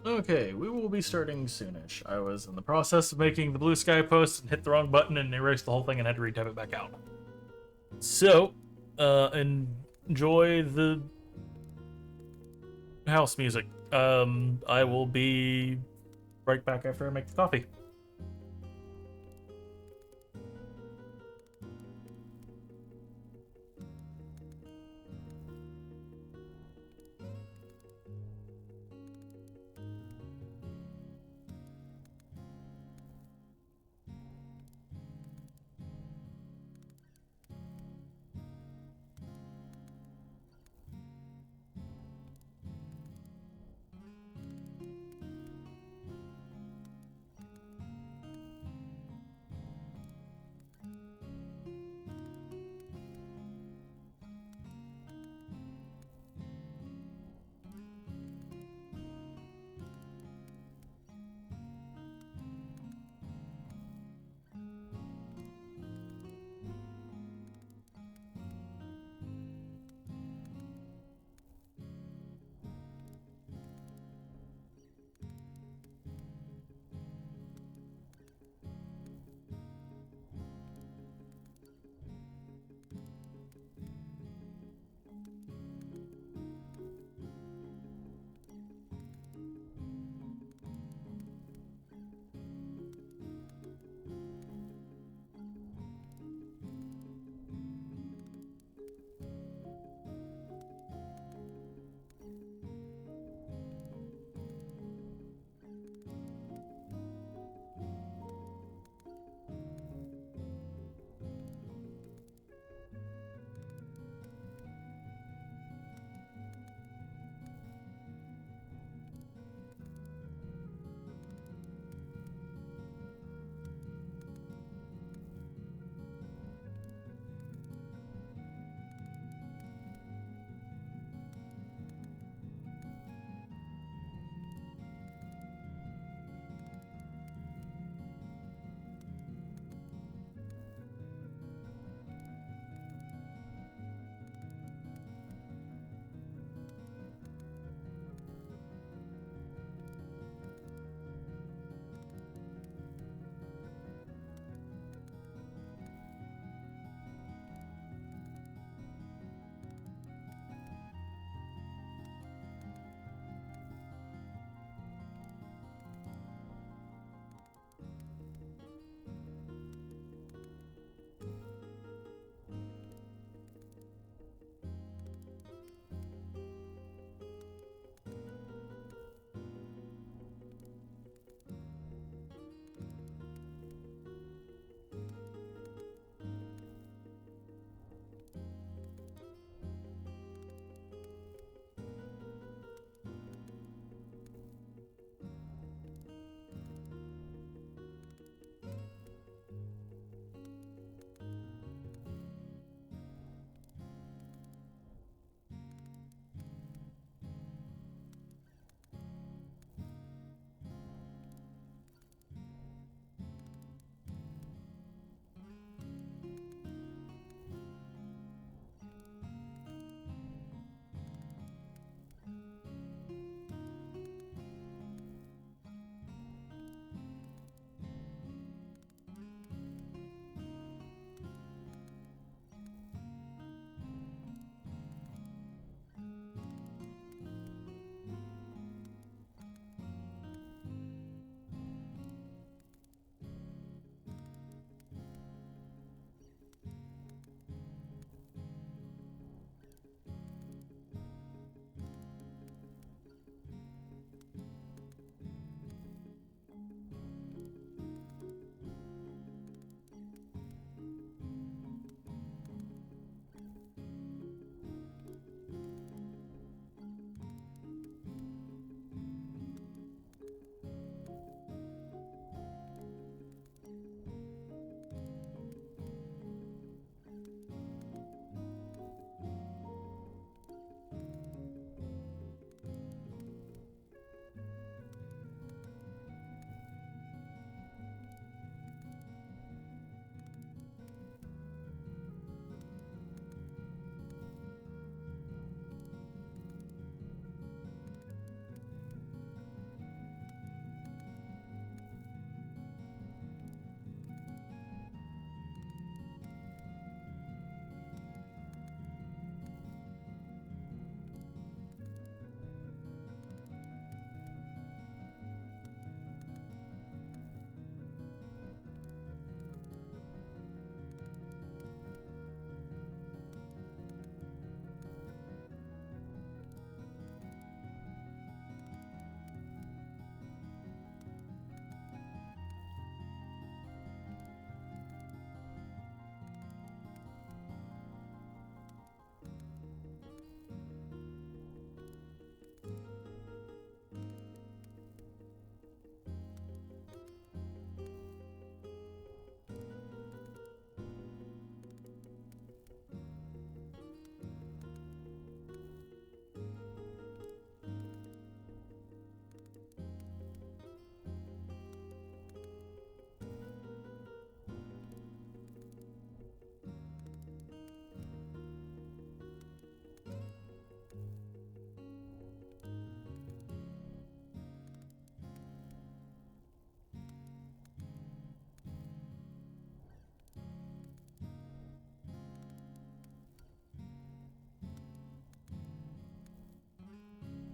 Okay, we will be starting soonish. I was in the process of making the blue sky post and hit the wrong button and erased the whole thing and had to retype it back out. So, enjoy the house music. I will be right back after I make the coffee.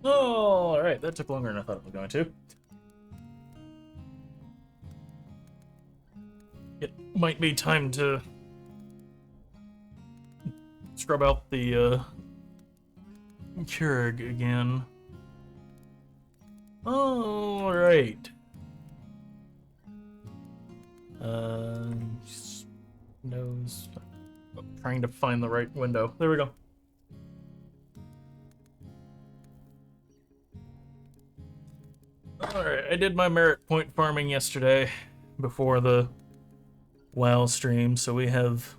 Oh, alright, that took longer than I thought it was going to. It might be time to scrub out the Keurig again. Alright. Nose. Trying to find the right window. There we go. Alright, I did my merit point farming yesterday before the WoW stream, so we have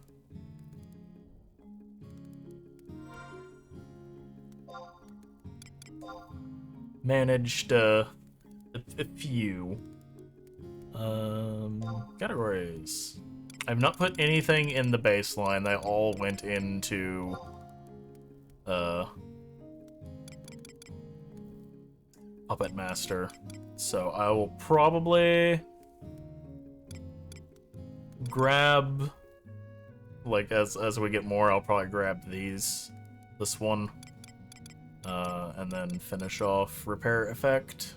managed a few categories. I've not put anything in the baseline. They all went into Puppet Master. So I will probably grab, like, as we get more, I'll probably grab this one, and then finish off Repair Effect.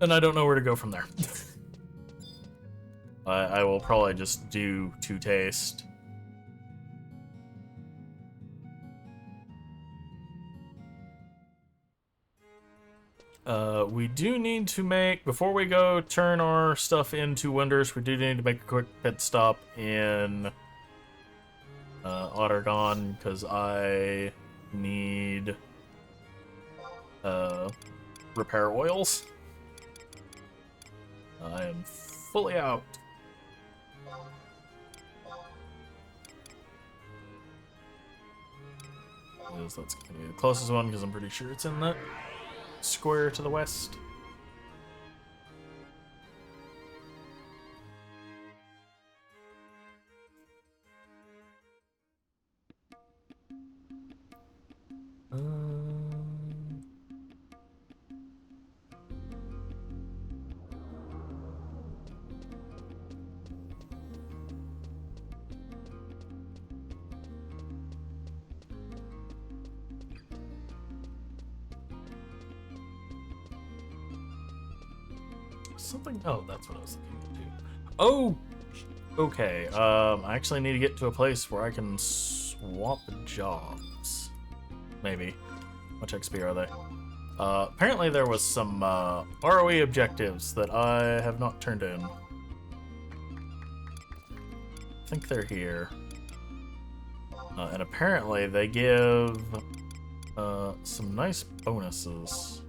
And I don't know where to go from there. I will probably just do 2 taste. We do need to make, before we go turn our stuff into Wonders, we do need to make a quick pit stop in Ottergon, because I need repair oils. I am fully out. That's gonna be the closest one, because I'm pretty sure it's in that square to the west. Something. Oh, that's what I was looking into. Oh, okay. I actually need to get to a place where I can swap jobs. Maybe. How much XP are they? Apparently there was some ROE objectives that I have not turned in. I think they're here. And apparently they give some nice bonuses.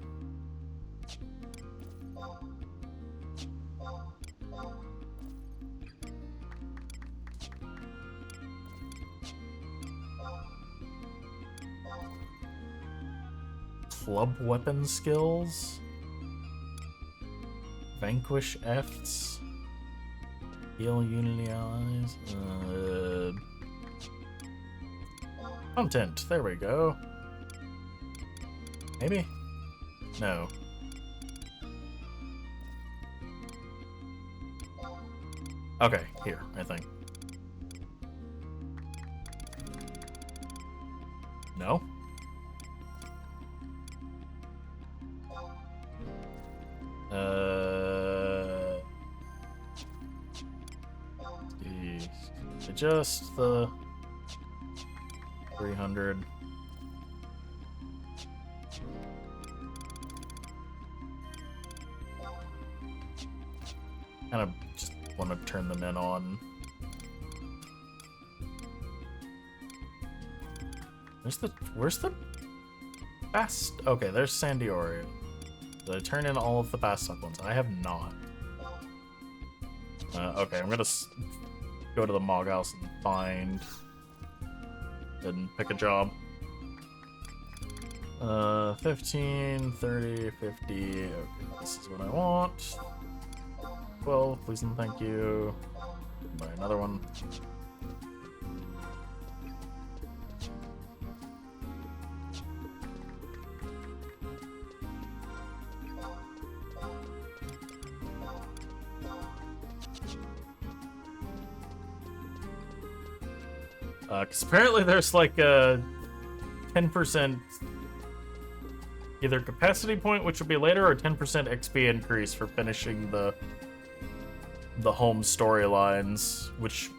Club weapon skills, vanquish Fs, heal unity allies, content, there we go. Maybe? No. Okay, here, I think. No? Just the 300. Kind of just want to turn them in on. Where's the best? Okay, there's Sandiori. Did I turn in all of the Bastok ones? I have not. Okay, I'm gonna go to the Mog House and find and pick a job. 15, 30, 50. Okay, this is what I want. 12, please and thank you. Buy another one. Because apparently there's like a 10% either capacity point, which will be later, or 10% XP increase for finishing the home storylines, which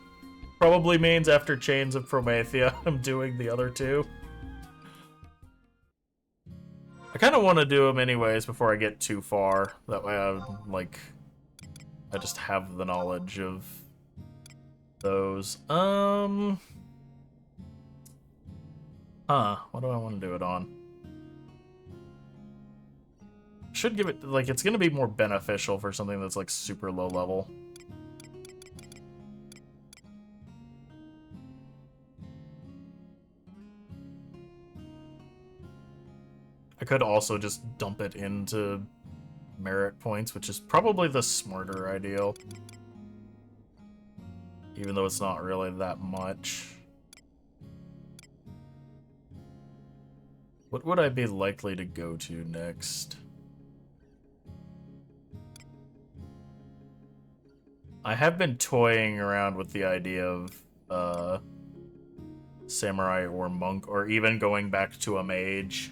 probably means after Chains of Promathia, I'm doing the other two. I kind of want to do them anyways before I get too far. That way I just have the knowledge of those. What do I want to do it on? Should give it, like, it's going to be more beneficial for something that's, like, super low level. I could also just dump it into merit points, which is probably the smarter ideal. Even though it's not really that much. What would I be likely to go to next? I have been toying around with the idea of samurai or monk, or even going back to a mage.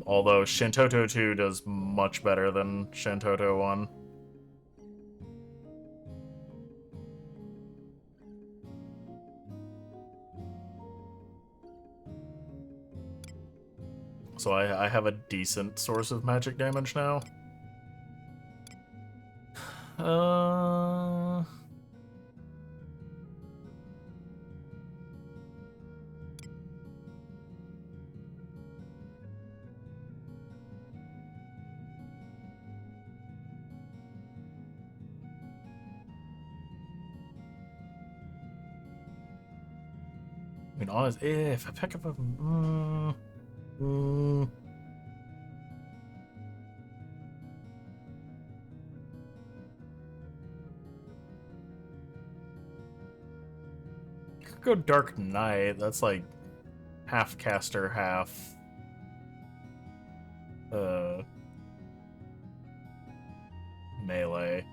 Although Shintoto 2 does much better than Shintoto 1. So I have a decent source of magic damage now. I mean, honestly, if I pick up a... Could go Dark Knight. That's like half caster, half... melee.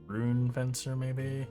Rune Fencer, maybe?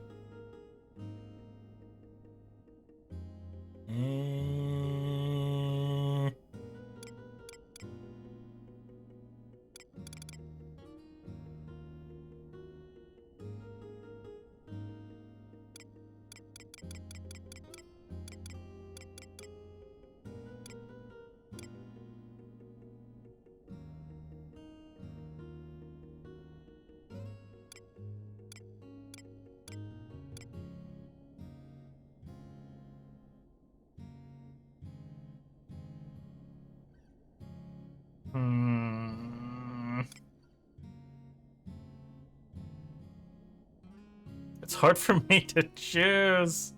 It's hard for me to choose.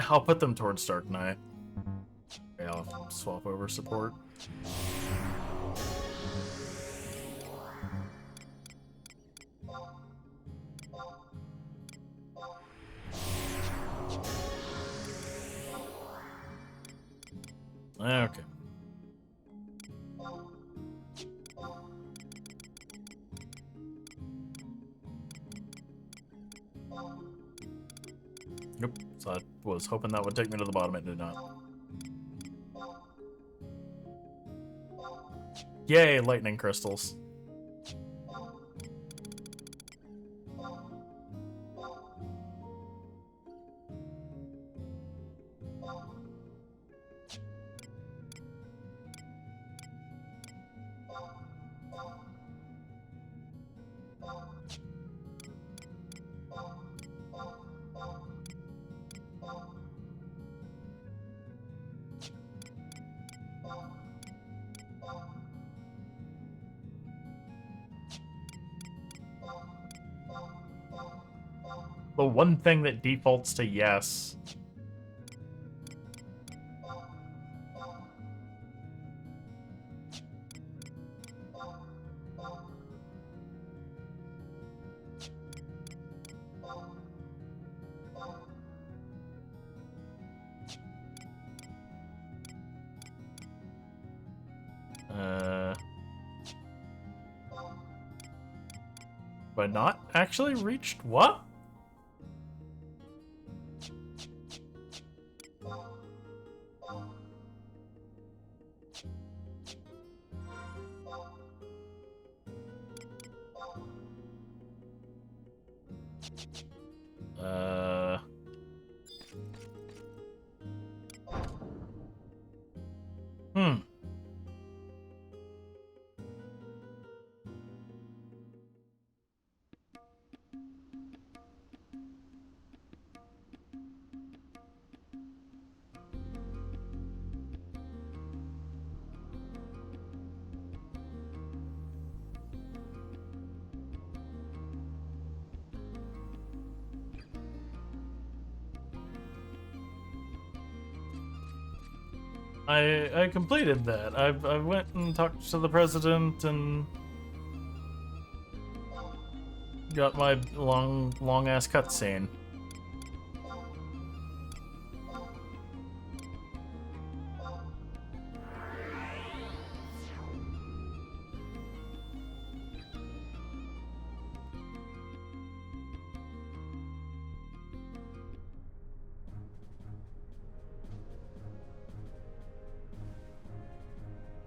I'll put them towards Dark Knight. Okay, I'll swap over support. Okay. Nope. So I was hoping that would take me to the bottom. It did not. Yay, lightning crystals. The one thing that defaults to yes. But not actually reached what? Hmm. I completed that. I went and talked to the president and got my long ass cutscene.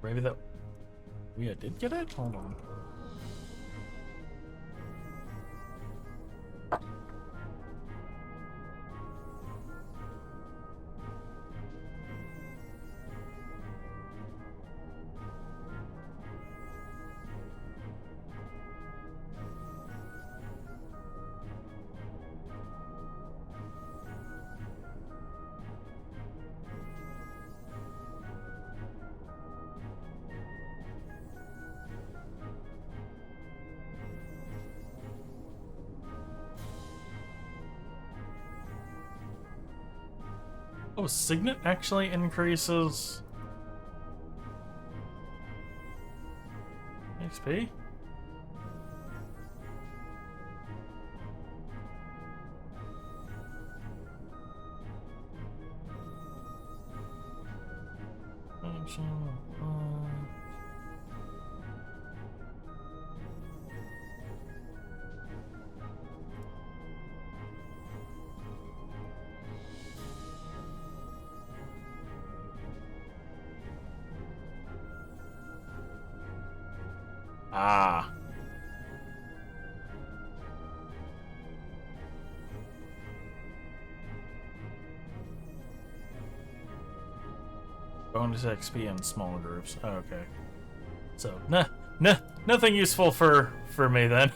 Maybe that we did get it? Hold on. Oh, Signet actually increases XP? Ah. Bonus XP in small groups. Oh, okay. So, nothing useful for me then.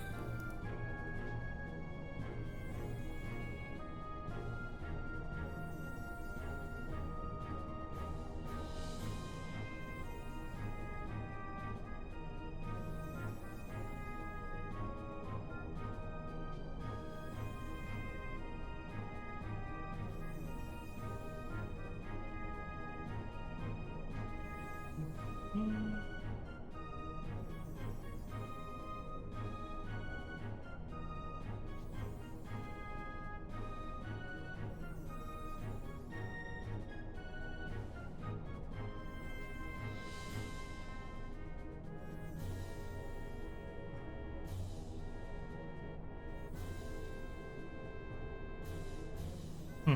Hmm.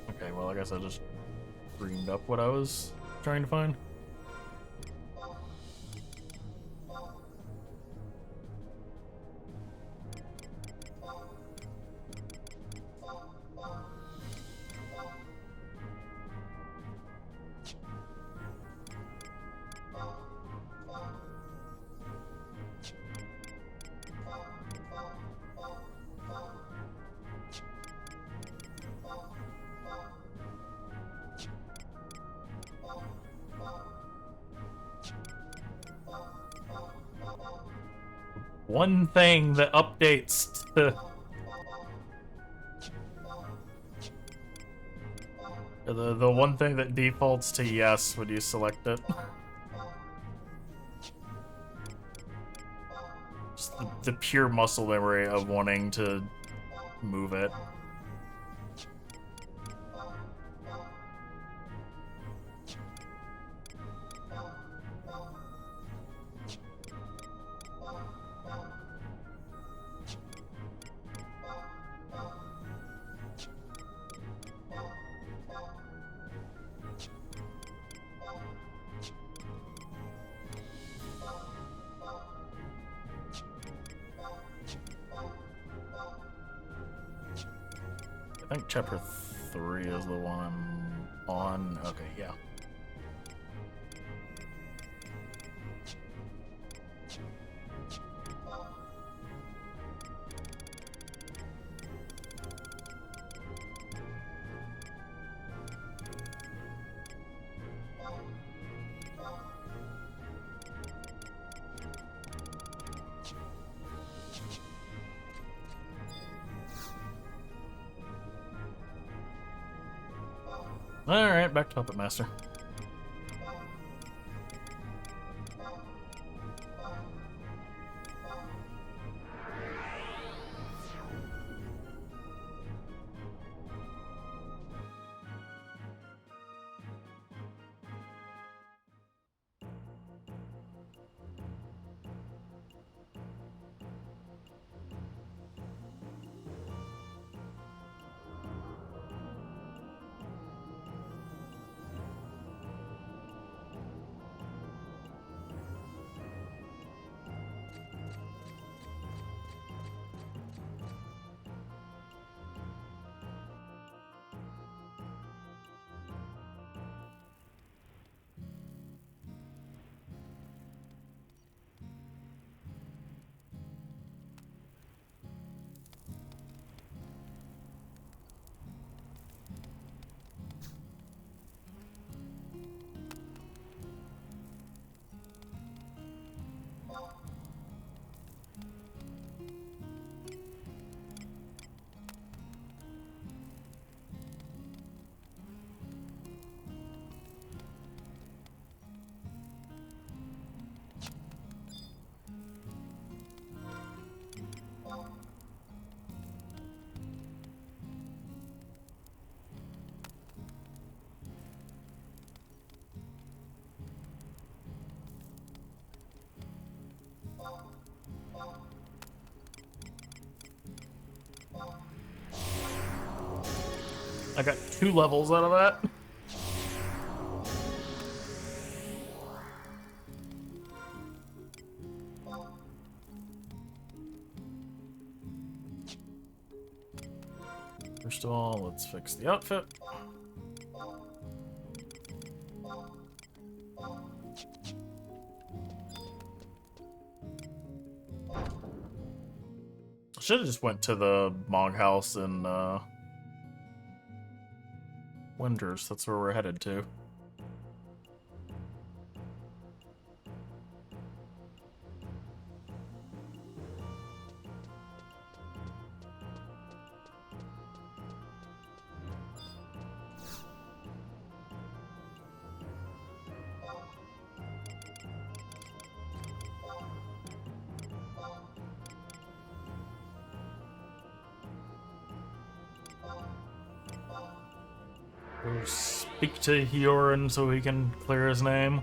Okay, well, I guess I just dreamed up what I was trying to find. One thing that updates to the one thing that defaults to yes when you select it. Just the pure muscle memory of wanting to move it. I think chapter 3 is the one I'm on. Okay, yeah. Alright, back to Puppet Master. I got 2 levels out of that. First of all, let's fix the outfit. Should have just went to the Mog House in Winders. That's where we're headed to. Go speak to Eorzean so he can clear his name.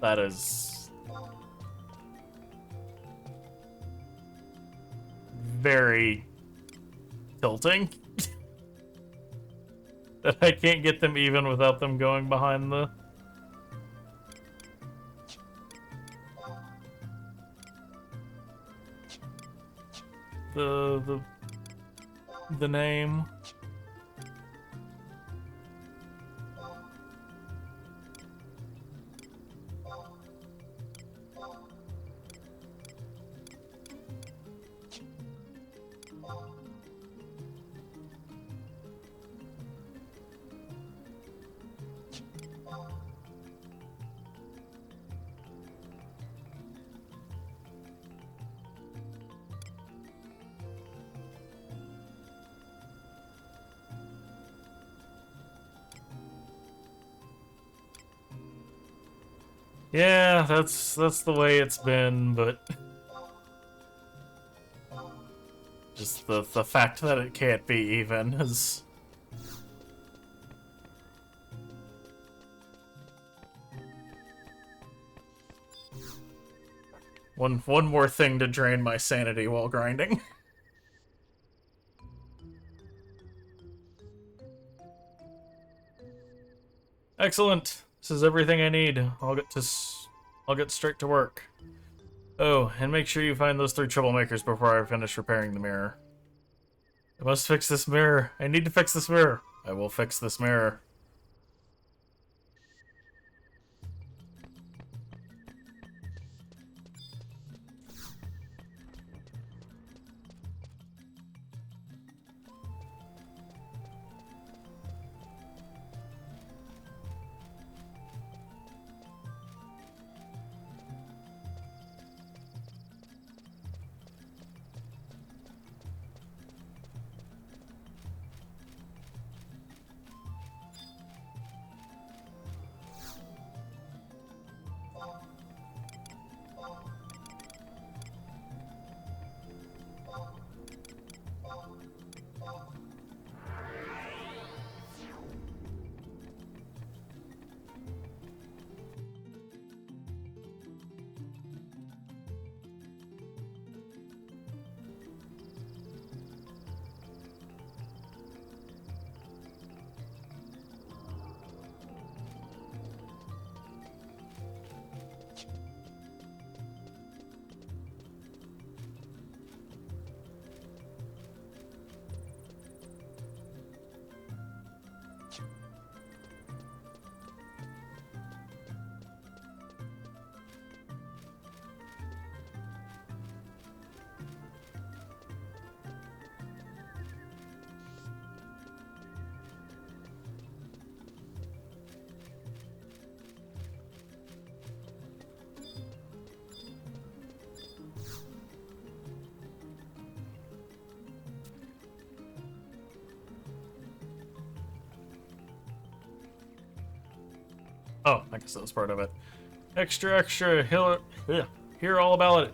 That is very tilting. That I can't get them even without them going behind the the name. Yeah, that's the way it's been, but just the fact that it can't be even is. One more thing to drain my sanity while grinding. Excellent. This is everything I need. I'll get straight to work. Oh, and make sure you find those 3 troublemakers before I finish repairing the mirror. I must fix this mirror. I need to fix this mirror. I will fix this mirror. Oh, I guess that was part of it. Extra, hear all about it.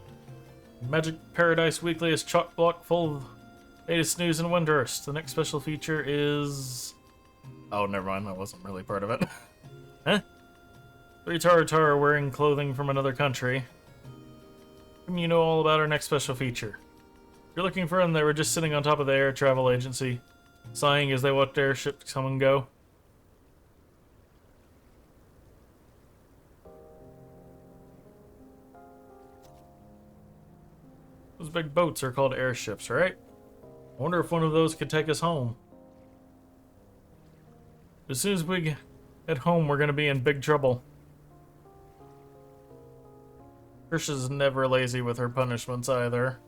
Magic Paradise Weekly is chock block full of latest news and wonders. The next special feature is... Oh, never mind, that wasn't really part of it. Huh? 3 Tar wearing clothing from another country. You know all about our next special feature. If you're looking for them, they were just sitting on top of the air travel agency, sighing as they watched airships come and go. Those big boats are called airships, right? I wonder if one of those could take us home. As soon as we get home, we're gonna be in big trouble. Trisha's never lazy with her punishments either.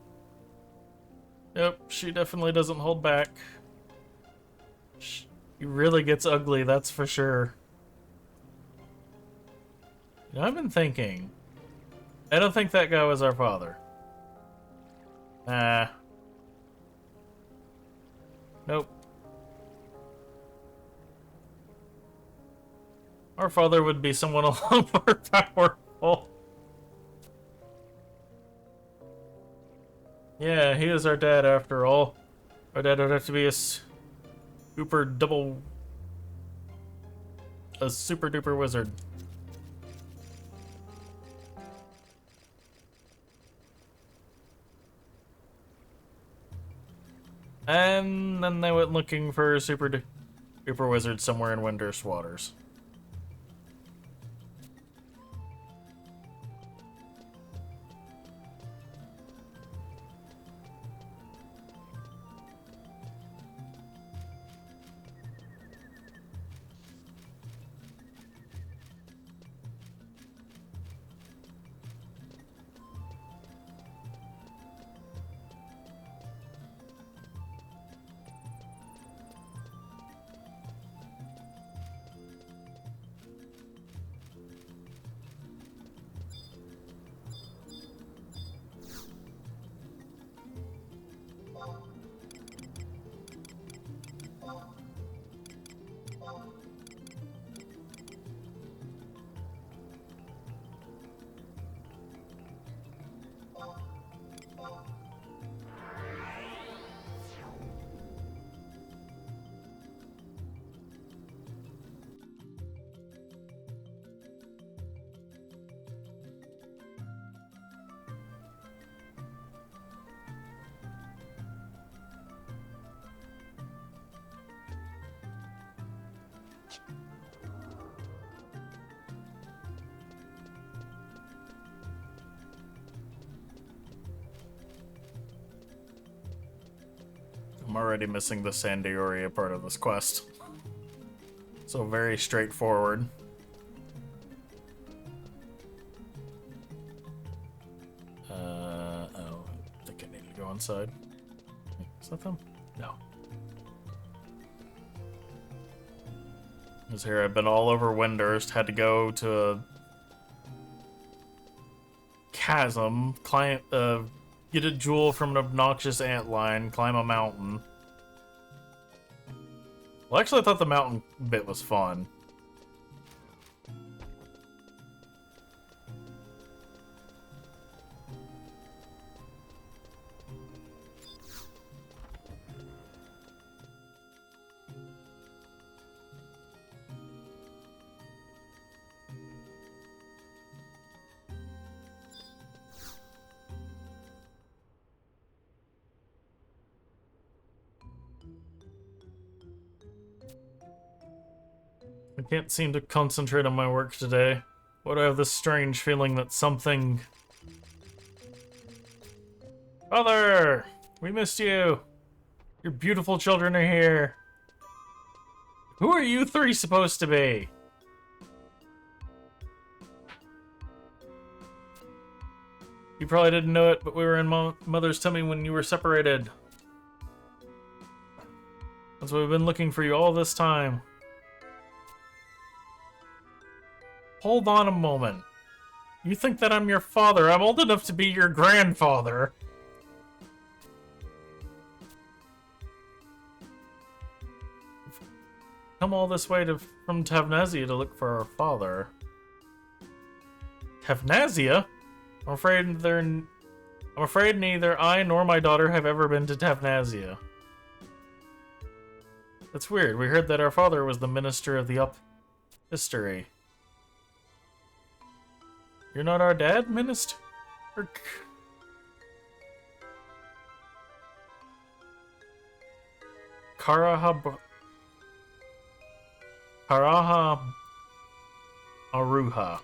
Yep, she definitely doesn't hold back. She really gets ugly, that's for sure. You know, I've been thinking. I don't think that guy was our father. Nah. Nope. Our father would be someone a lot more powerful. Yeah, he is our dad after all. Our dad would have to be a super duper wizard. And then they went looking for a super wizard somewhere in Windurst waters. I'm already missing the Sandaoria part of this quest. So very straightforward. Oh, I think I need to go inside. Is that them? No. Because here I've been all over Windurst, had to go to a chasm, climb, get a jewel from an obnoxious antlion, climb a mountain. Well, actually, I thought the mountain bit was fun. I can't seem to concentrate on my work today. But I have this strange feeling that something... Father! We missed you! Your beautiful children are here! Who are you three supposed to be? You probably didn't know it, but we were in Mother's tummy when you were separated. That's why we've been looking for you all this time. Hold on a moment. You think that I'm your father? I'm old enough to be your grandfather. Come all this way from Tavnazia to look for our father. Tavnazia? I'm afraid neither I nor my daughter have ever been to Tavnazia. That's weird. We heard that our father was the minister of the history. You're not our dad, minister? Karaha Aruha.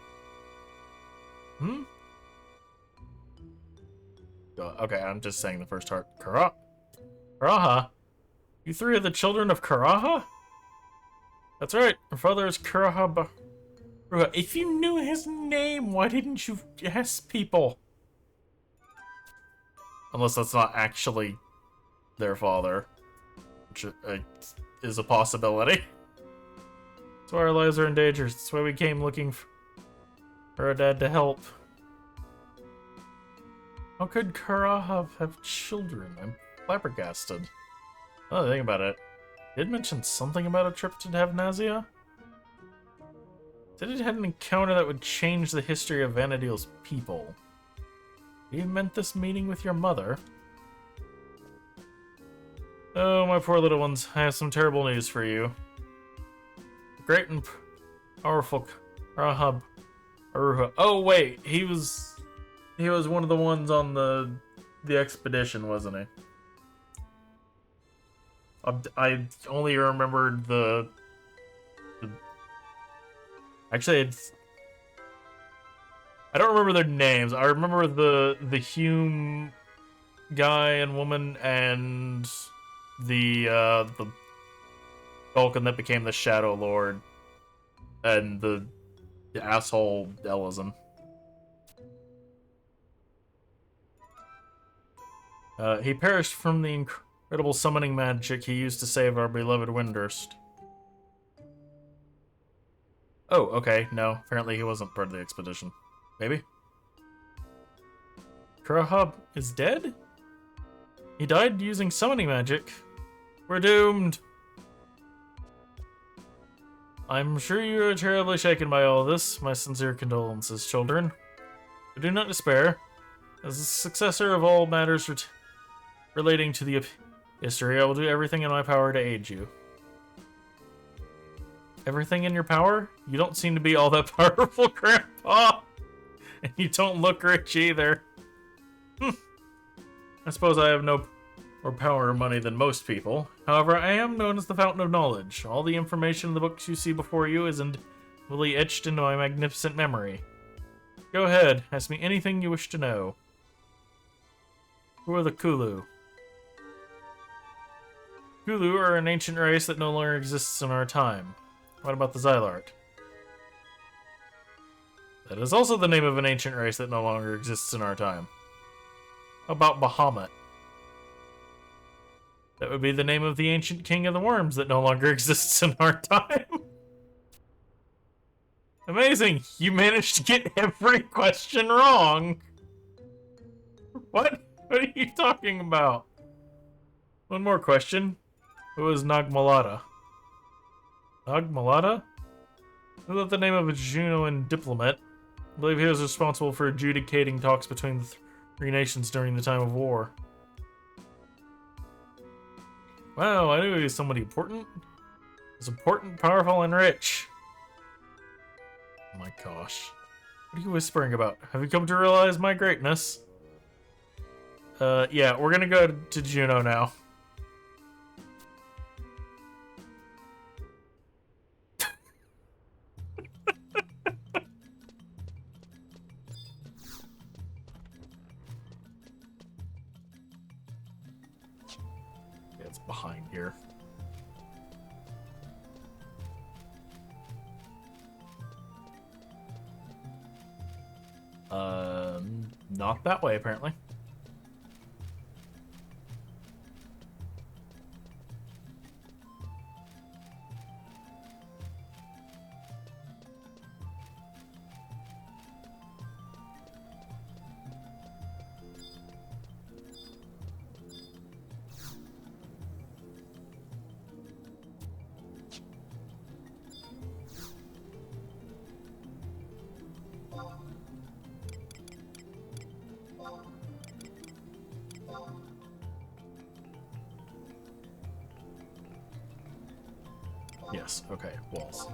Okay, I'm just saying the first part. Karaha? You three are the children of Karaha? That's right. Our father is Karaha Aruha. If you knew his name, why didn't you ask people? Unless that's not actually their father. Which is a possibility. That's why our lives are in danger. That's why we came looking for our dad to help. How could Karaha have children? I'm flabbergasted. Oh, think about it. Did mention something about a trip to Tavnazia? Said it had an encounter that would change the history of Vana'diel's people. You meant this meeting with your mother? Oh, my poor little ones. I have some terrible news for you. The great and powerful Rahab Aruha. Oh, wait. He was one of the ones on the expedition, wasn't he? I only remembered the actually, I don't remember their names. I remember the Hume guy and woman and the Vulcan that became the Shadow Lord and the asshole Ellison. He perished from the incredible summoning magic he used to save our beloved Windurst. Oh, okay, no. Apparently he wasn't part of the expedition. Maybe? Kurahab is dead? He died using summoning magic. We're doomed! I'm sure you are terribly shaken by all this. My sincere condolences, children. But do not despair. As the successor of all matters relating to the history, I will do everything in my power to aid you. Everything in your power? You don't seem to be all that powerful, Grandpa. And you don't look rich either. I suppose I have no more power or money than most people. However, I am known as the Fountain of Knowledge. All the information in the books you see before you is fully etched into my magnificent memory. Go ahead, ask me anything you wish to know. Who are the Kulu? Hulu are an ancient race that no longer exists in our time. What about the Xylart? That is also the name of an ancient race that no longer exists in our time. How about Bahamut? That would be the name of the ancient king of the worms that no longer exists in our time. Amazing! You managed to get every question wrong! What? What are you talking about? One more question. Who is Nagmalata? Nagmalata? Is that the name of a Junoan diplomat? I believe he was responsible for adjudicating talks between the three nations during the time of war. Wow, I knew he was somebody important. He was important, powerful, and rich. Oh my gosh. What are you whispering about? Have you come to realize my greatness? Yeah, we're gonna go to Juno now. Yeah, it's behind here. Not that way, apparently. Yes, okay, walls.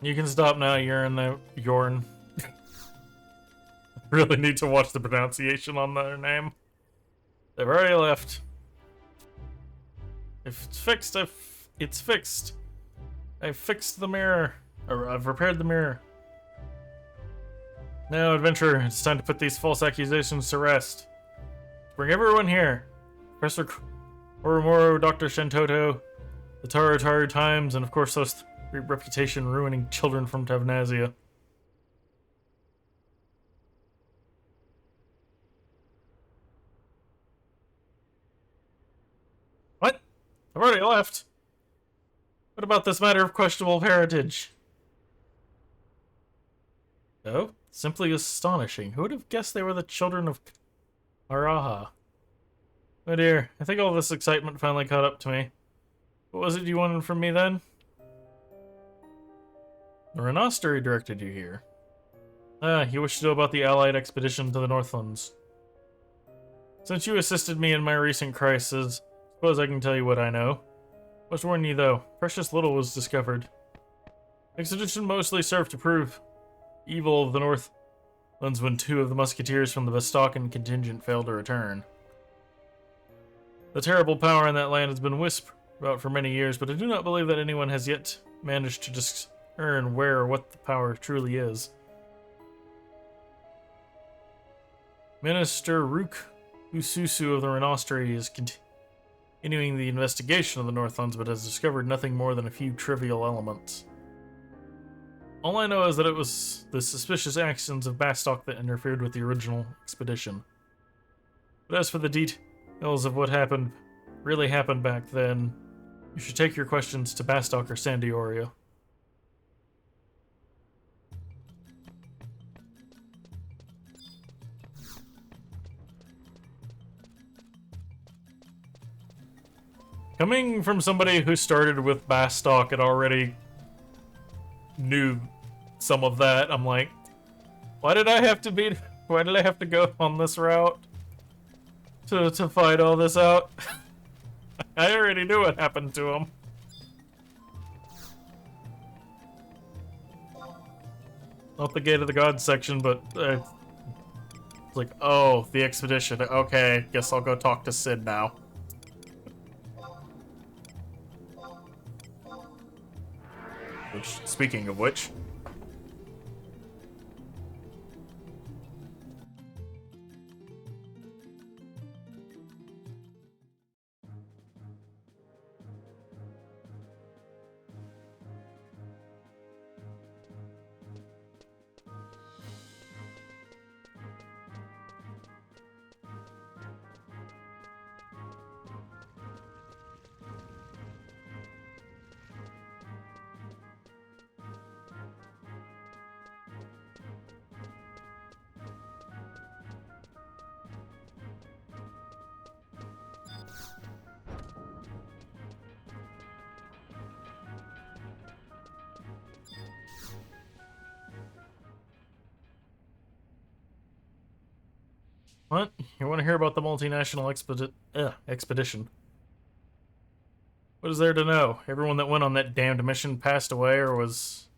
You can stop now, Yorn. Really need to watch the pronunciation on their name. They've already left. If it's fixed, it's fixed. I've fixed the mirror. Or I've repaired the mirror. Now, adventurer, it's time to put these false accusations to rest. Bring everyone here. Professor Oromoro, Dr. Shentoto, the Taru Times, and of course those reputation ruining children from Tavnazia. What? I've already left. What about this matter of questionable parentage? Oh, simply astonishing. Who would have guessed they were the children of Araha? Oh dear, I think all this excitement finally caught up to me. What was it you wanted from me then? The Renostery directed you here. Ah, you wish to know about the Allied expedition to the Northlands. Since you assisted me in my recent crisis, suppose I can tell you what I know. Must warn you though, precious little was discovered. The expedition mostly served to prove evil of the Northlands when two of the musketeers from the Vestokan contingent failed to return. The terrible power in that land has been whispered about for many years, but I do not believe that anyone has yet managed to discern where or what the power truly is. Minister Rook Ususu of the Renostery is continuing the investigation of the Northlands, but has discovered nothing more than a few trivial elements. All I know is that it was the suspicious actions of Bastok that interfered with the original expedition. But as for the details of what really happened back then, you should take your questions to Bastok or Sandiorio. Coming from somebody who started with Bastock and already knew some of that, I'm like, why did I have to go on this route to fight all this out? I already knew what happened to him. Not the Gate of the Gods section, but it's like, oh, the expedition. Okay, guess I'll go talk to Sid now. Which, speaking of which... What? You want to hear about the multinational expedition? What is there to know? Everyone that went on that damned mission passed away or was...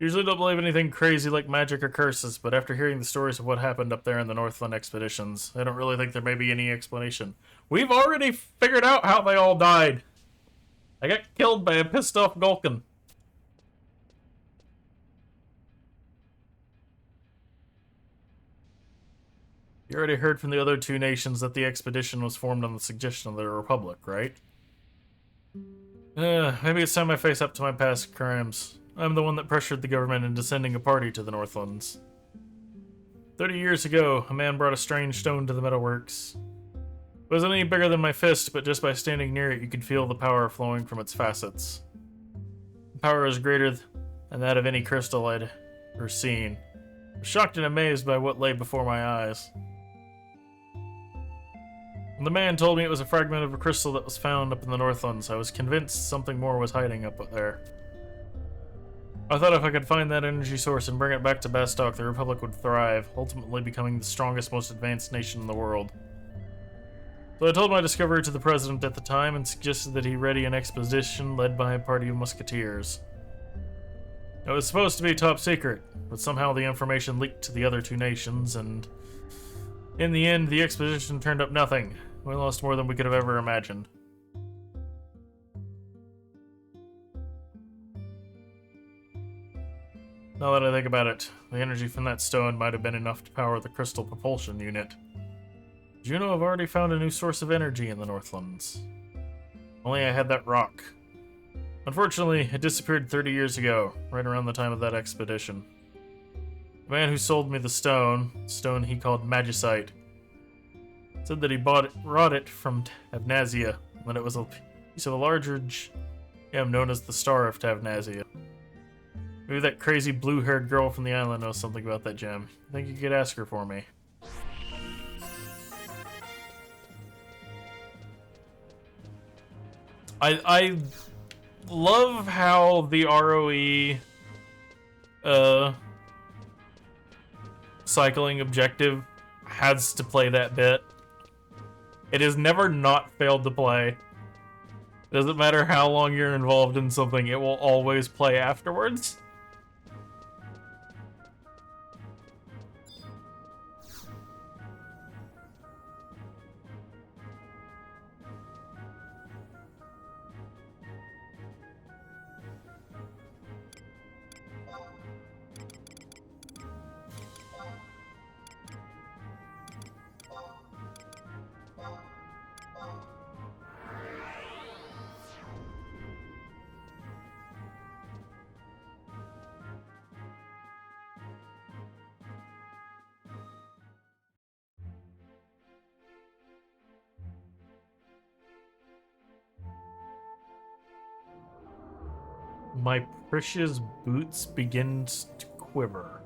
Usually don't believe anything crazy like magic or curses, but after hearing the stories of what happened up there in the Northland expeditions, I don't really think there may be any explanation. We've already figured out how they all died. I got killed by a pissed off Gulkin. You already heard from the other two nations that the expedition was formed on the suggestion of the Republic, right? Maybe it's time I face up to my past crimes. I'm the one that pressured the government into sending a party to the Northlands. 30 years ago, a man brought a strange stone to the metalworks. It wasn't any bigger than my fist, but just by standing near it, you could feel the power flowing from its facets. The power is greater than that of any crystal I'd ever seen. I was shocked and amazed by what lay before my eyes. When the man told me it was a fragment of a crystal that was found up in the Northlands, I was convinced something more was hiding up there. I thought if I could find that energy source and bring it back to Bastock, the Republic would thrive, ultimately becoming the strongest, most advanced nation in the world. So I told my discovery to the President at the time and suggested that he ready an expedition led by a party of musketeers. It was supposed to be top secret, but somehow the information leaked to the other two nations, and in the end, the expedition turned up nothing. We lost more than we could have ever imagined. Now that I think about it, the energy from that stone might have been enough to power the crystal propulsion unit. Did you know I've already found a new source of energy in the Northlands? Only I had that rock. Unfortunately, it disappeared 30 years ago, right around the time of that expedition. The man who sold me the stone he called Magicite, said that he brought it from Tavnazia, when it was a piece of a larger gem known as the Star of Tavnazia. Maybe that crazy blue-haired girl from the island knows something about that gem. I think you could ask her for me. I love how the ROE cycling objective has to play that bit. It has never not failed to play. Doesn't matter how long you're involved in something, it will always play afterwards. My precious boots begins to quiver.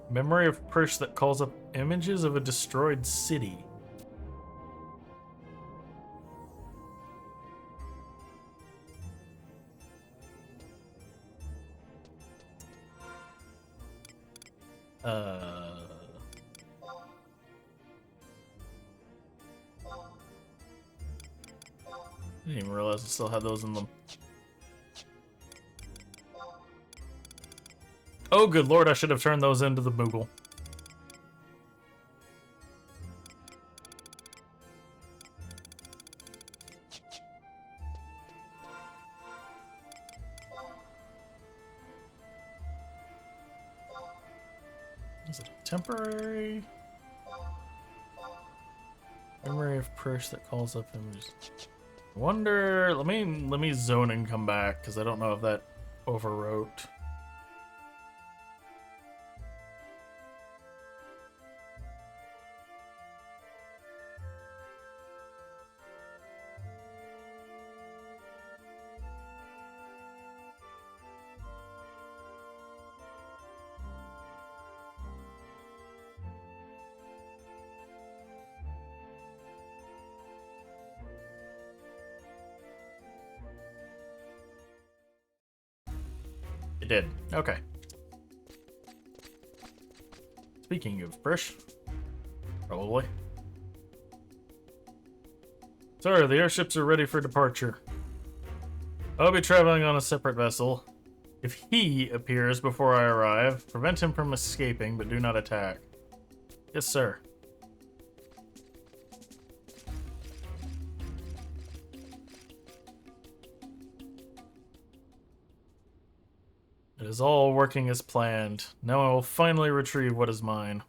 Memory of Prish that calls up images of a destroyed city. Uh... Didn't even realize I still had those in them. Oh, good lord, I should have turned those into the Moogle. Is it a temporary? Memory of Prish that calls up images. Wonder, let me zone and come back, because I don't know if that overwrote. It did. Okay. Speaking of Prish, probably. Sir, the airships are ready for departure. I'll be traveling on a separate vessel. If he appears before I arrive, prevent him from escaping, but do not attack. Yes, sir. It is all working as planned. Now I will finally retrieve what is mine.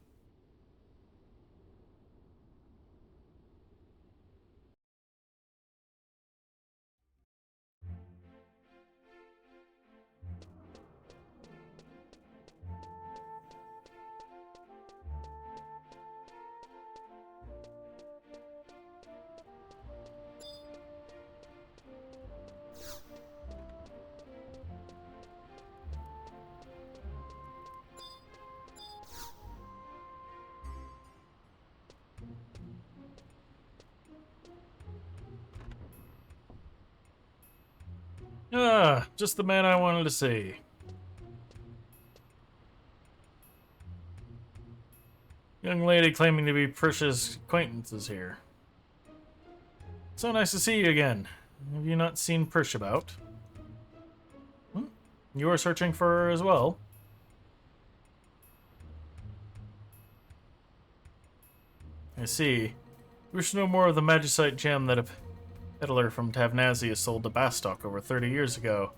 Ah, just the man I wanted to see. Young lady claiming to be Prish's acquaintances here. So nice to see you again. Have you not seen Prish about? You are searching for her as well? I see. You wish to know more of the magicite gem that a peddler from Tavnazia sold to Bastok over 30 years ago.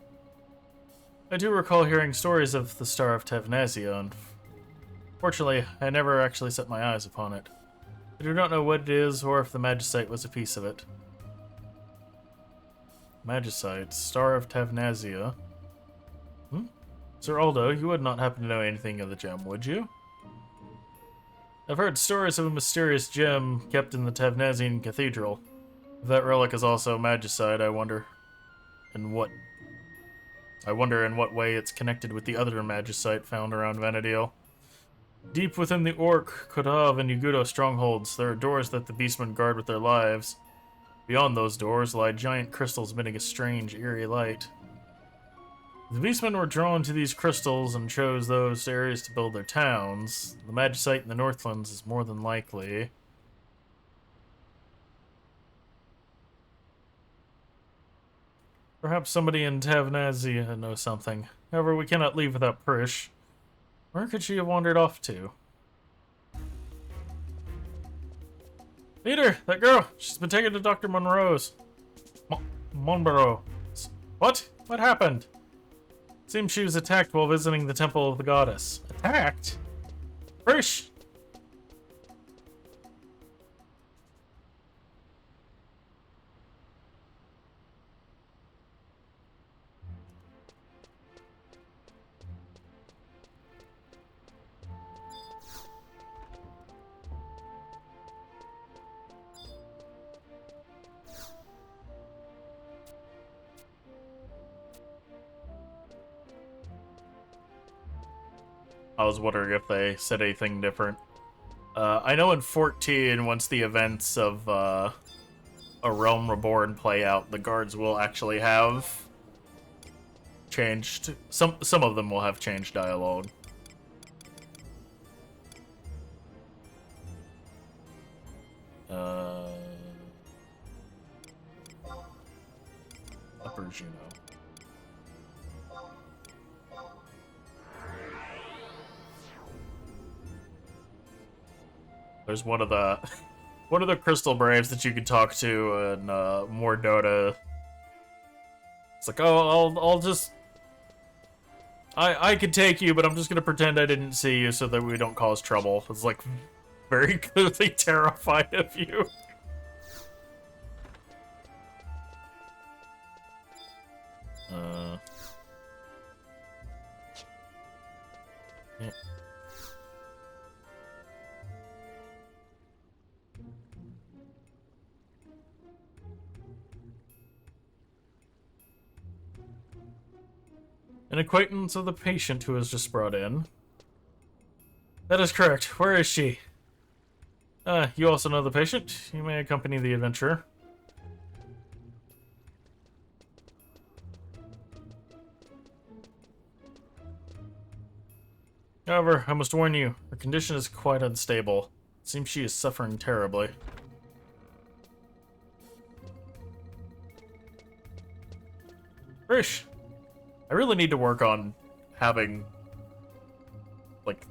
I do recall hearing stories of the Star of Tavnazia, and fortunately, I never actually set my eyes upon it. I do not know what it is, or if the magicite was a piece of it. Magicite, Star of Tavnazia. Sir Aldo, you would not happen to know anything of the gem, would you? I've heard stories of a mysterious gem kept in the Tavnazian Cathedral. If that relic is also magicite, I wonder in what way it's connected with the other magicite found around Vana'diel. Deep within the Orc, Kodav, and Yugudo strongholds, there are doors that the beastmen guard with their lives. Beyond those doors lie giant crystals emitting a strange, eerie light. The beastmen were drawn to these crystals and chose those areas to build their towns. The magicite in the Northlands is more than likely. Perhaps somebody in Tavnazia knows something. However, we cannot leave without Prish. Where could she have wandered off to? Leader, that girl! She's been taken to Dr. Monroe's. Monborough. What? What happened? Seems she was attacked while visiting the Temple of the Goddess. Attacked? Prish! I was wondering if they said anything different. I know in 14, once the events of A Realm Reborn play out, the guards will actually have changed. Some of them will have changed dialogue. There's one of the one of the crystal braves that you can talk to in more Dota. It's like, oh, I'll just I could take you, but I'm just gonna pretend I didn't see you so that we don't cause trouble. It's like very clearly terrified of you. Yeah. An acquaintance of the patient who was just brought in. That is correct. Where is she? You also know the patient. You may accompany the adventurer. However, I must warn you, her condition is quite unstable. It seems she is suffering terribly. Rish, I really need to work on having, like,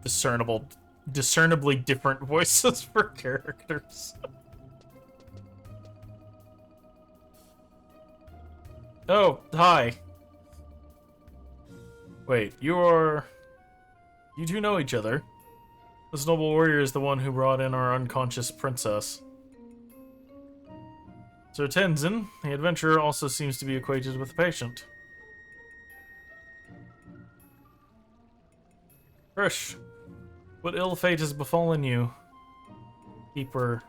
discernibly different voices for characters. Oh, hi. Wait, you two know each other. This noble warrior is the one who brought in our unconscious princess. Sir Tenzin, the adventurer, also seems to be acquainted with the patient. Rish, what ill fate has befallen you? Keeper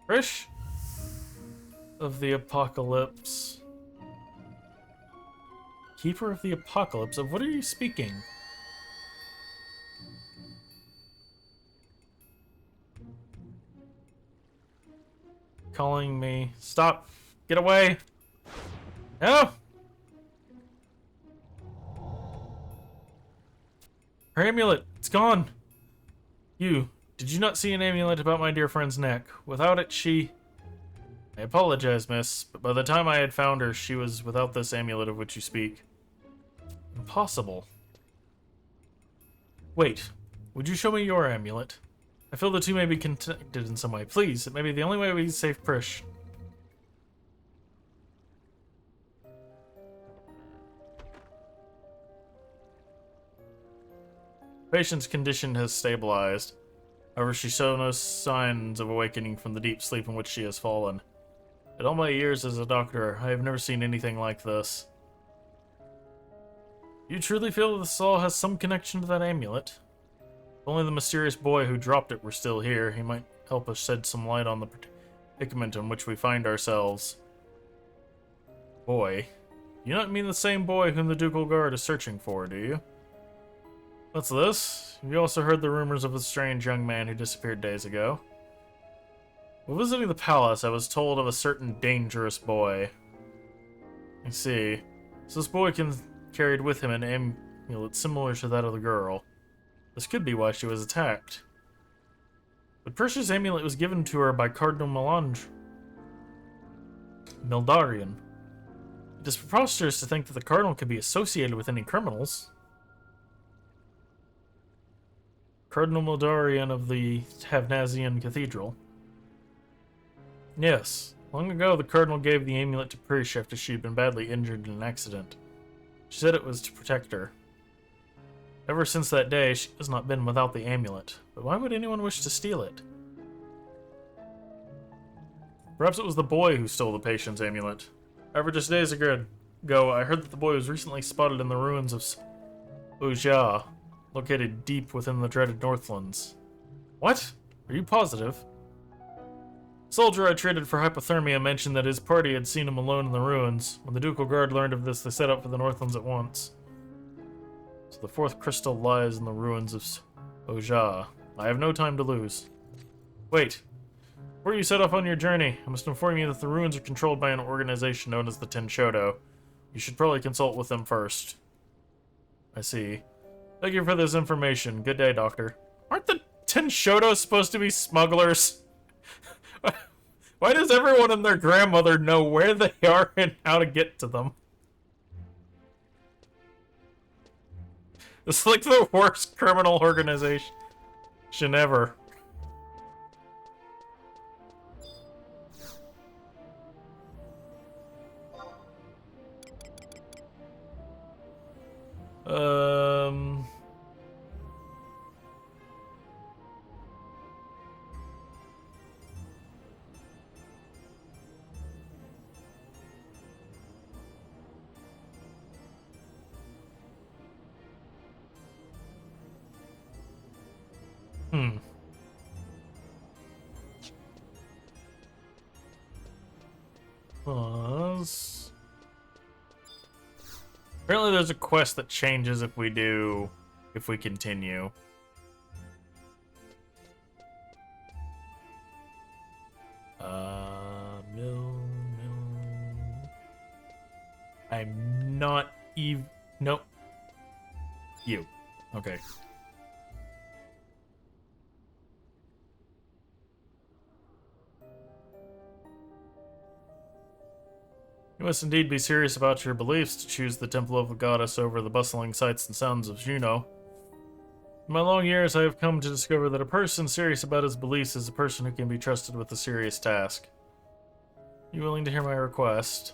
Rish of the Apocalypse. Keeper of the Apocalypse? Of what are you speaking? Calling me. Stop. Get away. No! Her amulet. It's gone. Did you not see an amulet about my dear friend's neck? Without it, she... I apologize, miss, but by the time I had found her, she was without this amulet of which you speak. Impossible. Wait, would you show me your amulet? I feel the two may be connected in some way. Please, it may be the only way we save Prish. Patient's condition has stabilized. However, she shows no signs of awakening from the deep sleep in which she has fallen. In all my years as a doctor, I have never seen anything like this. You truly feel this all has some connection to that amulet? If only the mysterious boy who dropped it were still here, he might help us shed some light on the predicament in which we find ourselves. Boy? You don't mean the same boy whom the Ducal Guard is searching for, do you? What's this? You also heard the rumors of a strange young man who disappeared days ago. While visiting the palace, I was told of a certain dangerous boy. I see. So this boy carried with him an amulet similar to that of the girl. This could be why she was attacked. But Precious' amulet was given to her by Cardinal Mildarian. It is preposterous to think that the Cardinal could be associated with any criminals. Cardinal Mildarian of the Tavnazian Cathedral. Yes. Long ago, the Cardinal gave the amulet to Prish after she had been badly injured in an accident. She said it was to protect her. Ever since that day, she has not been without the amulet. But why would anyone wish to steal it? Perhaps it was the boy who stole the patient's amulet. However, just days ago, I heard that the boy was recently spotted in the ruins of Eorzean, located deep within the dreaded Northlands. What? Are you positive? A soldier I traded for hypothermia mentioned that his party had seen him alone in the ruins. When the Ducal Guard learned of this, they set out for the Northlands at once. So the fourth crystal lies in the ruins of Eorzean. I have no time to lose. Wait. Before you set off on your journey, I must inform you that the ruins are controlled by an organization known as the Tenshodo. You should probably consult with them first. I see. Thank you for this information. Good day, Doctor. Aren't the Tenshodo supposed to be smugglers? Why does everyone and their grandmother know where they are and how to get to them? It's like the worst criminal organization question ever. Um... Hmm. Pause. Apparently there's a quest that changes if we continue. No. I'm not even. Nope. You. Okay. You must indeed be serious about your beliefs to choose the Temple of the Goddess over the bustling sights and sounds of Juneau. In my long years, I have come to discover that a person serious about his beliefs is a person who can be trusted with a serious task. You willing to hear my request?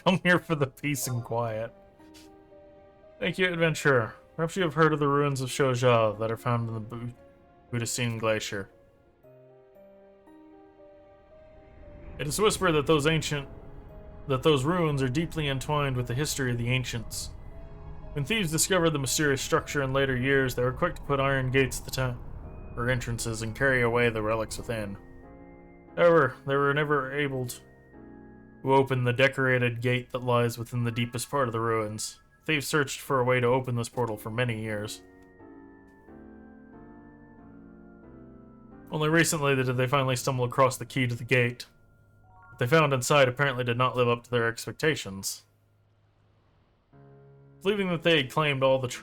Come here for the peace and quiet. Thank you, adventurer. Perhaps you have heard of the ruins of Shoja that are found in the Budasin Glacier. It is whispered that those ruins are deeply entwined with the history of the ancients. When thieves discovered the mysterious structure in later years, they were quick to put iron gates at the or entrances and carry away the relics within. However, they were never able to open the decorated gate that lies within the deepest part of the ruins. Thieves searched for a way to open this portal for many years. Only recently did they finally stumble across the key to the gate. What they found inside apparently did not live up to their expectations. Believing that they had claimed all the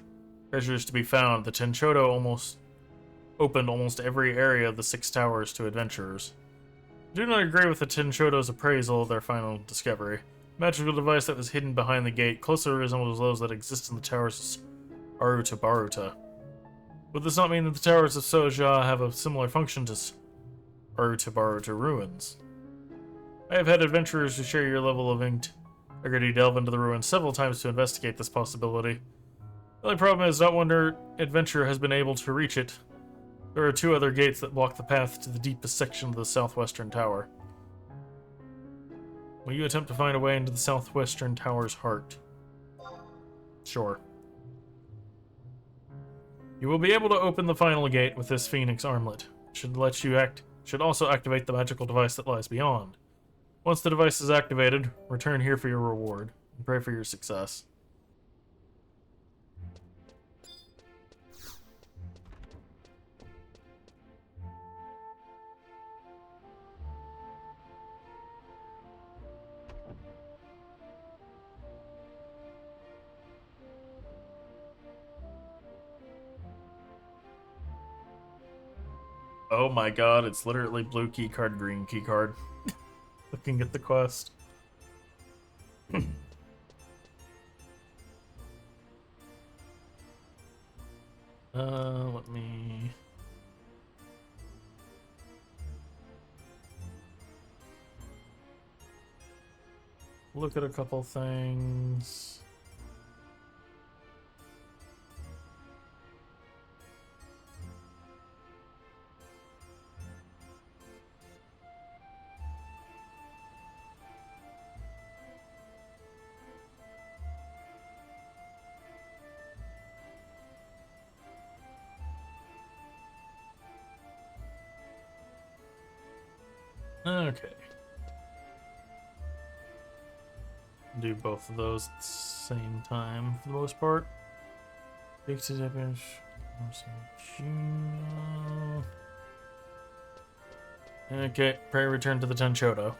treasures to be found, the Tenchodo opened almost every area of the Six Towers to adventurers. I do not agree with the Tenchodo's appraisal of their final discovery. The magical device that was hidden behind the gate closely resembles those that exist in the towers of Aruta Baruta. Would this not mean that the towers of Soja have a similar function to Aruta Baruta ruins? I have had adventurers who share your level of integrity delve into the ruins several times to investigate this possibility. The only problem is not one adventurer has been able to reach it. There are 2 other gates that block the path to the deepest section of the southwestern tower. Will you attempt to find a way into the southwestern tower's heart? Sure. You will be able to open the final gate with this Phoenix armlet. Should also activate the magical device that lies beyond. Once the device is activated, return here for your reward, and pray for your success. Oh my god, it's literally blue keycard, green keycard. Looking at the quest. Let me... look at a couple things. Okay. Do both of those at the same time for the most part. Okay, pray return to the Tenchodo.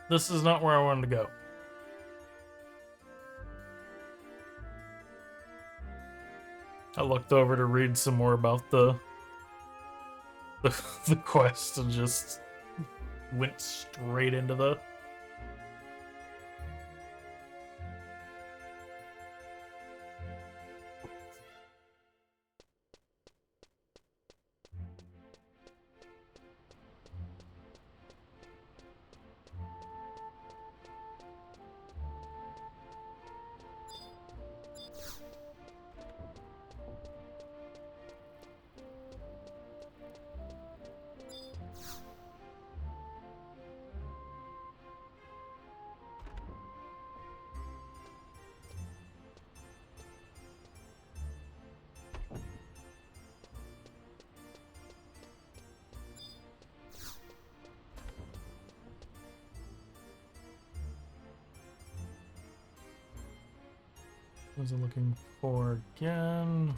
This is not where I wanted to go. I looked over to read some more about the quest and just went straight into the... What was I looking for again?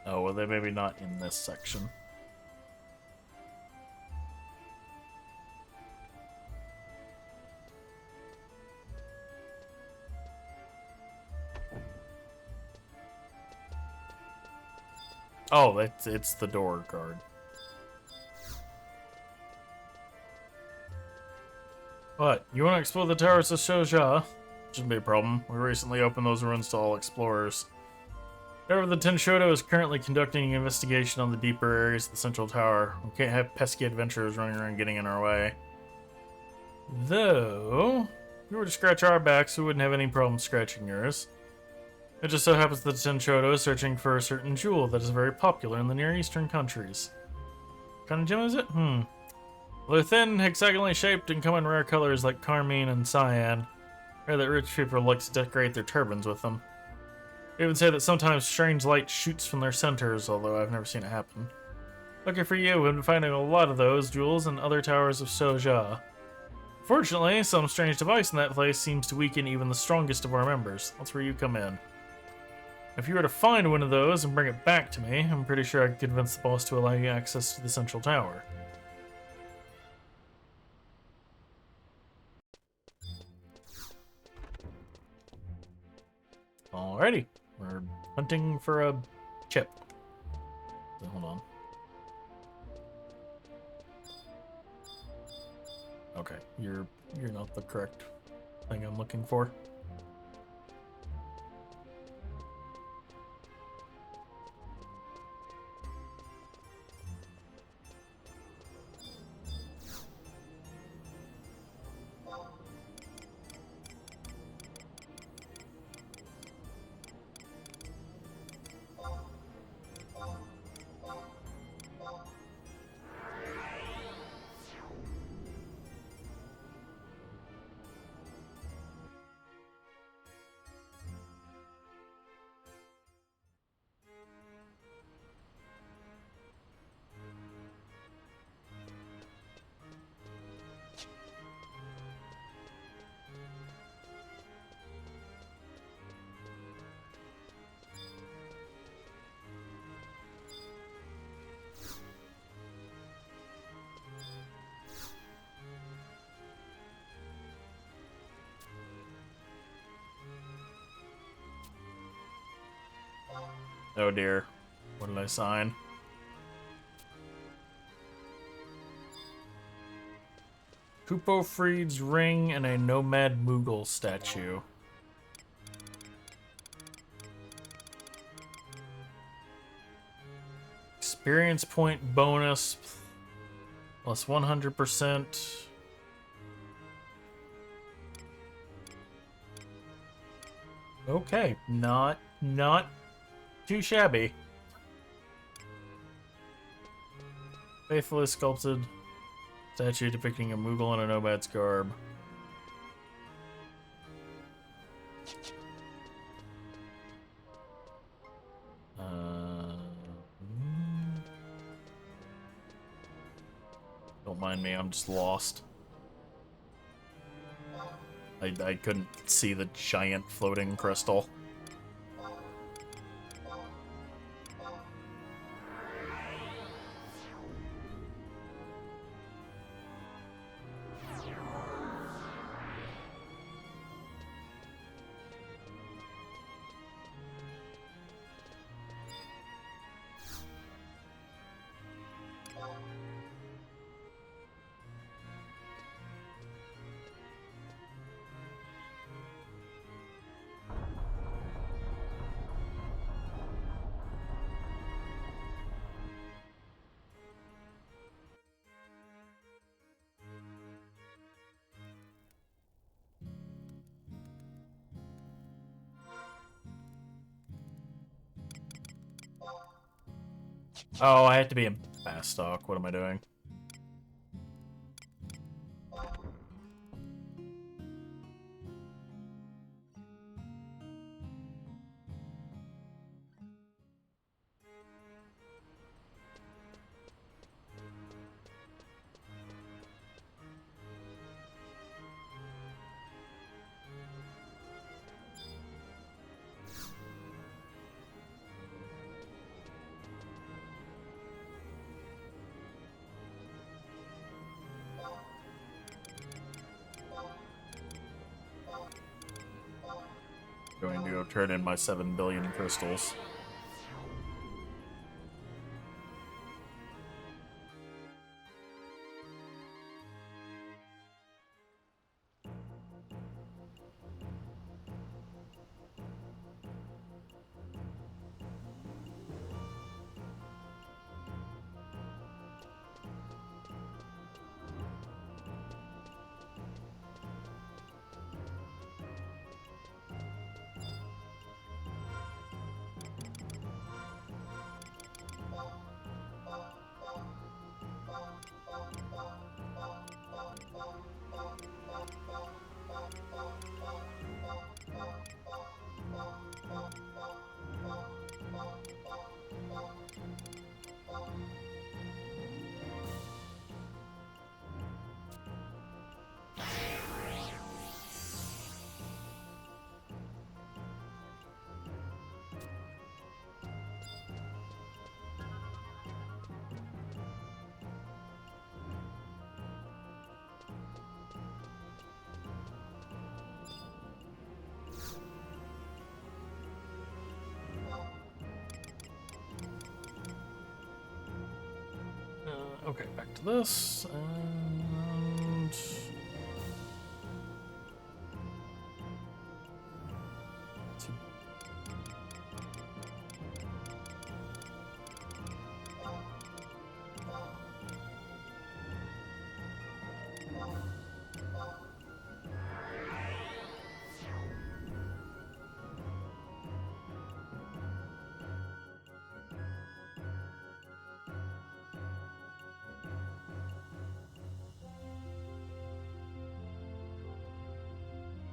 Oh, well, they maybe not in this section. Oh, it's the door guard. What? You want to explore the towers of Shoja? Shouldn't be a problem. We recently opened those ruins to all explorers. However, the Tenshodo is currently conducting an investigation on the deeper areas of the central tower. We can't have pesky adventurers running around getting in our way. Though, if you were to scratch our backs, we wouldn't have any problem scratching yours. It just so happens that Tenshodo is searching for a certain jewel that is very popular in the Near Eastern countries. What kind of gem is it? Well, they're thin, hexagonally shaped, and come in rare colors like carmine and cyan. Rare that rich people like to decorate their turbans with them. They even say that sometimes strange light shoots from their centers, although I've never seen it happen. Lucky for you, we've been finding a lot of those jewels in other towers of Soja. Fortunately, some strange device in that place seems to weaken even the strongest of our members. That's where you come in. If you were to find one of those and bring it back to me, I'm pretty sure I could convince the boss to allow you access to the central tower. Alrighty, we're hunting for a chip. Hold on. Okay, you're not the correct thing I'm looking for. Oh dear. What did I sign? Kupo Freed's ring and a Nomad Moogle statue. Experience point bonus plus 100%. Okay, not too shabby. Faithfully sculpted statue depicting a Moogle in a nomad's garb. Don't mind me, I'm just lost. I couldn't see the giant floating crystal. Oh, I have to be in Bastock. What am I doing? Going to go turn in my 7 billion crystals. Okay, back to this, and...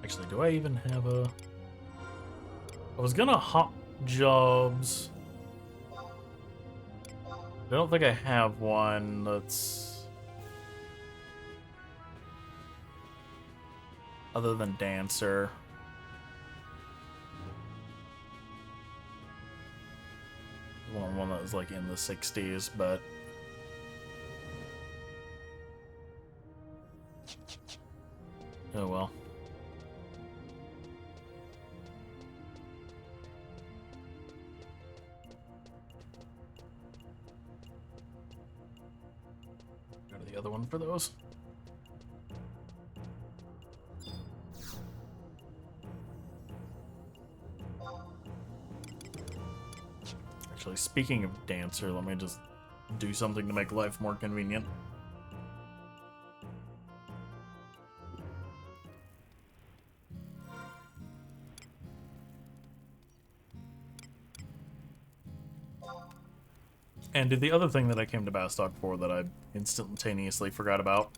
Actually, do I even have a... I was gonna hop jobs. I don't think I have one that's... other than Dancer. One that was like in the 60s, but... oh well. Go to the other one for those. Actually, speaking of Dancer, let me just do something to make life more convenient. And did the other thing that I came to Bastock for that I instantaneously forgot about.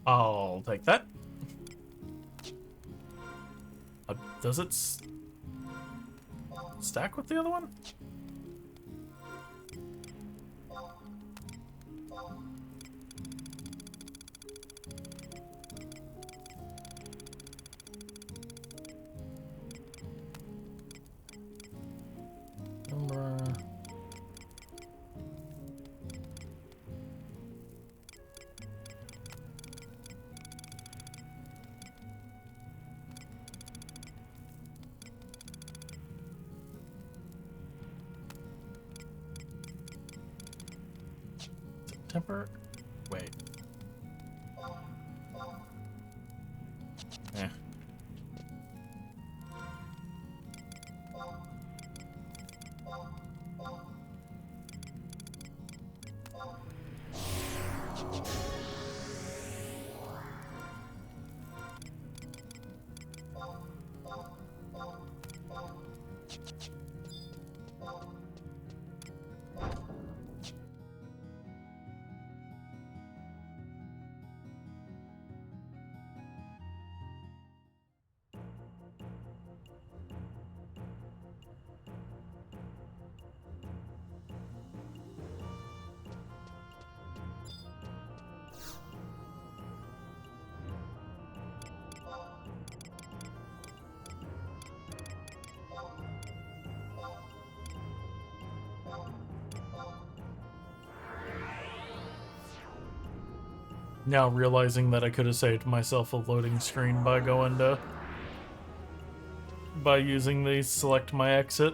I'll take that. Does it stack with the other one? Temper? Wait. Eh. Now realizing that I could have saved myself a loading screen by by using the select my exit.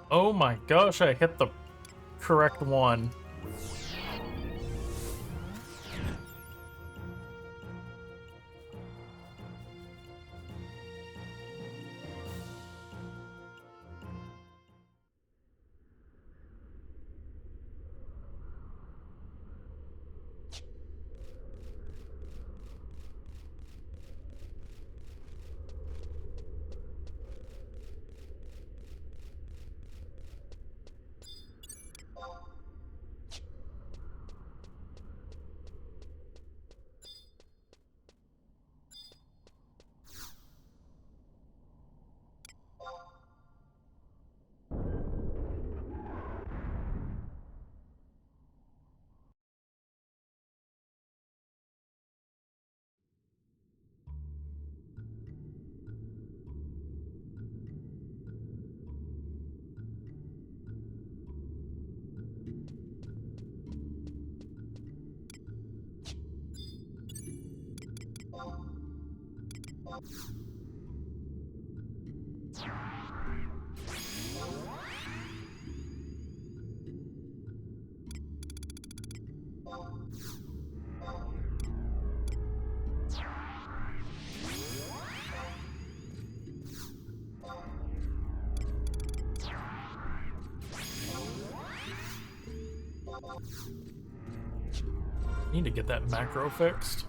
Oh my gosh, I hit the correct one. Need to get that macro fixed.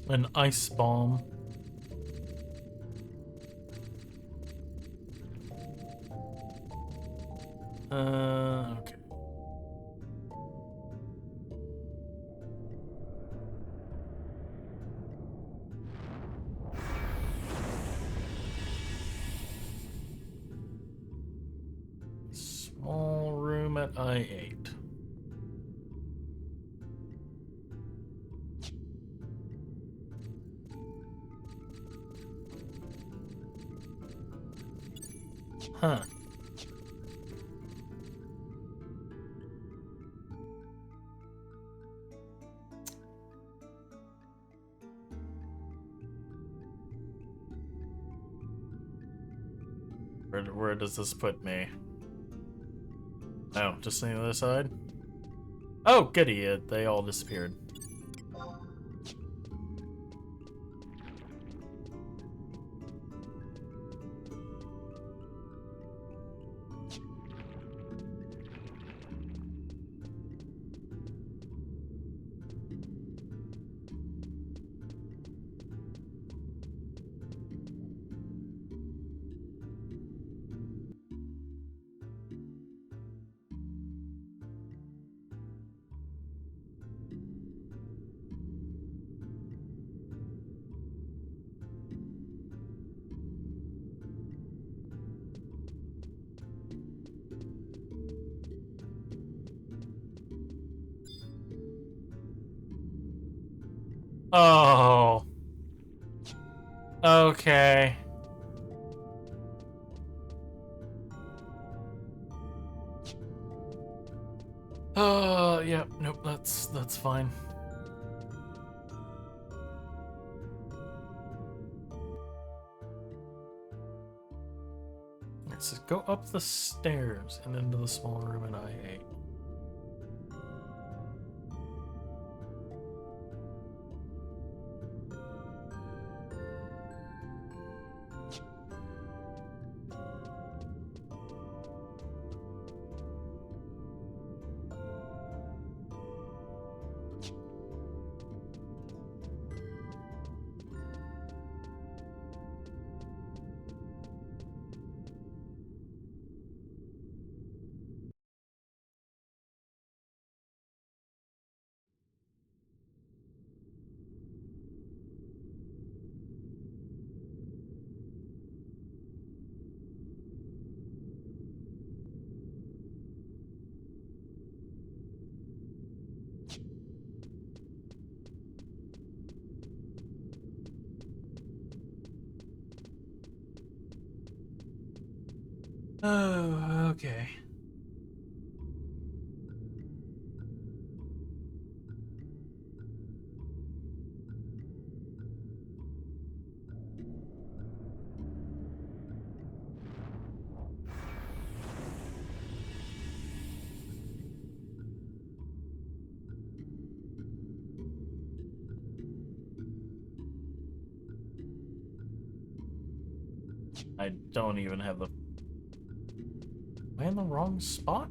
An ice bomb. Okay. what I ate. Huh. Where does this put me? Oh, just on the other side? Oh, goody, they all disappeared. Oh. Okay. Yeah, nope, that's fine. Let's just go up the stairs and into the small room in I-8. Oh, okay. I don't even have the... Am I in the wrong spot?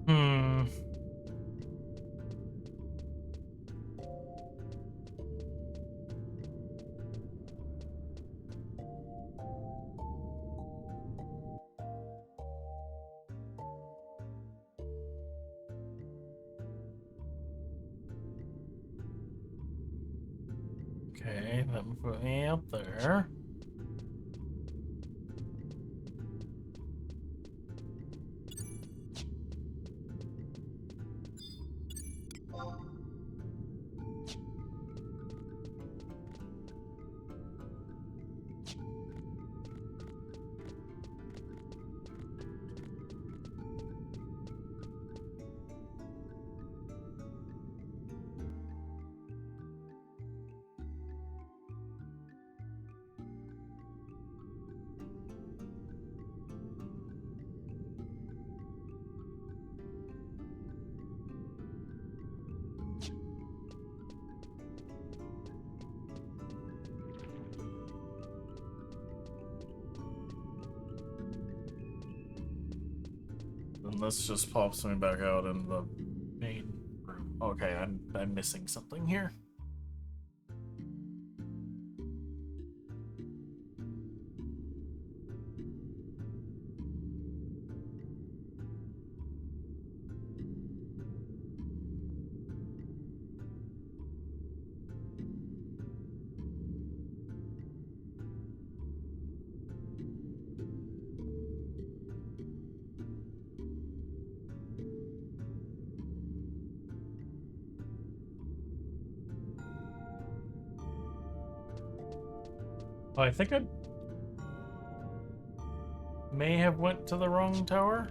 Hmm. Okay, that would put me up there. this just pops me back out in the main room. Okay, I'm missing something here. Oh, I think I may have went to the wrong tower.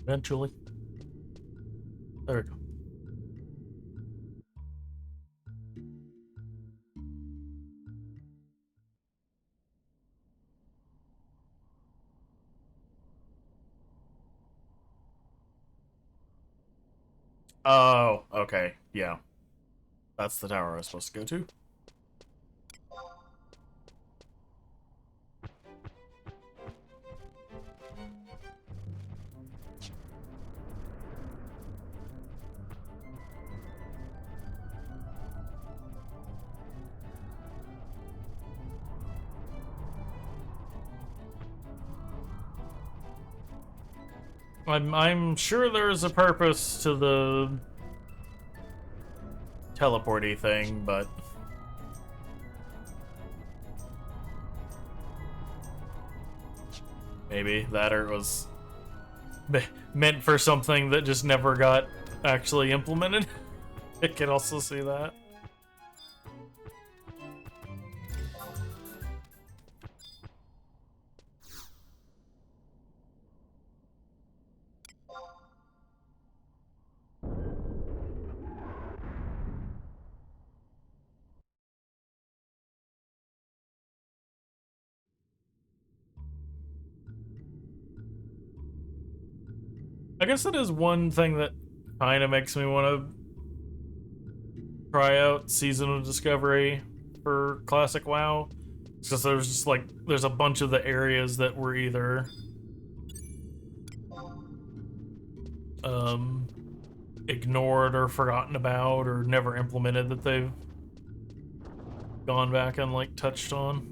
Eventually. There we go. Oh, okay. Yeah. That's the tower I was supposed to go to. I'm sure there's a purpose to the teleporty thing, but maybe that or it was meant for something that just never got actually implemented. I could also see that. I guess that is one thing that kind of makes me want to try out Seasonal Discovery for Classic WoW. Because there's just like, there's a bunch of the areas that were either ignored or forgotten about or never implemented that they've gone back and like touched on.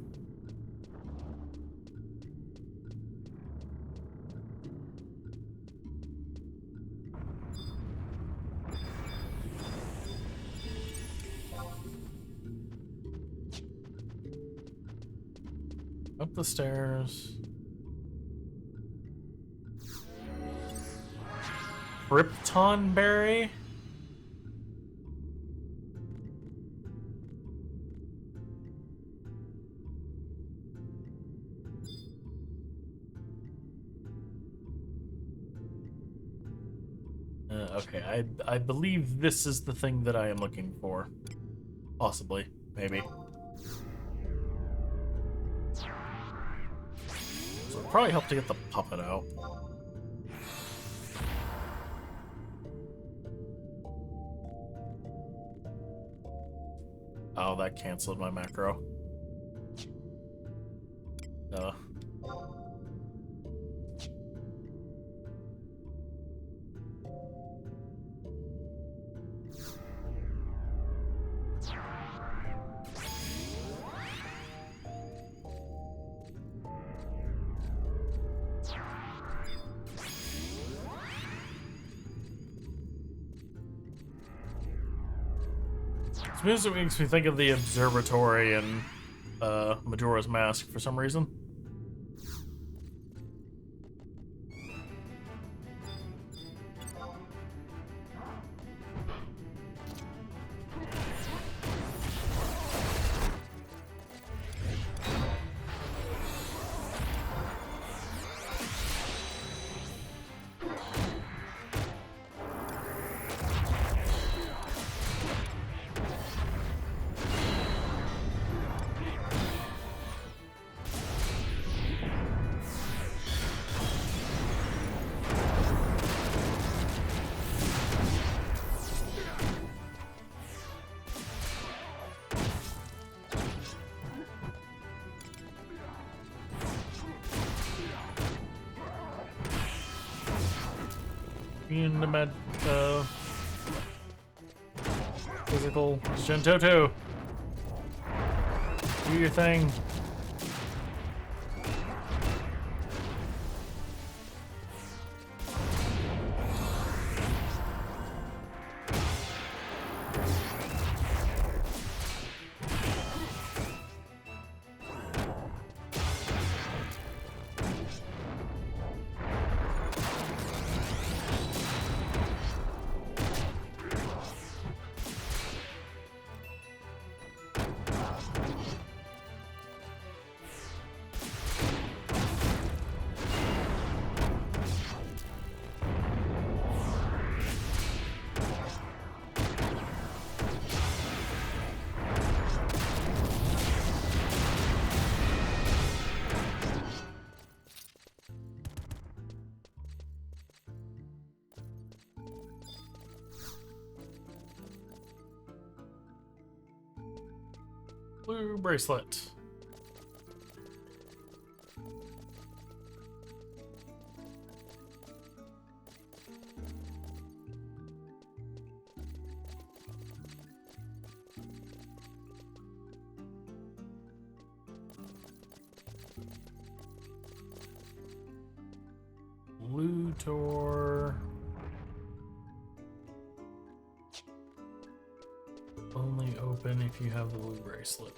Up the stairs. Krypton berry? Okay, I believe this is the thing that I am looking for. Possibly. Maybe. So it'd probably help to get the puppet out. Oh, that canceled my macro. This music makes me think of the observatory in Majora's Mask for some reason. In the physical Shintoto. Do your thing. Blue bracelet. Lutor. Only open if you have the blue bracelet.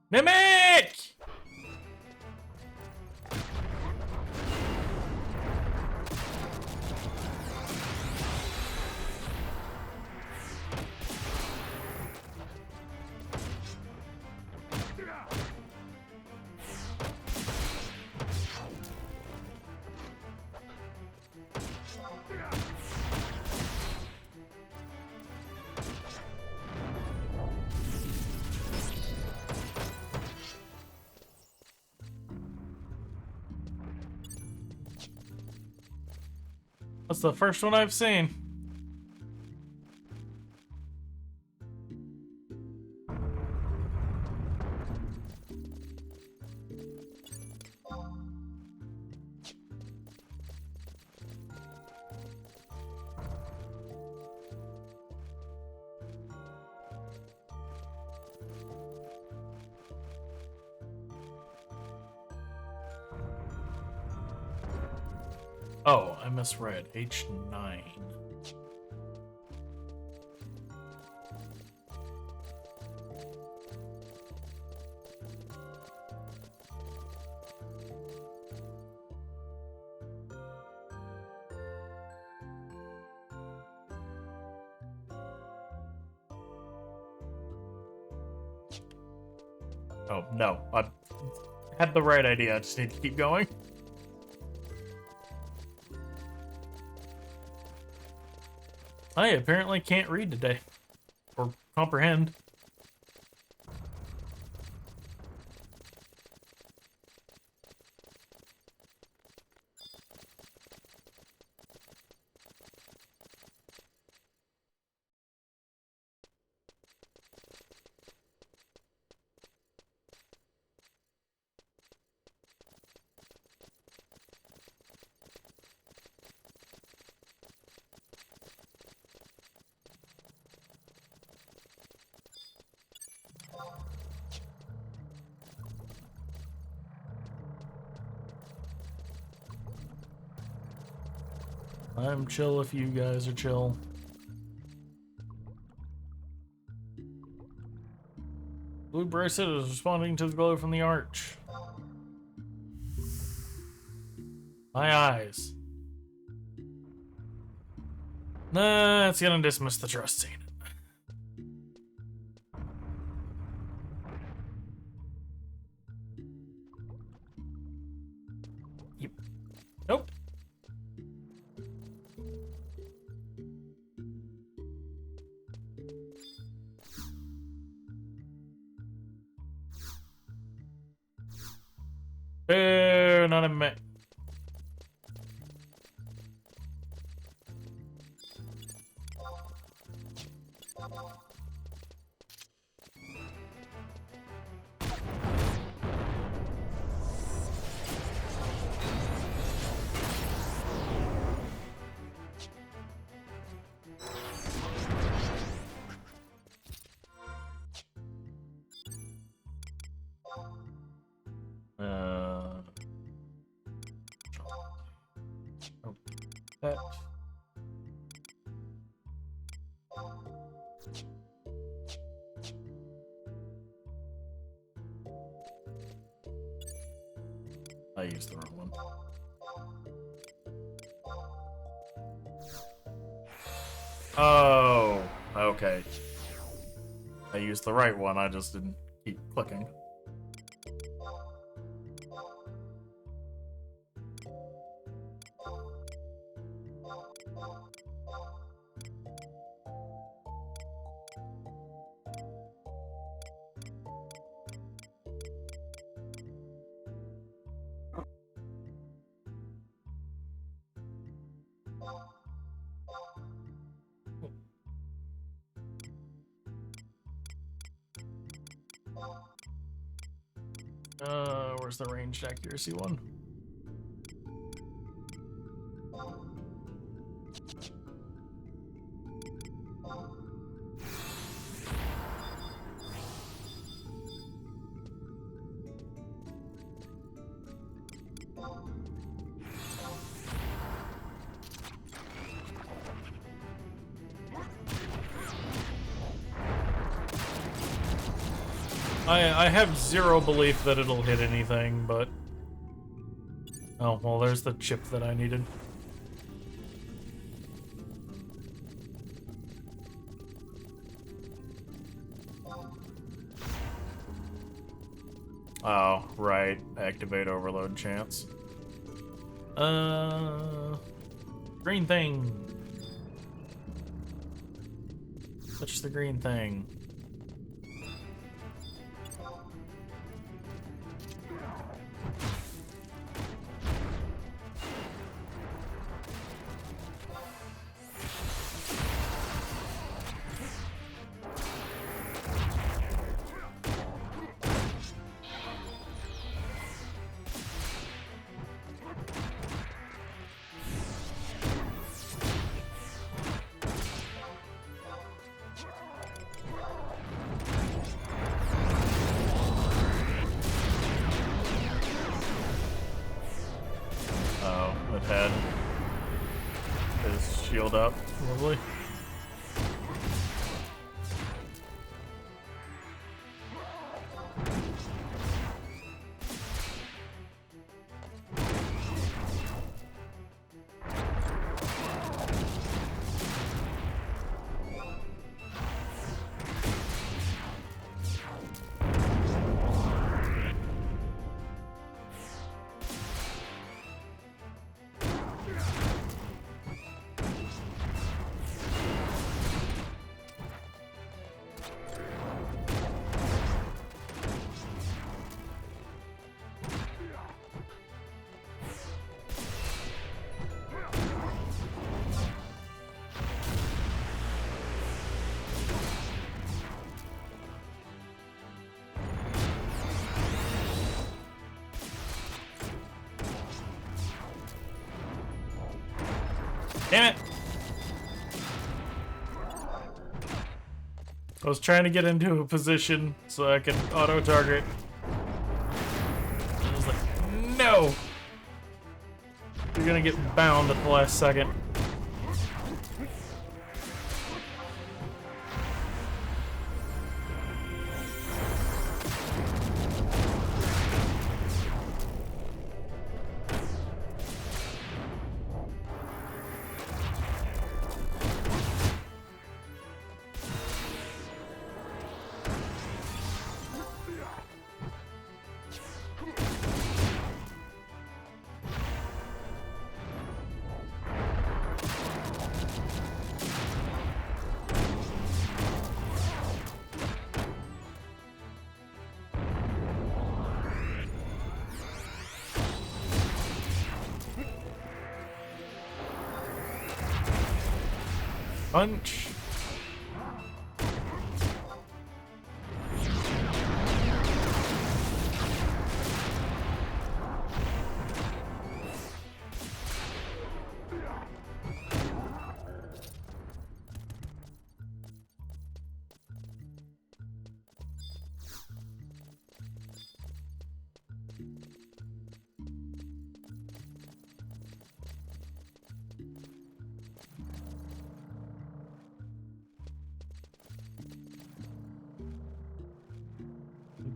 Mimic! That's the first one I've seen. Oh, I misread. H9. Oh, no. I had the right idea. I just need to keep going. I apparently can't read today. Or comprehend. I'm chill if you guys are chill. Blue bracelet is responding to the glow from the arch. My eyes. Nah, it's gonna dismiss the trust scene. Yep. Nope. Not a minute. That. I used the wrong one. Oh, okay. I used the right one, I just didn't keep clicking. Where's the ranged accuracy one? I have zero belief that it'll hit anything, but... Oh, well, there's the chip that I needed. Oh, right. Activate overload chance. Green thing. Touch the green thing. Had his shield up, lovely. Damn it! I was trying to get into a position so I could auto-target. I was like, no! You're gonna get bound at the last second. punch.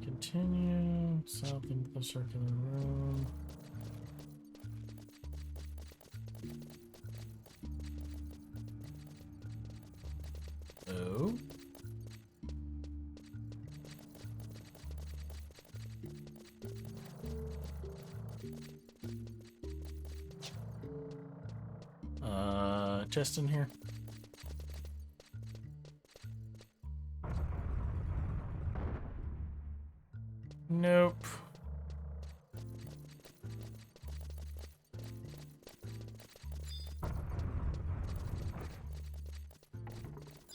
Continue south into the circular room. Oh. Chest in here. Nope.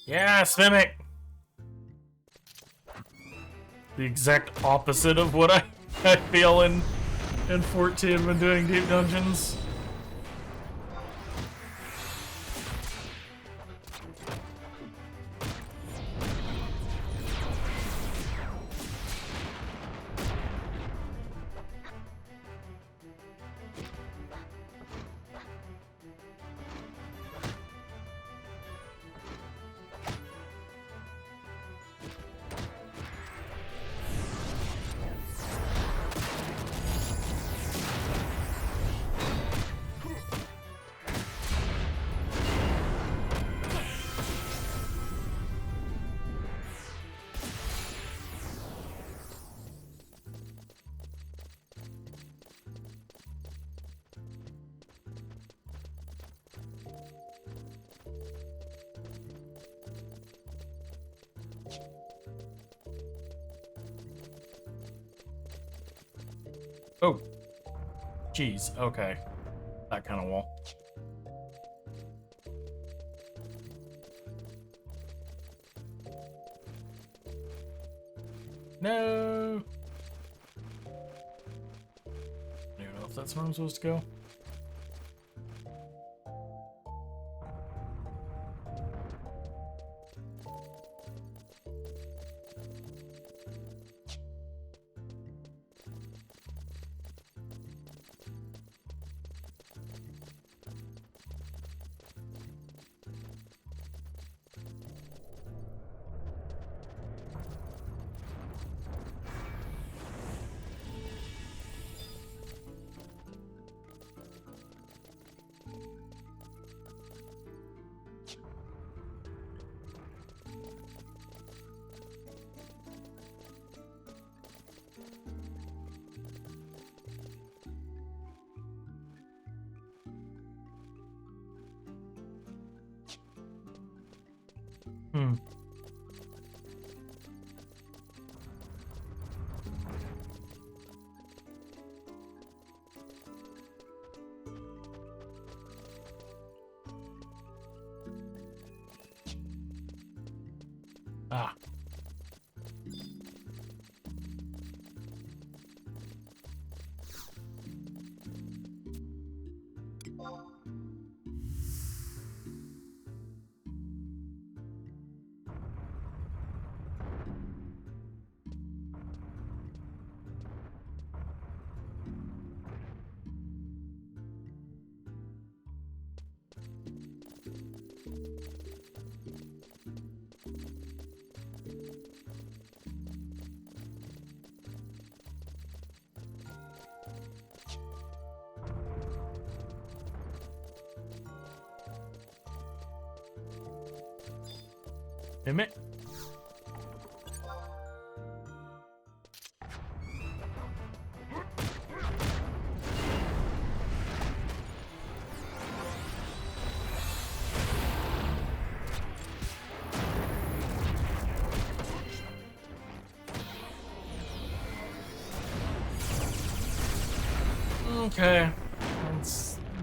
Yeah, Mimic! The exact opposite of what I feel in 14 when doing deep dungeons. Oh. Jeez, okay. That kind of wall. No! I don't know if that's where I'm supposed to go. Ah. Damn it. Okay.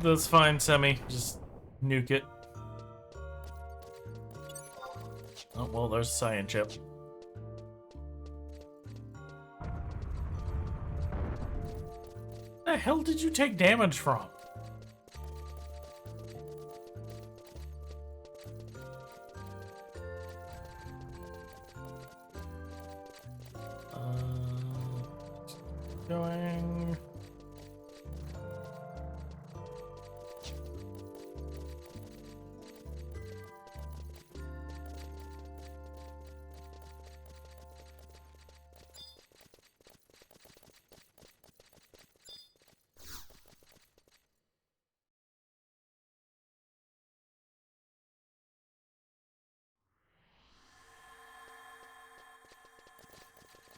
That's fine, Semi. Just nuke it. well, there's a cyan chip. The hell did you take damage from? Going.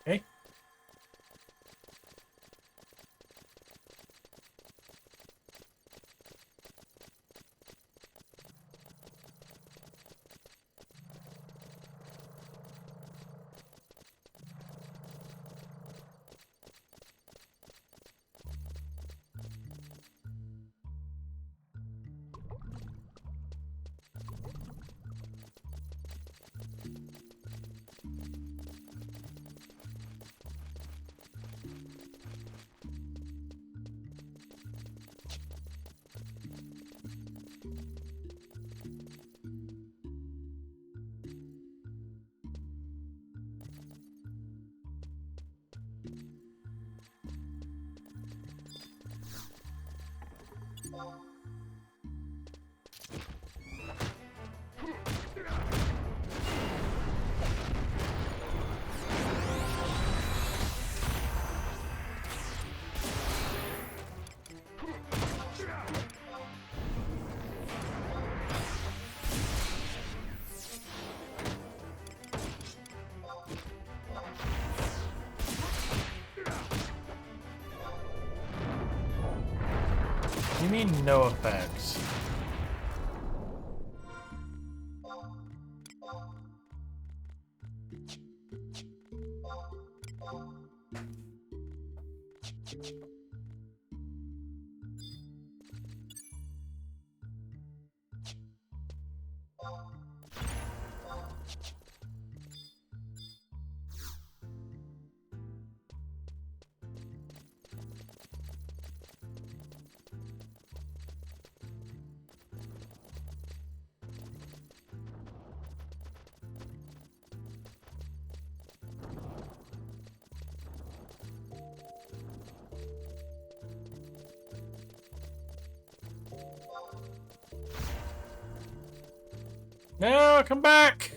Okay. You mean no effects? No, come back!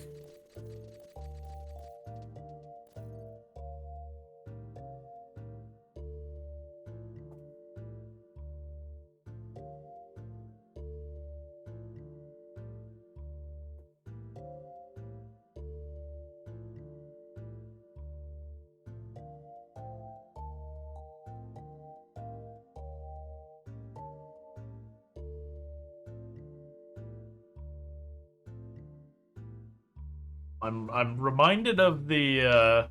I'm reminded of the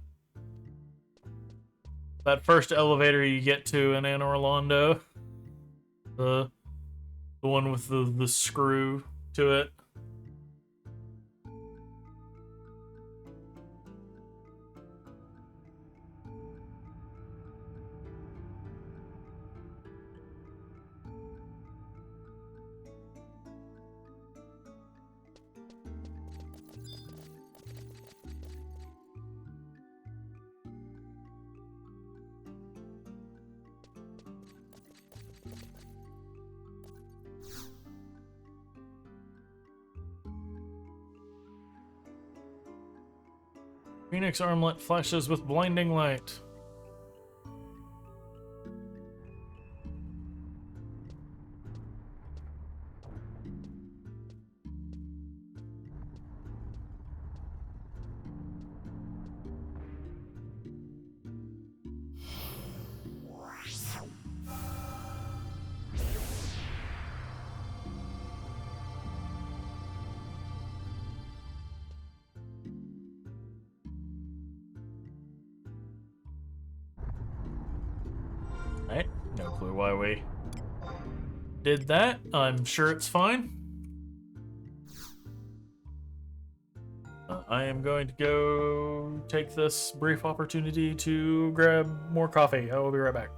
that first elevator you get to in Anne Orlando. The one with the screw to it. Phoenix armlet flashes with blinding light. Alright, no clue why we did that. I'm sure it's fine. I am going to go take this brief opportunity to grab more coffee. I will be right back.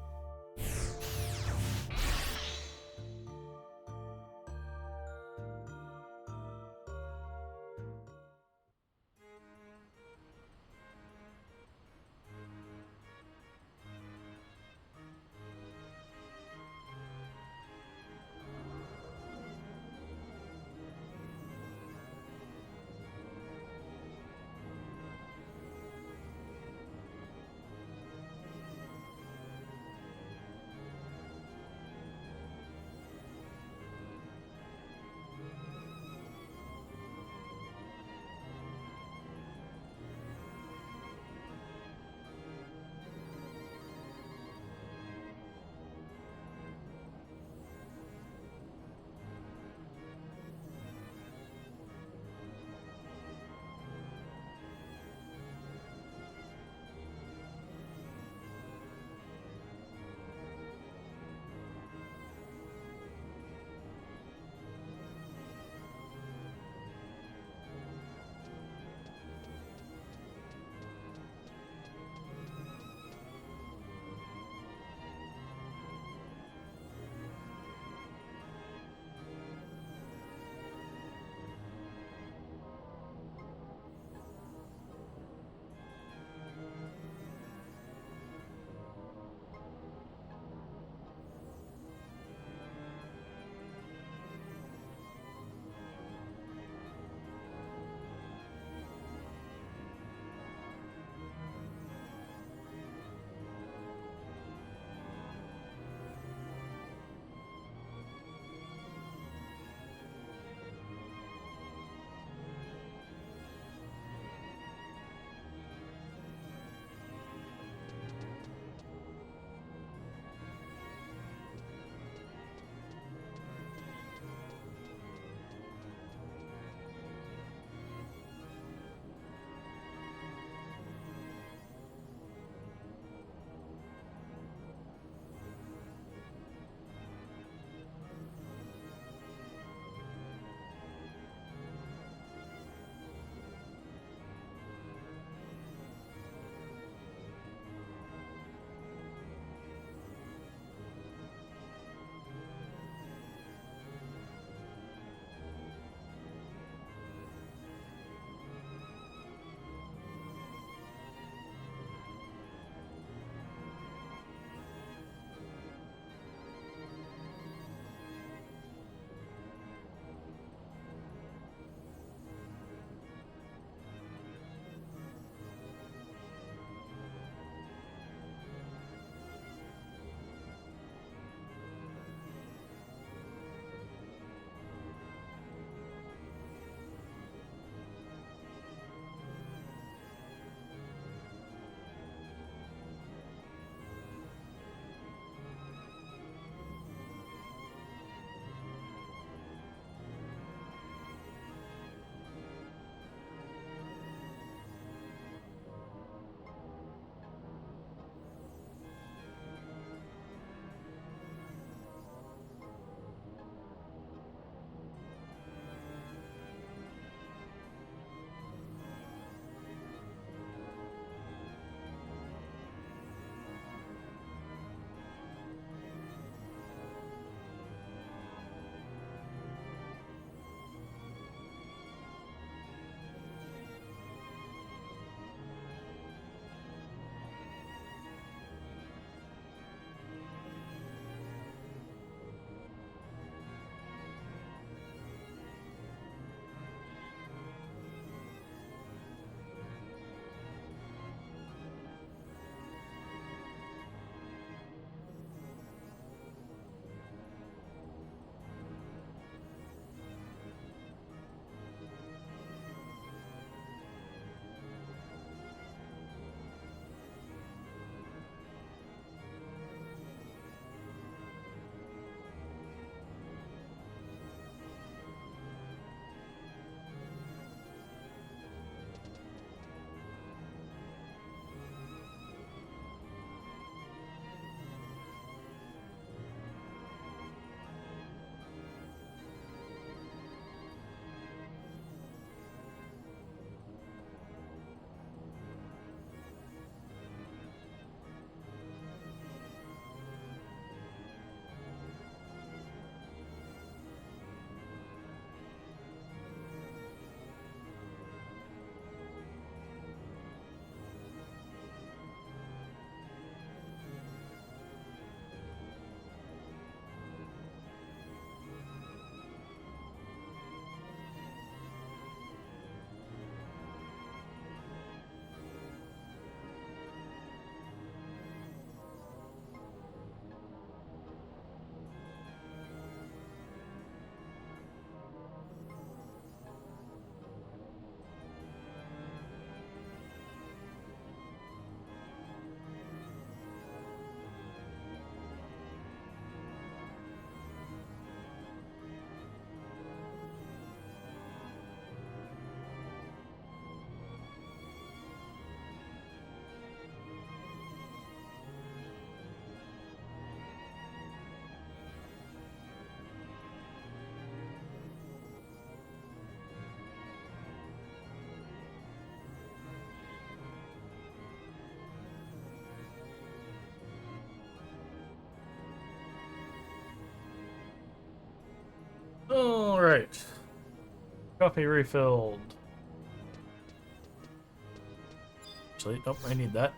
Alright. Coffee refilled. Actually, nope, I need that.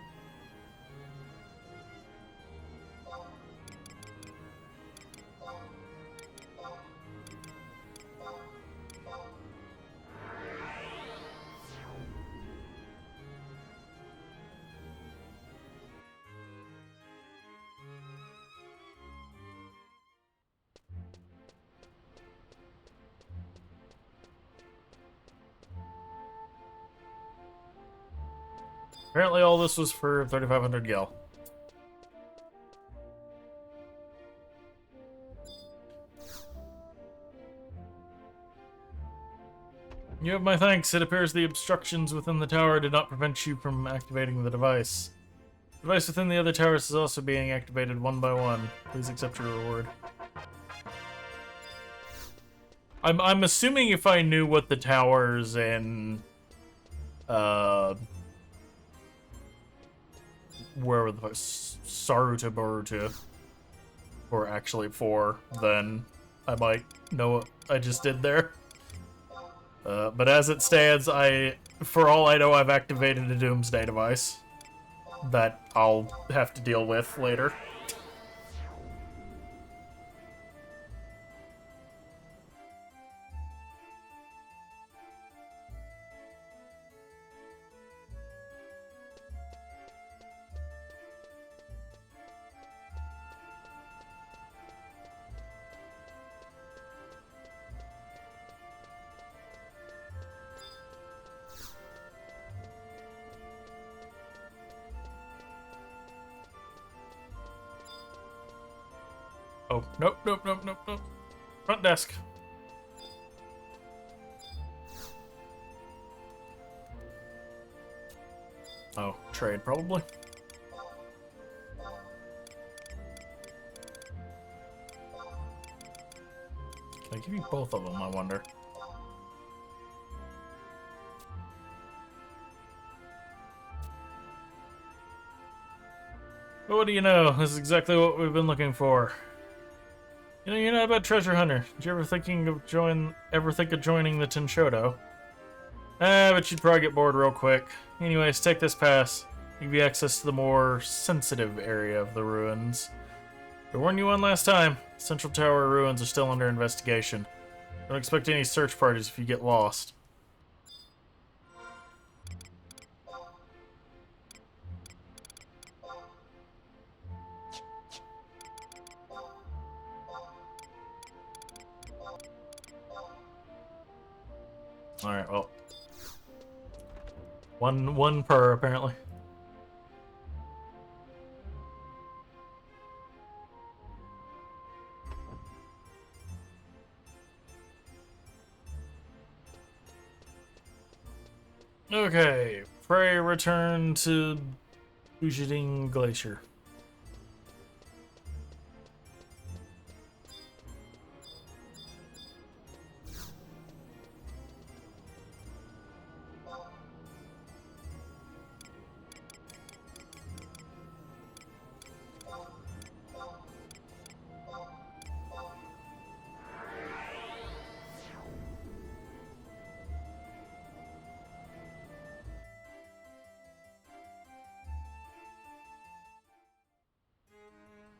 Apparently all this was for 3,500 gil. You have my thanks. It appears the obstructions within the tower did not prevent you from activating the device. The device within the other towers is also being activated one by one. Please accept your reward. I'm assuming if I knew what the towers in where were the Saruta Baruta were actually for, then I might know what I just did there. But as it stands, for all I know, I've activated a Doomsday device that I'll have to deal with later. Oh, nope, nope, nope, nope, nope. Front desk. Oh, trade, probably. Can I give you both of them, I wonder? But what do you know? This is exactly what we've been looking for. You know, you're not a bad treasure hunter. Did you ever think of joining the Tenshodo? But you'd probably get bored real quick. Anyways, take this pass. Give you access to the more sensitive area of the ruins. I warned you one last time. Central Tower ruins are still under investigation. Don't expect any search parties if you get lost. Alright, well. One per, apparently. Okay, pray return to Bujiding Glacier.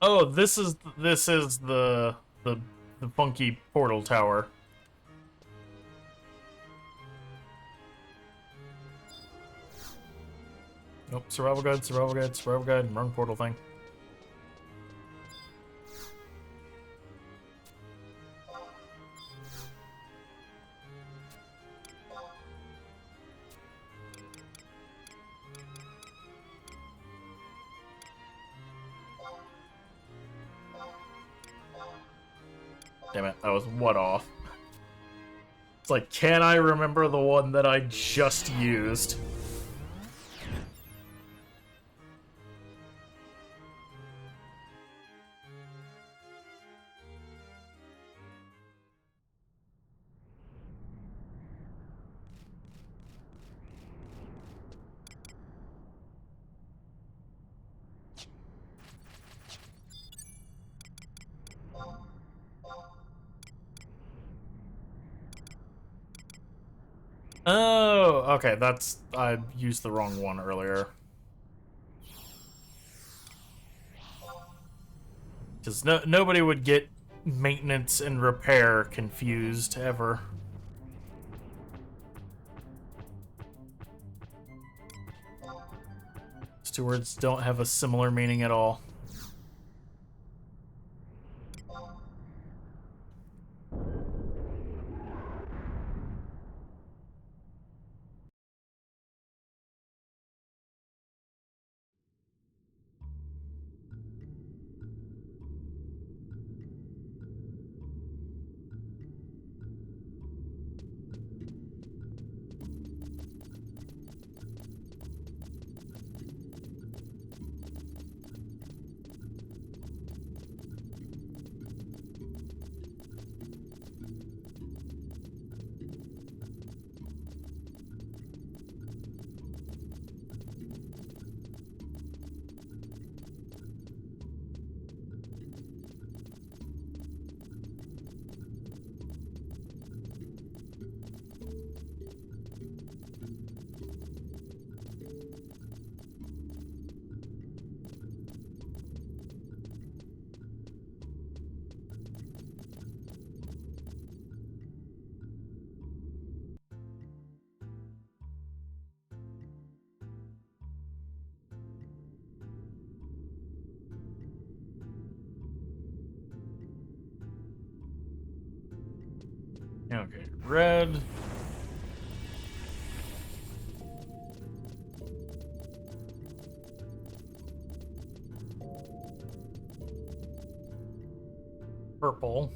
Oh, this is the funky portal tower. Nope, survival guide, survival guide, survival guide, wrong portal thing. Damn it, that was one off. It's like, can I remember the one that I just used? Oh, okay, that's... I used the wrong one earlier. Because nobody would get maintenance and repair confused, ever. These two words don't have a similar meaning at all. Okay, red. Purple.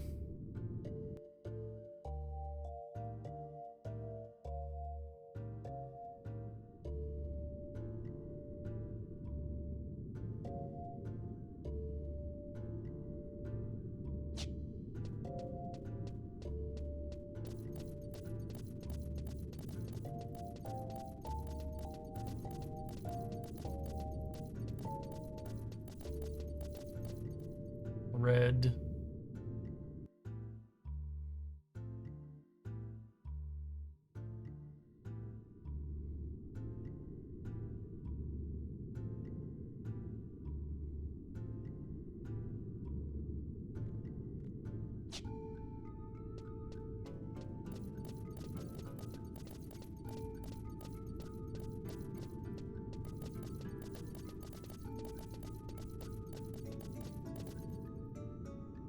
Red.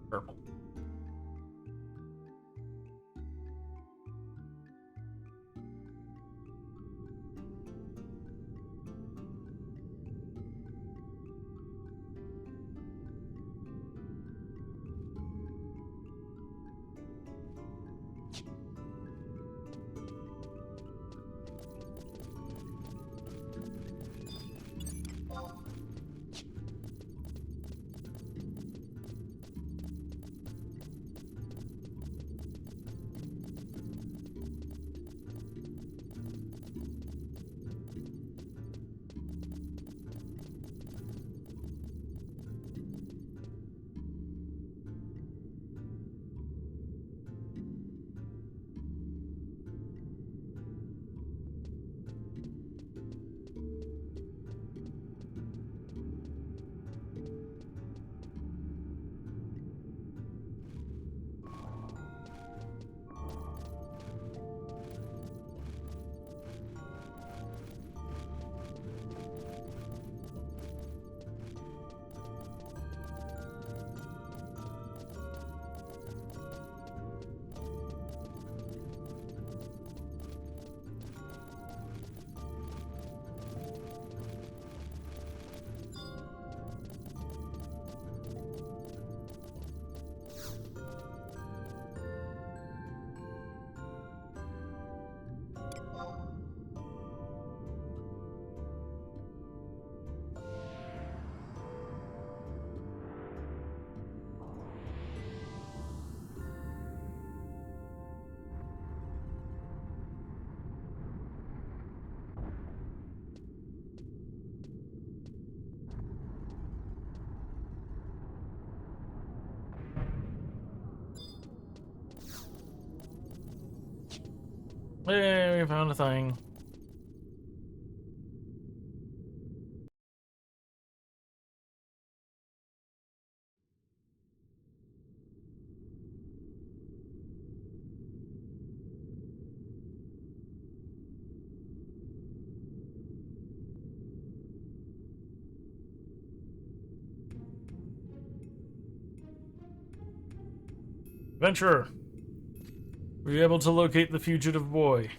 Purple. Hey, Yay, found a thing. Adventurer! Were you able to locate the fugitive boy?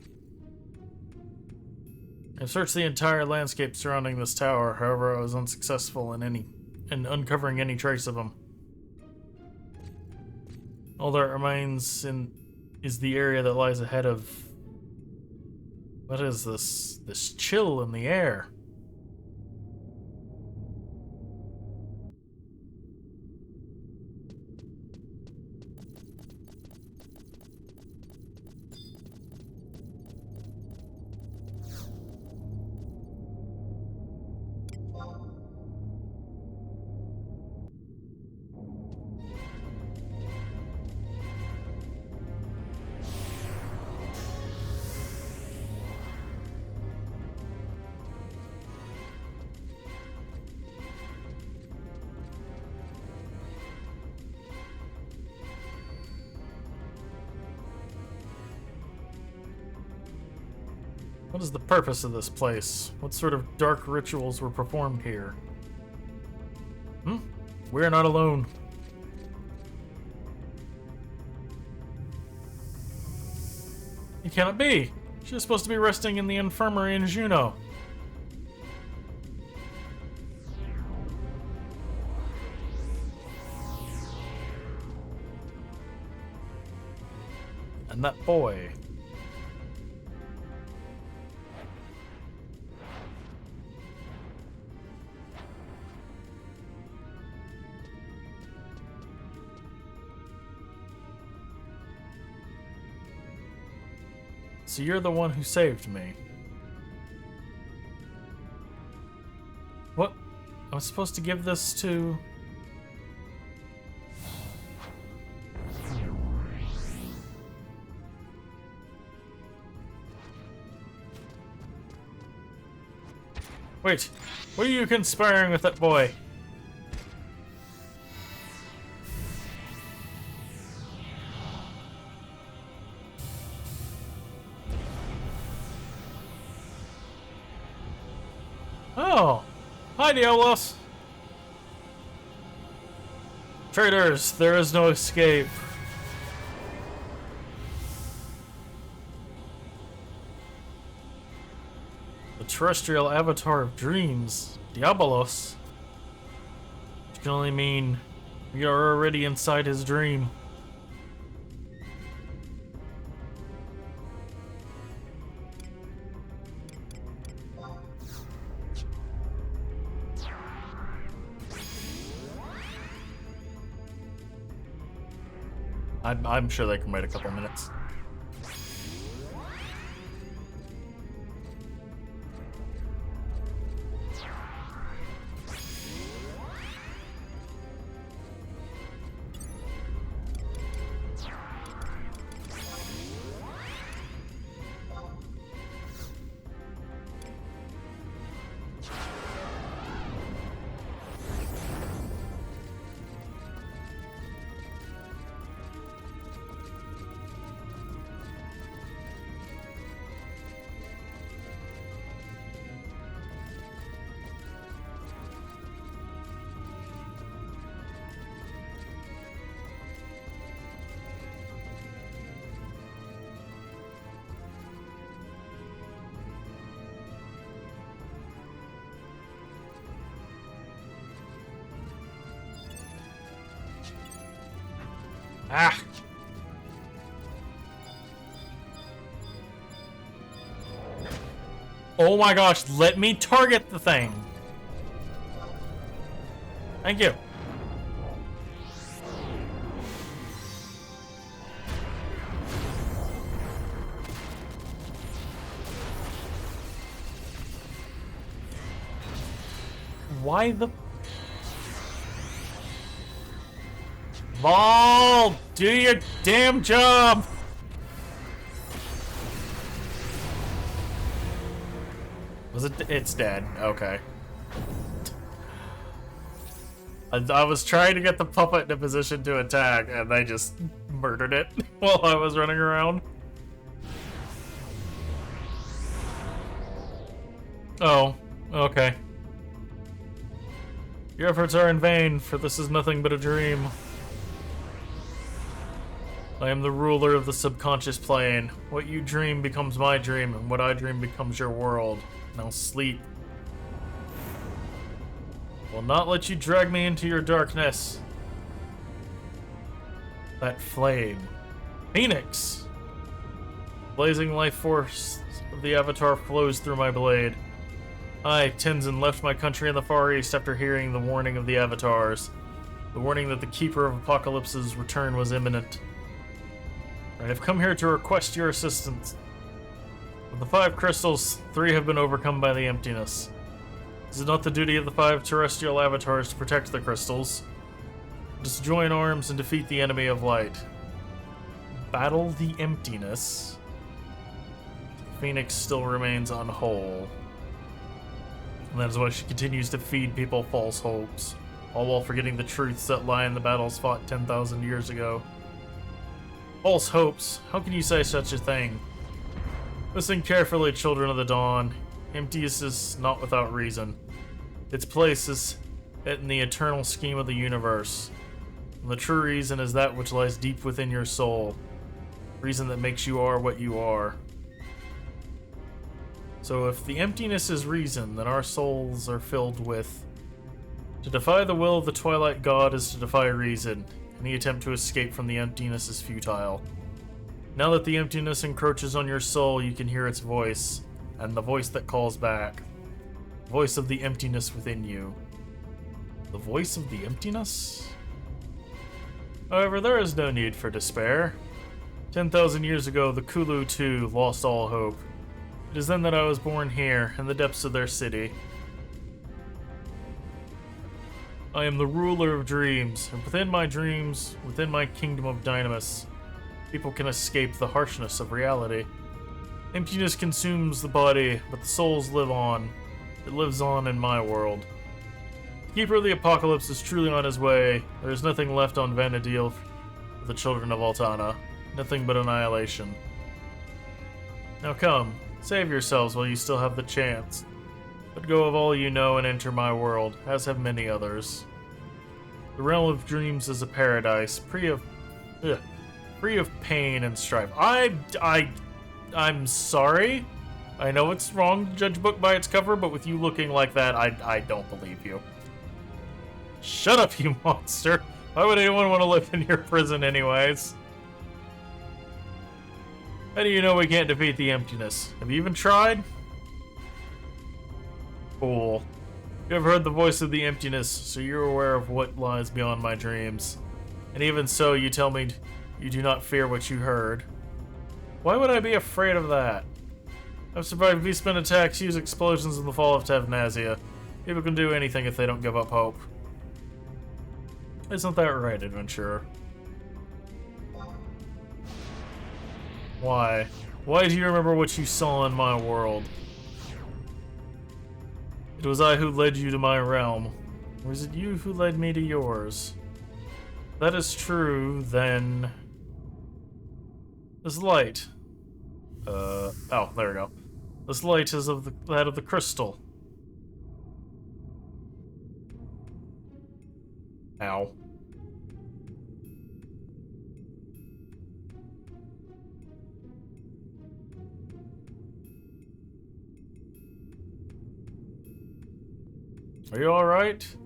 I've searched the entire landscape surrounding this tower, however I was unsuccessful in uncovering any trace of him. All that remains is the area that lies ahead of... What is this? This chill in the air. What is the purpose of this place? What sort of dark rituals were performed here? We're not alone. It cannot be. She was supposed to be resting in the infirmary in Juneau. And that boy. So you're the one who saved me. What? I was supposed to give this to... Wait, what are you conspiring with that boy? Oh, hi Diablos. Traitors, there is no escape. The terrestrial avatar of dreams, Diabolos. Which can only mean we are already inside his dream. I'm sure they can wait a couple minutes. Ah! Oh my gosh, let me target the thing! Thank you. Why the... Ball! Do your damn job! Was it? It's dead. Okay. I was trying to get the puppet in a position to attack, and they just murdered it while I was running around. Oh, okay. Your efforts are in vain, for this is nothing but a dream. I am the ruler of the subconscious plane. What you dream becomes my dream, and what I dream becomes your world. Now sleep. I will not let you drag me into your darkness. That flame. Phoenix! Blazing life force of the Avatar flows through my blade. I, Tenzin, left my country in the Far East after hearing the warning of the Avatars. The warning that the Keeper of Apocalypse's return was imminent. I have come here to request your assistance. Of the 5 crystals, 3 have been overcome by the emptiness. Is it not the duty of the 5 terrestrial avatars to protect the crystals? It is to join arms and defeat the enemy of light. Battle the emptiness. Phoenix still remains unwhole. And that is why she continues to feed people false hopes, all while forgetting the truths that lie in the battles fought 10,000 years ago. False hopes? How can you say such a thing? Listen carefully, children of the dawn. Emptiness is not without reason. Its place is in the eternal scheme of the universe. And the true reason is that which lies deep within your soul. Reason that makes you are what you are. So if the emptiness is reason, then our souls are filled with... To defy the will of the Twilight God is to defy reason. Any attempt to escape from the emptiness is futile. Now that the emptiness encroaches on your soul, you can hear its voice, and the voice that calls back. The voice of the emptiness within you. The voice of the emptiness? However, there is no need for despair. 10,000 years ago, the Kulu too lost all hope. It is then that I was born here, in the depths of their city. I am the ruler of dreams, and within my dreams, within my kingdom of Dynamis, people can escape the harshness of reality. Emptiness consumes the body, but the souls live on. It lives on in my world. The Keeper of the Apocalypse is truly on his way. There is nothing left on Vana'diel for the children of Altana. Nothing but annihilation. Now come, save yourselves while you still have the chance. Let go of all you know and enter my world, as have many others. The realm of dreams is a paradise, free of pain and strife. I'm sorry. I know it's wrong to judge a book by its cover, but with you looking like that, I don't believe you. Shut up, you monster. Why would anyone want to live in your prison anyways? How do you know we can't defeat the emptiness? Have you even tried? Fool. You have heard the voice of the emptiness, so you're aware of what lies beyond my dreams. And even so, you tell me you do not fear what you heard. Why would I be afraid of that? I've survived beastmen attacks, huge explosions, and the fall of Tavnazia. People can do anything if they don't give up hope. Isn't that right, adventurer? Why? Why do you remember what you saw in my world? It was I who led you to my realm. Or is it you who led me to yours? If that is true, then... This light. Oh, there we go. This light is of that of the crystal. Ow. Are you alright?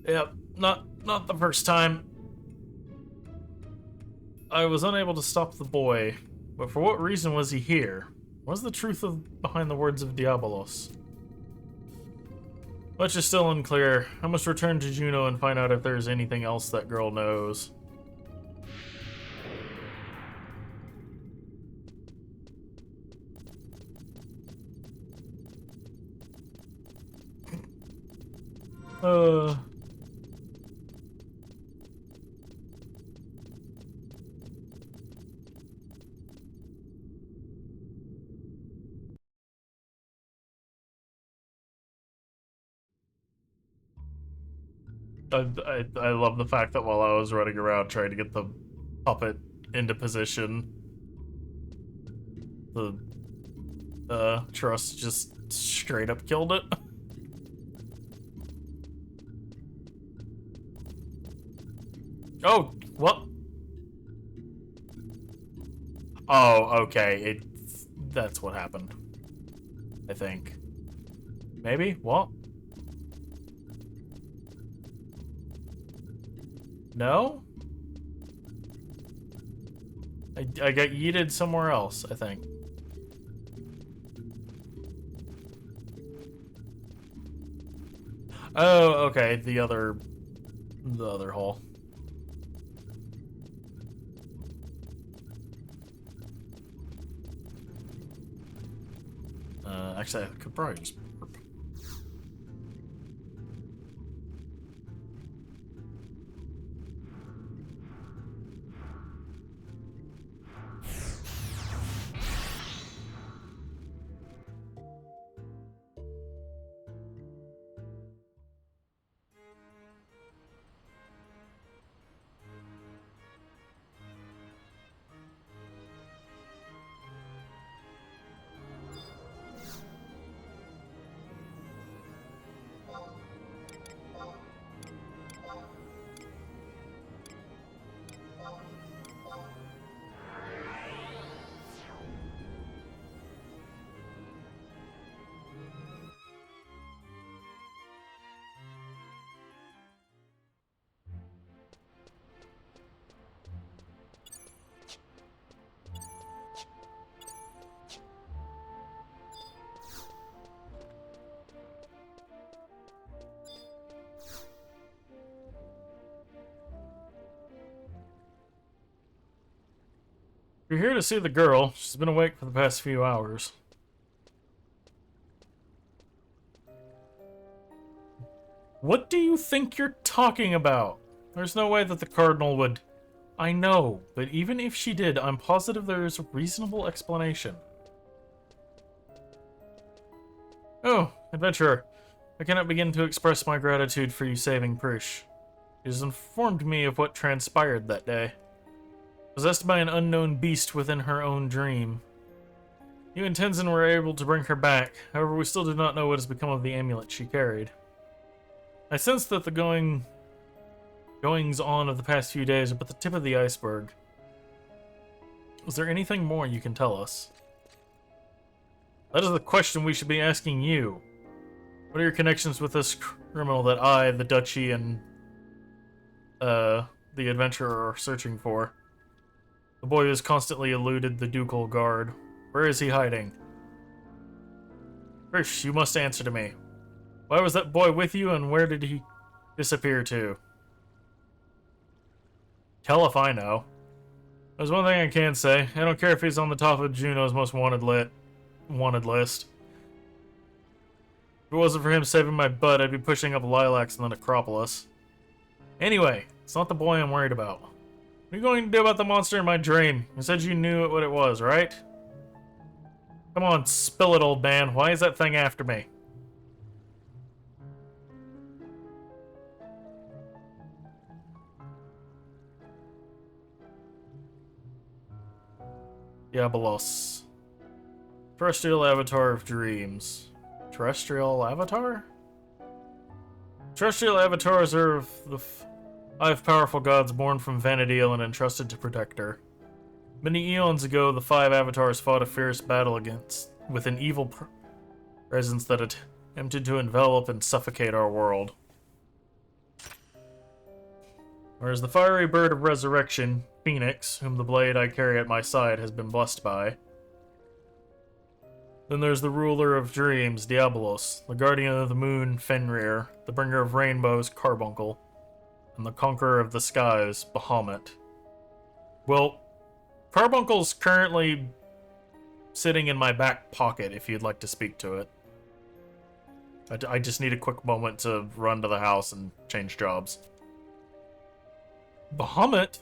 Yep, not the first time. I was unable to stop the boy, but for what reason was he here? What is the truth behind the words of Diabolos? Much is still unclear. I must return to Juno and find out if there is anything else that girl knows. I love the fact that while I was running around trying to get the puppet into position, the trust just straight up killed it. Oh, what? Oh, okay. That's what happened. I think. Maybe? What? No? I got yeeted somewhere else, I think. Oh, okay, the other hole. Actually, I could probably just burp. You're here to see the girl. She's been awake for the past few hours. What do you think you're talking about? There's no way that the Cardinal would... I know, but even if she did, I'm positive there is a reasonable explanation. Oh, adventurer. I cannot begin to express my gratitude for you saving Prish. It has informed me of what transpired that day. Possessed by an unknown beast within her own dream. You and Tenzin were able to bring her back, however we still do not know what has become of the amulet she carried. I sense that the goings-on of the past few days are but the tip of the iceberg. Is there anything more you can tell us? That is the question we should be asking you. What are your connections with this criminal that I, the Duchy, and the adventurer are searching for? The boy who has constantly eluded the ducal guard. Where is he hiding? Prish, you must answer to me. Why was that boy with you, and where did he disappear to? Hell if I know. There's one thing I can say. I don't care if he's on the top of Juno's most wanted list. If it wasn't for him saving my butt, I'd be pushing up lilacs in the necropolis. Anyway, it's not the boy I'm worried about. What are you going to do about the monster in my dream? You said you knew what it was, right? Come on, spill it, old man. Why is that thing after me? Diabolos. Terrestrial avatar of dreams. Terrestrial avatar? Terrestrial avatars are of the 5 powerful gods born from Vana'diel and entrusted to protect her. Many eons ago, the 5 avatars fought a fierce battle with an evil presence that attempted to envelop and suffocate our world. Whereas the fiery bird of resurrection, Phoenix, whom the blade I carry at my side has been blessed by. Then there's the ruler of dreams, Diabolos, the guardian of the moon, Fenrir, the bringer of rainbows, Carbuncle, and the conqueror of the skies, Bahamut. Well, Carbuncle's currently sitting in my back pocket if you'd like to speak to it. I just need a quick moment to run to the house and change jobs. Bahamut?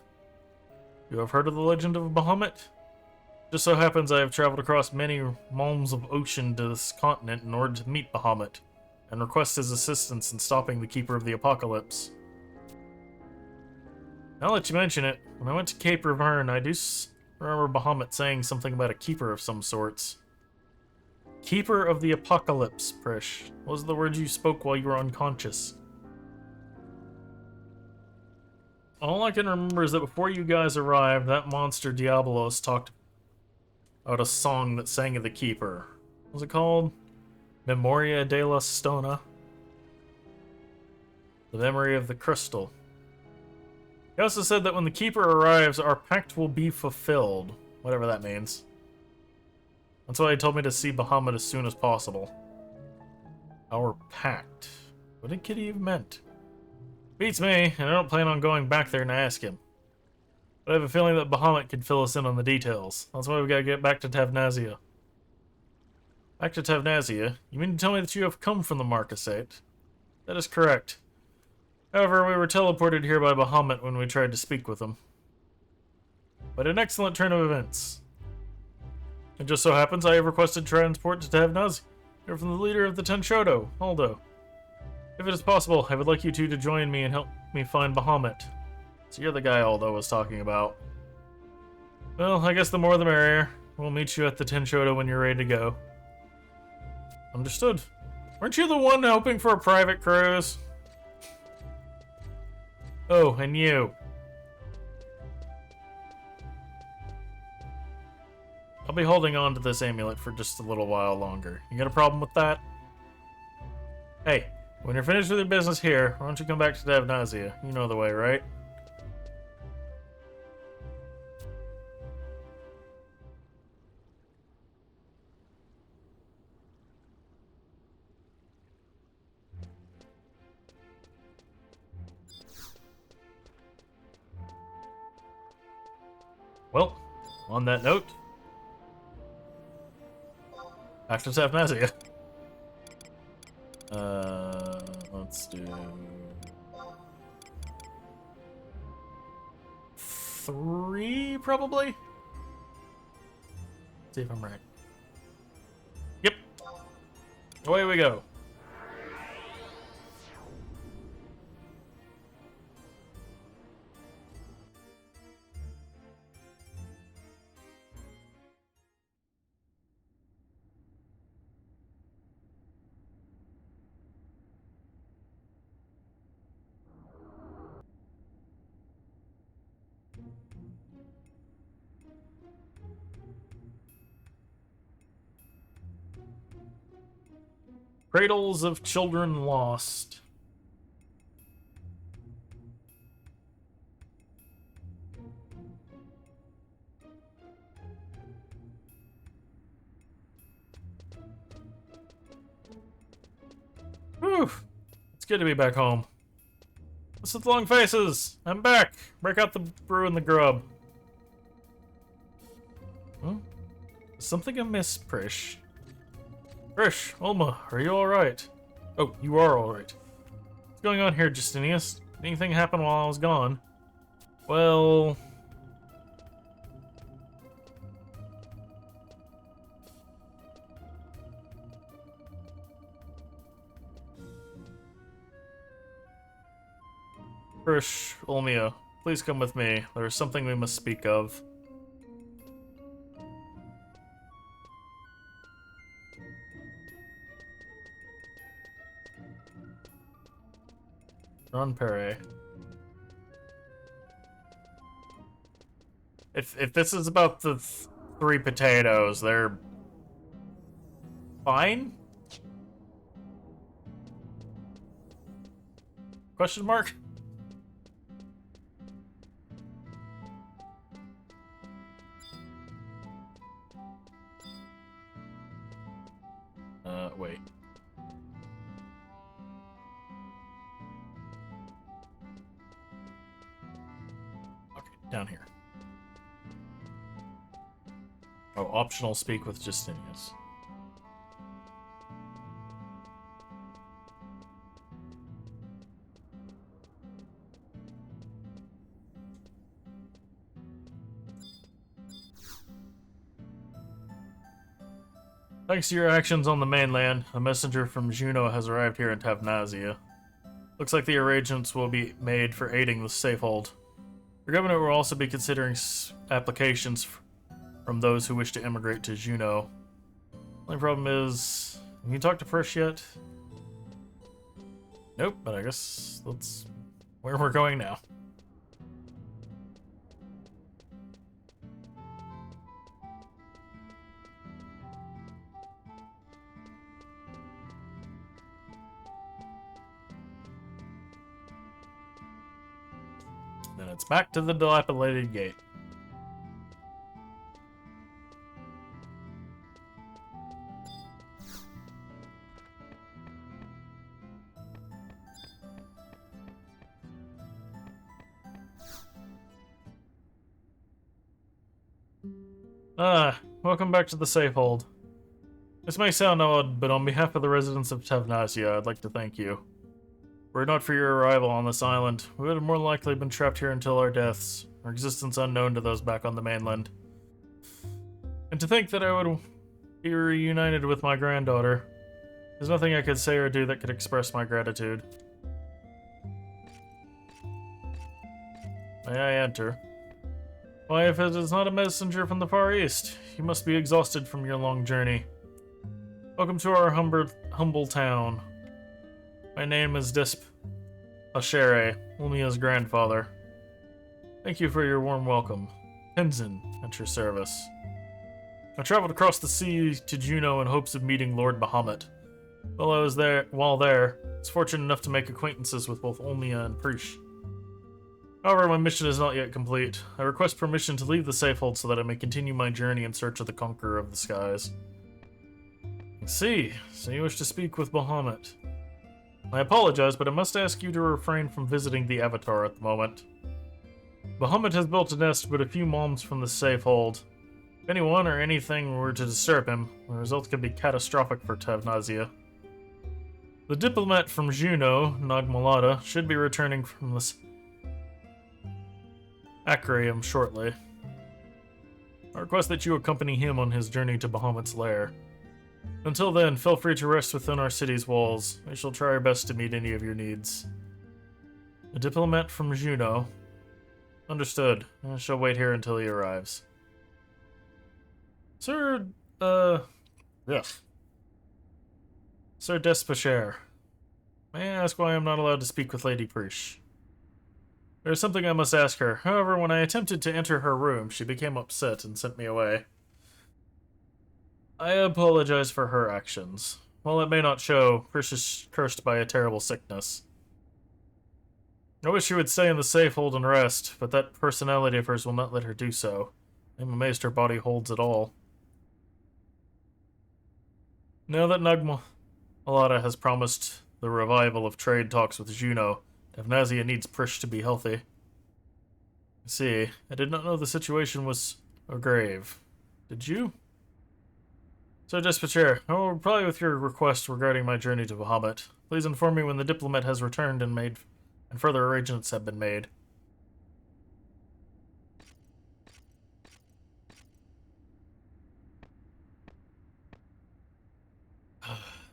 You have heard of the legend of Bahamut? Just so happens I have traveled across many realms of ocean to this continent in order to meet Bahamut, and request his assistance in stopping the Keeper of the Apocalypse. Now that you mention it, when I went to Cape Reverne, I do remember Bahamut saying something about a keeper of some sorts. Keeper of the Apocalypse, Prish. What was the word you spoke while you were unconscious? All I can remember is that before you guys arrived, that monster Diabolos talked about a song that sang of the Keeper. What was it called? Memoria de la Stona? The memory of the crystal. He also said that when the Keeper arrives, our pact will be fulfilled. Whatever that means. That's why he told me to see Bahamut as soon as possible. Our pact. What did Kitty even meant? Beats me, and I don't plan on going back there and ask him. But I have a feeling that Bahamut could fill us in on the details. That's why we gotta get back to Tavnazia. Back to Tavnazia? You mean to tell me that you have come from the Marquisate? That is correct. However, we were teleported here by Bahamut when we tried to speak with him. But an excellent turn of events. It just so happens I have requested transport to Tavnazia. You're from the leader of the Tenshodo, Aldo. If it is possible, I would like you two to join me and help me find Bahamut. So you're the guy Aldo was talking about. Well, I guess the more the merrier. We'll meet you at the Tenshodo when you're ready to go. Understood. Weren't you the one hoping for a private cruise? Oh, and you. I'll be holding on to this amulet for just a little while longer. You got a problem with that? Hey, when you're finished with your business here, why don't you come back to Tavnazia? You know the way, right? Well, on that note, back to Tavnazia. Let's do 3, probably? See if I'm right. Yep. Away we go. Cradles of Children Lost. Whew. It's good to be back home. What's with the long faces? I'm back. Break out the brew and the grub. Huh? Is something amiss, Prish? Prish, Ulma, are you alright? Oh, you are alright. What's going on here, Justinius? Anything happen while I was gone? Well... Prish, Ulmia, please come with me. There is something we must speak of. Ron Perry. If this is about the 3 potatoes, they're fine? Question mark? Wait. Down here. Oh, optional speak with Justinius. Thanks to your actions on the mainland, a messenger from Juno has arrived here in Tavnazia. Looks like the arrangements will be made for aiding the safehold. Your government will also be considering applications from those who wish to immigrate to Juneau. Only problem is, have you talked to Frisch yet? Nope, but I guess that's where we're going now. Then it's back to the dilapidated gate. Welcome back to the Safehold. This may sound odd, but on behalf of the residents of Tavnasia, I'd like to thank you. Were it not for your arrival on this island, we would have more likely been trapped here until our deaths, our existence unknown to those back on the mainland. And to think that I would be reunited with my granddaughter, there's nothing I could say or do that could express my gratitude. May I enter? Why, if it is not a messenger from the Far East, you must be exhausted from your long journey. Welcome to our humble town. My name is Disp Ashere, Ulmia's grandfather. Thank you for your warm welcome. Tenzin, at your service. I traveled across the sea to Juneau in hopes of meeting Lord Bahamut. While there, I was fortunate enough to make acquaintances with both Ulmia and Prish. However, my mission is not yet complete. I request permission to leave the Safehold so that I may continue my journey in search of the Conqueror of the Skies. I see. So you wish to speak with Bahamut. I apologize, but I must ask you to refrain from visiting the Avatar at the moment. Bahamut has built a nest but a few moms from the Safehold. If anyone or anything were to disturb him, the result could be catastrophic for Tavnasia. The diplomat from Juneau, Nagmalada, should be returning from the Acrarium shortly. I request that you accompany him on his journey to Bahamut's lair. Until then, feel free to rest within our city's walls. We shall try our best to meet any of your needs. A diplomat from Juneau. Understood. I shall wait here until he arrives. Sir, Sir Despacher. May I ask why I'm not allowed to speak with Lady Prish? There's something I must ask her. However, when I attempted to enter her room, she became upset and sent me away. I apologize for her actions. While it may not show, Prish is cursed by a terrible sickness. I wish she would stay in the Safehold and rest, but that personality of hers will not let her do so. I'm amazed her body holds it all. Now that Nagmalada has promised the revival of trade talks with Juneau, Tavnasia needs Prish to be healthy. I see. I did not know the situation was so grave. Did you? Sir Despacher, I will reply with your request regarding my journey to Bahamut. Please inform me when the diplomat has returned and further arrangements have been made.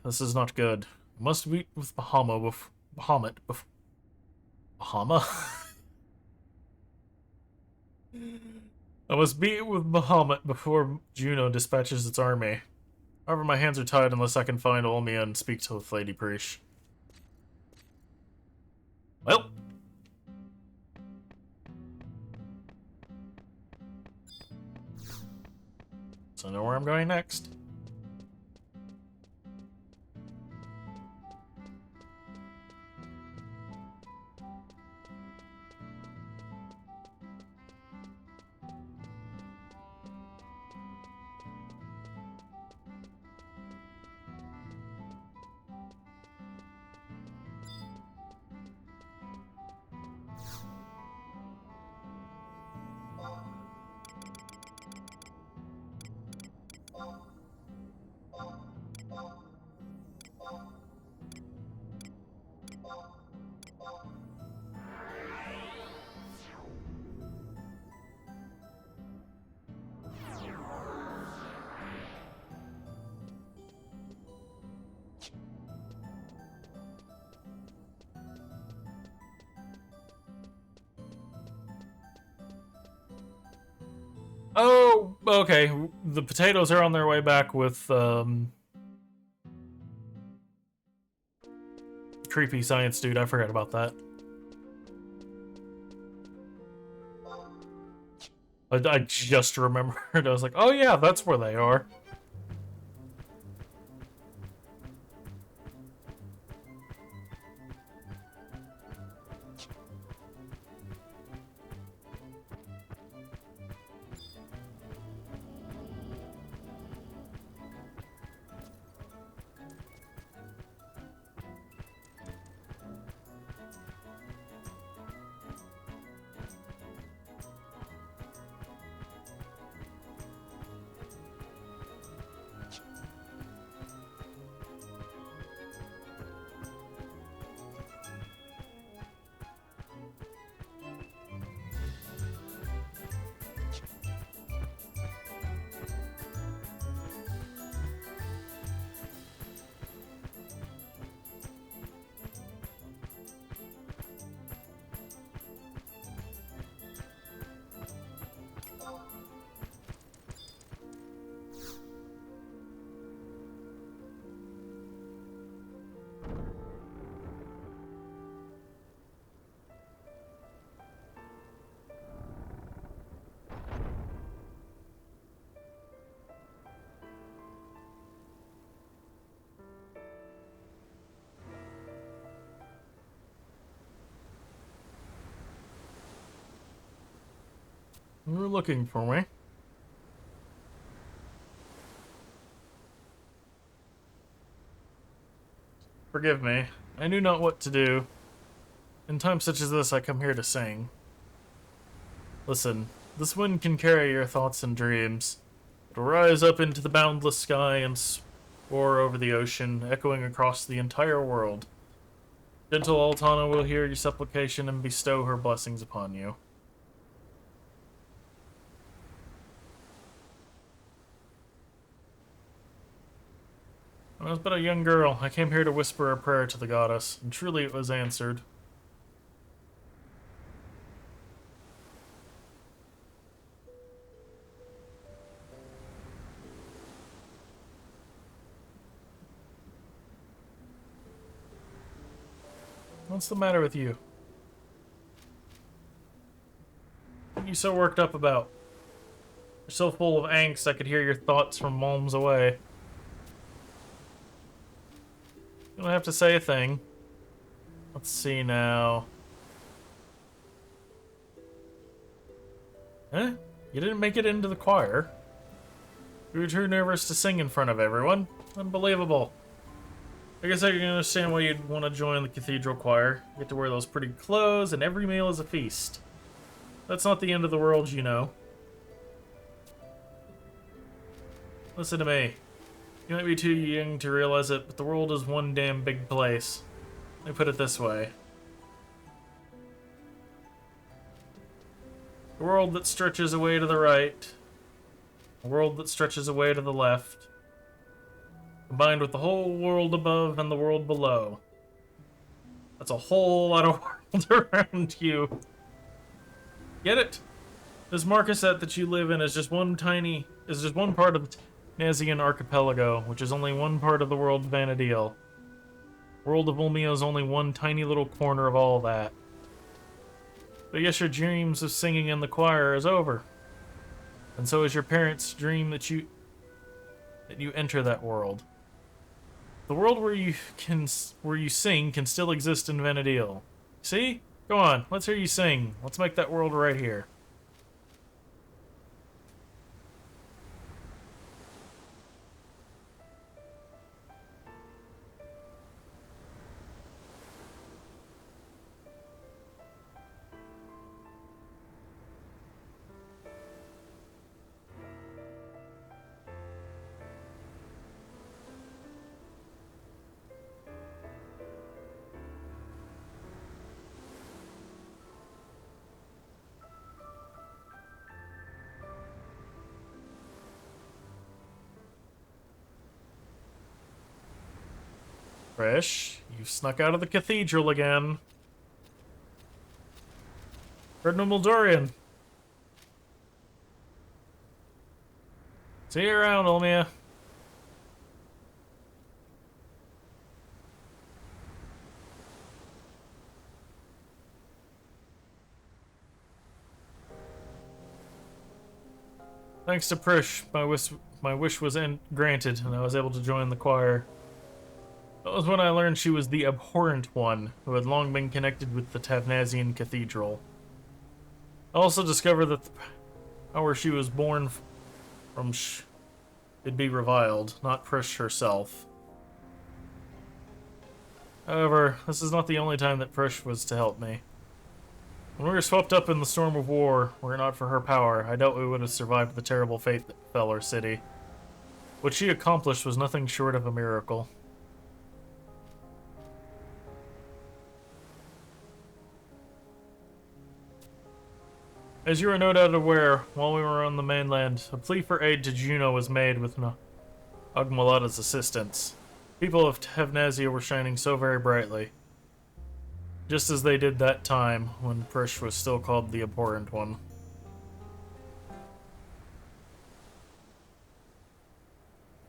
This is not good. I must meet with Bahamut Bahama? I must meet with Bahamut before Juneau dispatches its army. However, my hands are tied unless I can find Ulmia and speak to Lady Prish. Well. So I know where I'm going next. Oh, okay. The potatoes are on their way back with, creepy science dude. I forgot about that. I just remembered. I was like, oh yeah, that's where they are. You were looking for me. Forgive me. I knew not what to do. In times such as this, I come here to sing. Listen, this wind can carry your thoughts and dreams. It'll rise up into the boundless sky and soar over the ocean, echoing across the entire world. Gentle Altana will hear your supplication and bestow her blessings upon you. When I was but a young girl, I came here to whisper a prayer to the goddess, and truly it was answered. What's the matter with you? What are you so worked up about? You're so full of angst I could hear your thoughts from realms away. You don't have to say a thing. Let's see now. Huh? You didn't make it into the choir? You were too nervous to sing in front of everyone? Unbelievable. I guess I can understand why you'd want to join the cathedral choir. You get to wear those pretty clothes, and every meal is a feast. That's not the end of the world, you know. Listen to me. You might be too young to realize it, but the world is one damn big place. Let me put it this way. A world that stretches away to the right. A world that stretches away to the left. Combined with the whole world above and the world below. That's a whole lot of world around you. Get it? This Marquisate that you live in is just one part of the Eorzean archipelago, which is only one part of the world of Vana'diel. World of Ulmio is only one tiny little corner of all that. But yes, your dreams of singing in the choir is over. And so is your parents' dream that you enter that world. The world where you sing can still exist in Vana'diel. See? Go on, let's hear you sing. Let's make that world right here. Fresh, you've snuck out of the cathedral again. Cardinal Dorian. See you around, Olmia. Thanks to Prish, my wish was granted, and I was able to join the choir. That was when I learned she was the Abhorrent One, who had long been connected with the Tavnazian Cathedral. I also discovered that the power she was born from could be reviled, not Prish herself. However, this is not the only time that Prish was to help me. When we were swept up in the storm of war, were it not for her power, I doubt we would have survived the terrible fate that befell our city. What she accomplished was nothing short of a miracle. As you are no doubt aware, while we were on the mainland, a plea for aid to Juno was made with Agmalada's assistance. People of Tavnazia were shining so very brightly, just as they did that time when Prish was still called the Abhorrent One.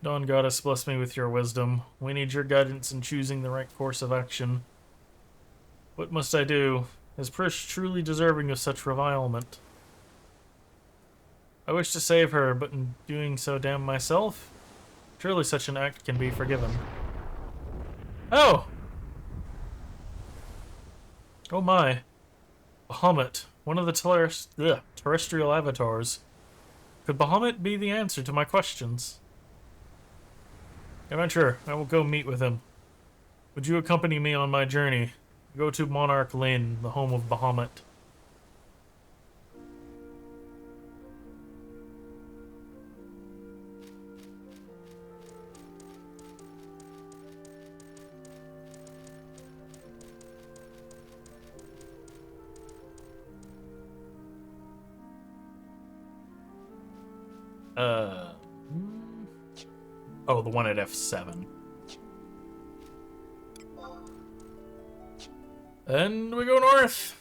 Dawn Goddess, bless me with your wisdom. We need your guidance in choosing the right course of action. What must I do? Is Prish truly deserving of such revilement? I wish to save her, but in doing so damn myself? Surely such an act can be forgiven. Oh! Oh my. Bahamut, one of the terrestrial avatars. Could Bahamut be the answer to my questions? Adventurer, I will go meet with him. Would you accompany me on my journey? Go to Monarch Lane, the home of Bahamut. Oh, the one at F7. And we go north.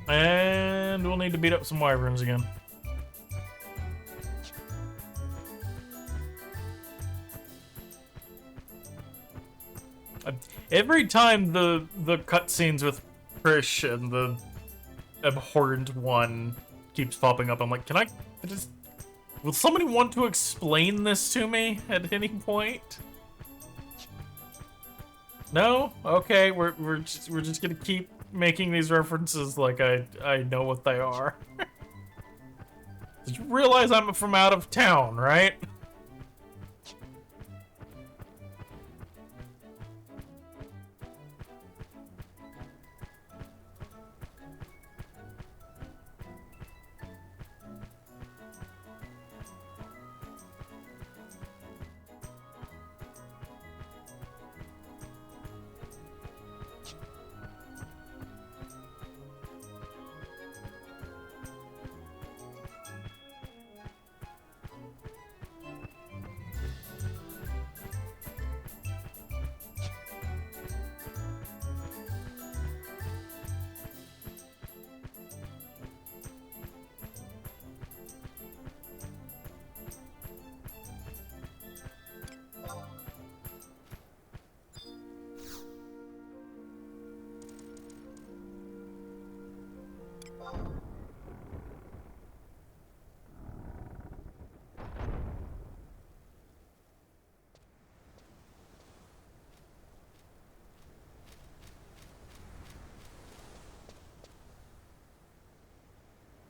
And we'll need to beat up some wyverns again. Every time the cutscenes with Prish and the Abhorrent One keeps popping up, I'm like, can I just... Will somebody want to explain this to me at any point? No? Okay, we're just gonna keep making these references like I know what they are. Did you realize I'm from out of town, right?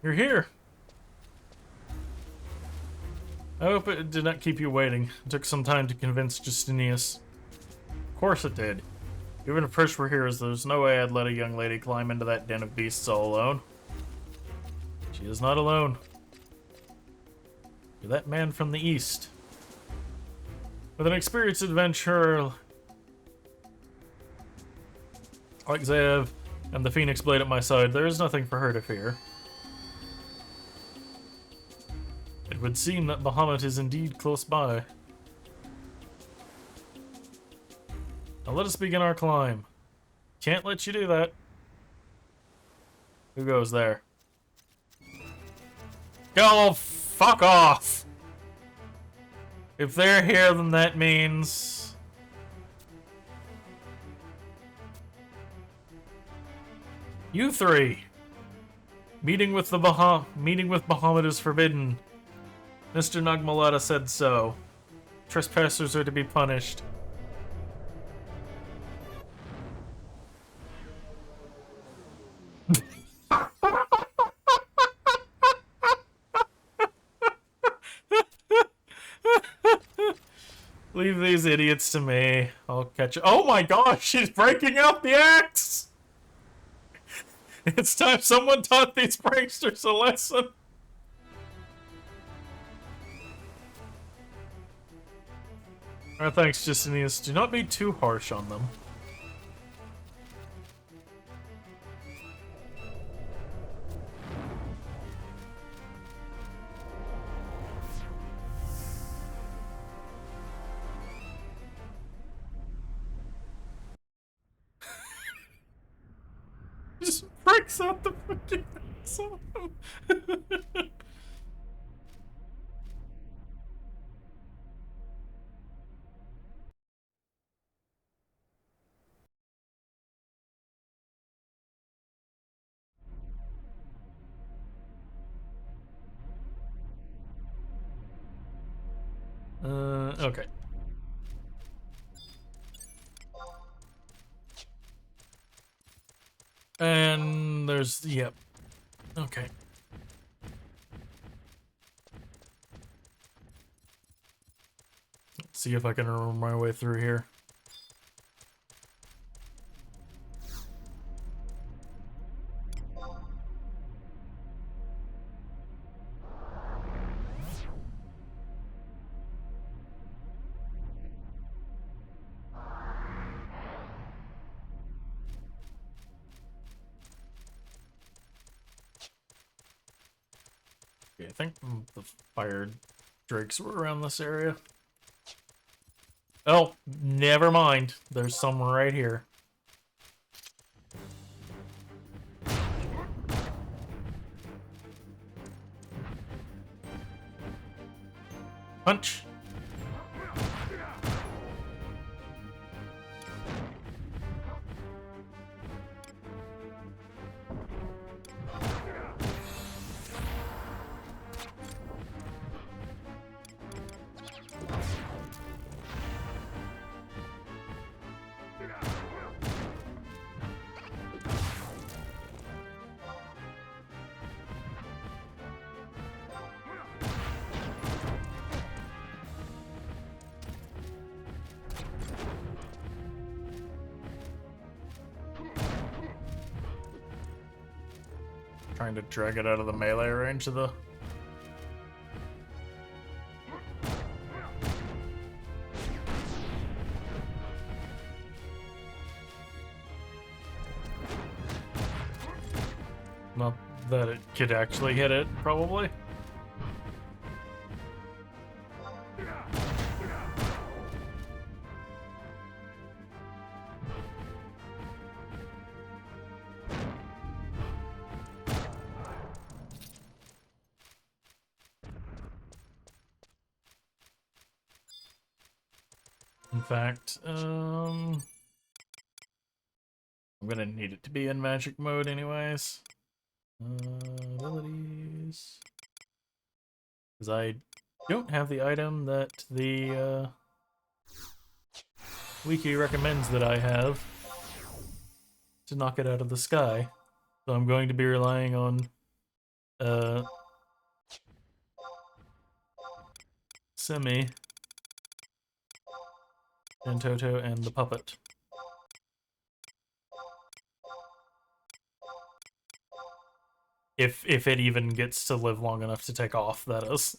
You're here. I hope it did not keep you waiting. It took some time to convince Justinius. course it did. Even if first were heroes, there's no way I'd let a young lady climb into that den of beasts all alone. She is not alone. You're that man from the east. With an experienced adventurer like Ze'ev and the Phoenix Blade at my side, there is nothing for her to fear. It would seem that Bahamut is indeed close by. Now let us begin our climb. Can't let you do that. Who goes there? Go fuck off! If they're here, then that means... You three! Meeting with Bahamut is forbidden. Mr. Nagmalata said so. Trespassers are to be punished. Leave these idiots to me. I'll catch. Oh my gosh, she's breaking out the axe! It's time someone taught these pranksters a lesson. Alright, thanks, Justinius. Do not be too harsh on them. Just breaks out the fucking axe on him. Okay. And there's, yep. Okay. Let's see if I can remember my way through here. Okay, I think the fire drakes were around this area. Oh, never mind. There's some right here. Punch. Trying to drag it out of the melee range of the... Not that it could actually hit it, probably. In fact, I'm gonna need it to be in magic mode anyways. Abilities. Because I don't have the item that the wiki recommends that I have to knock it out of the sky. So I'm going to be relying on Semi and Toto and the puppet. If it even gets to live long enough to take off, that is.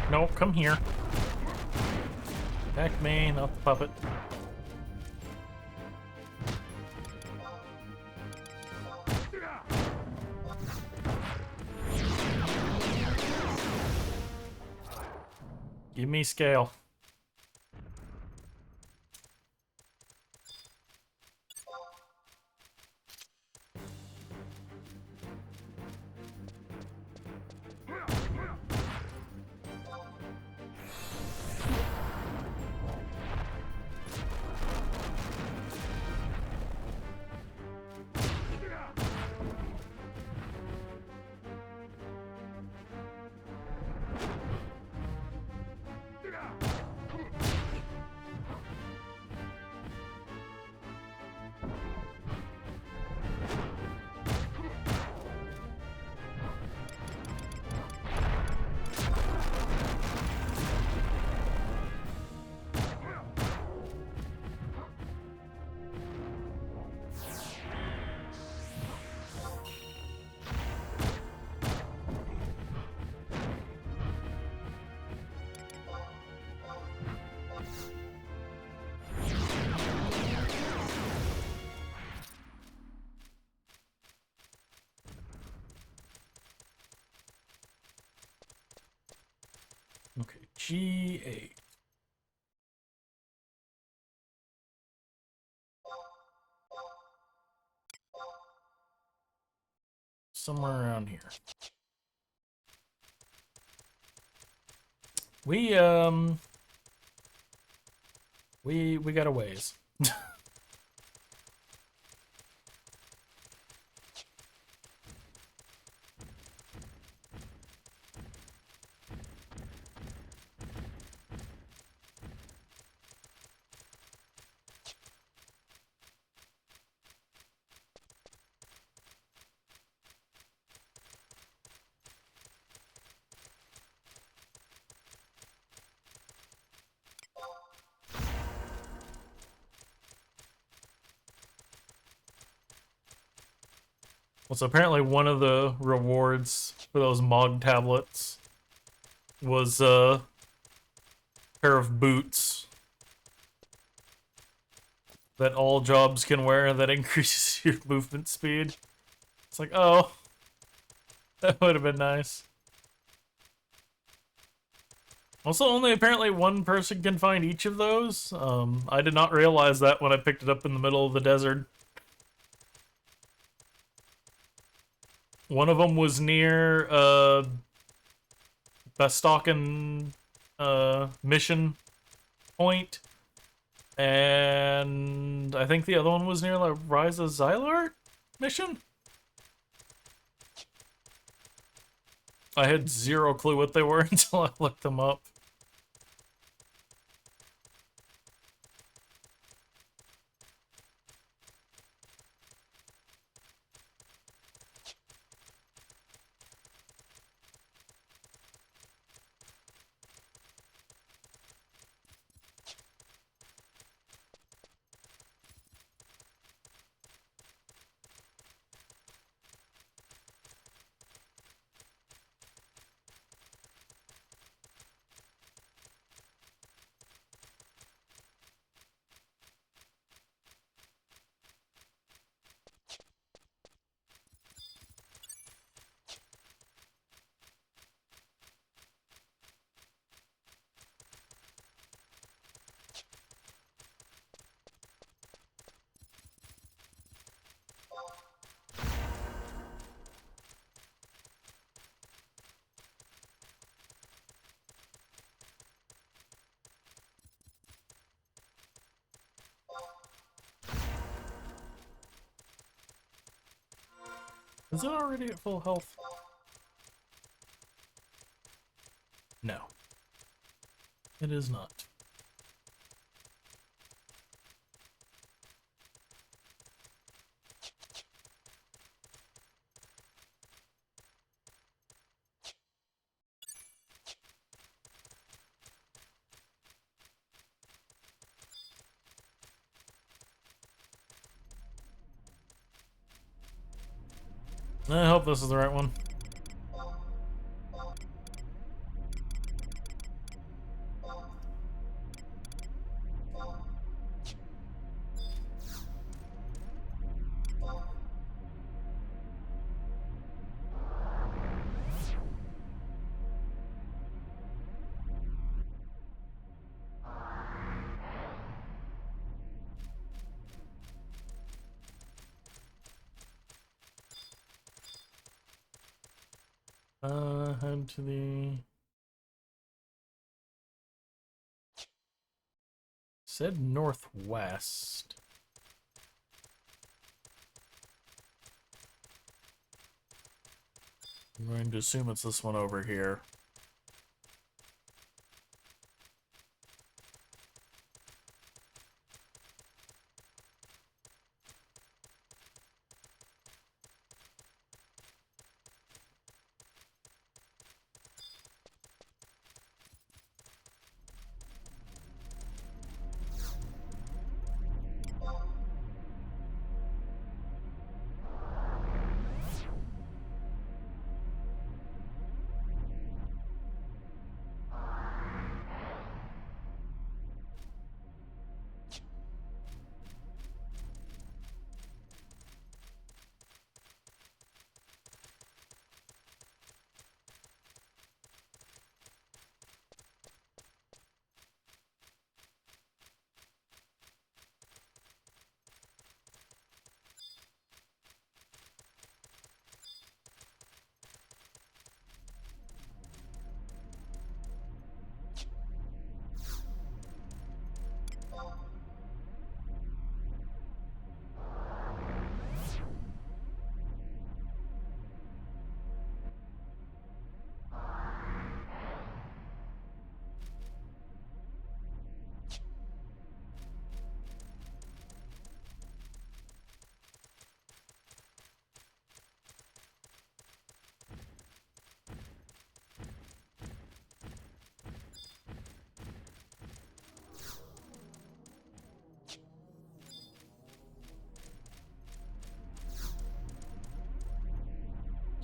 No, come here. Attack me, not the puppet. Give me scale. Okay, G8. Somewhere around here. We got a ways. Well, so apparently one of the rewards for those Mog tablets was a pair of boots that all jobs can wear that increases your movement speed. It's like, oh, that would have been nice. Also, only apparently one person can find each of those. I did not realize that when I picked it up in the middle of the desert. One of them was near Bestocken mission point, and I think the other one was near the Rise of Xylart mission? I had zero clue what they were until I looked them up. Is it already at full health? No. It is not. I hope this is the right one. Head to the... Said northwest. I'm going to assume it's this one over here.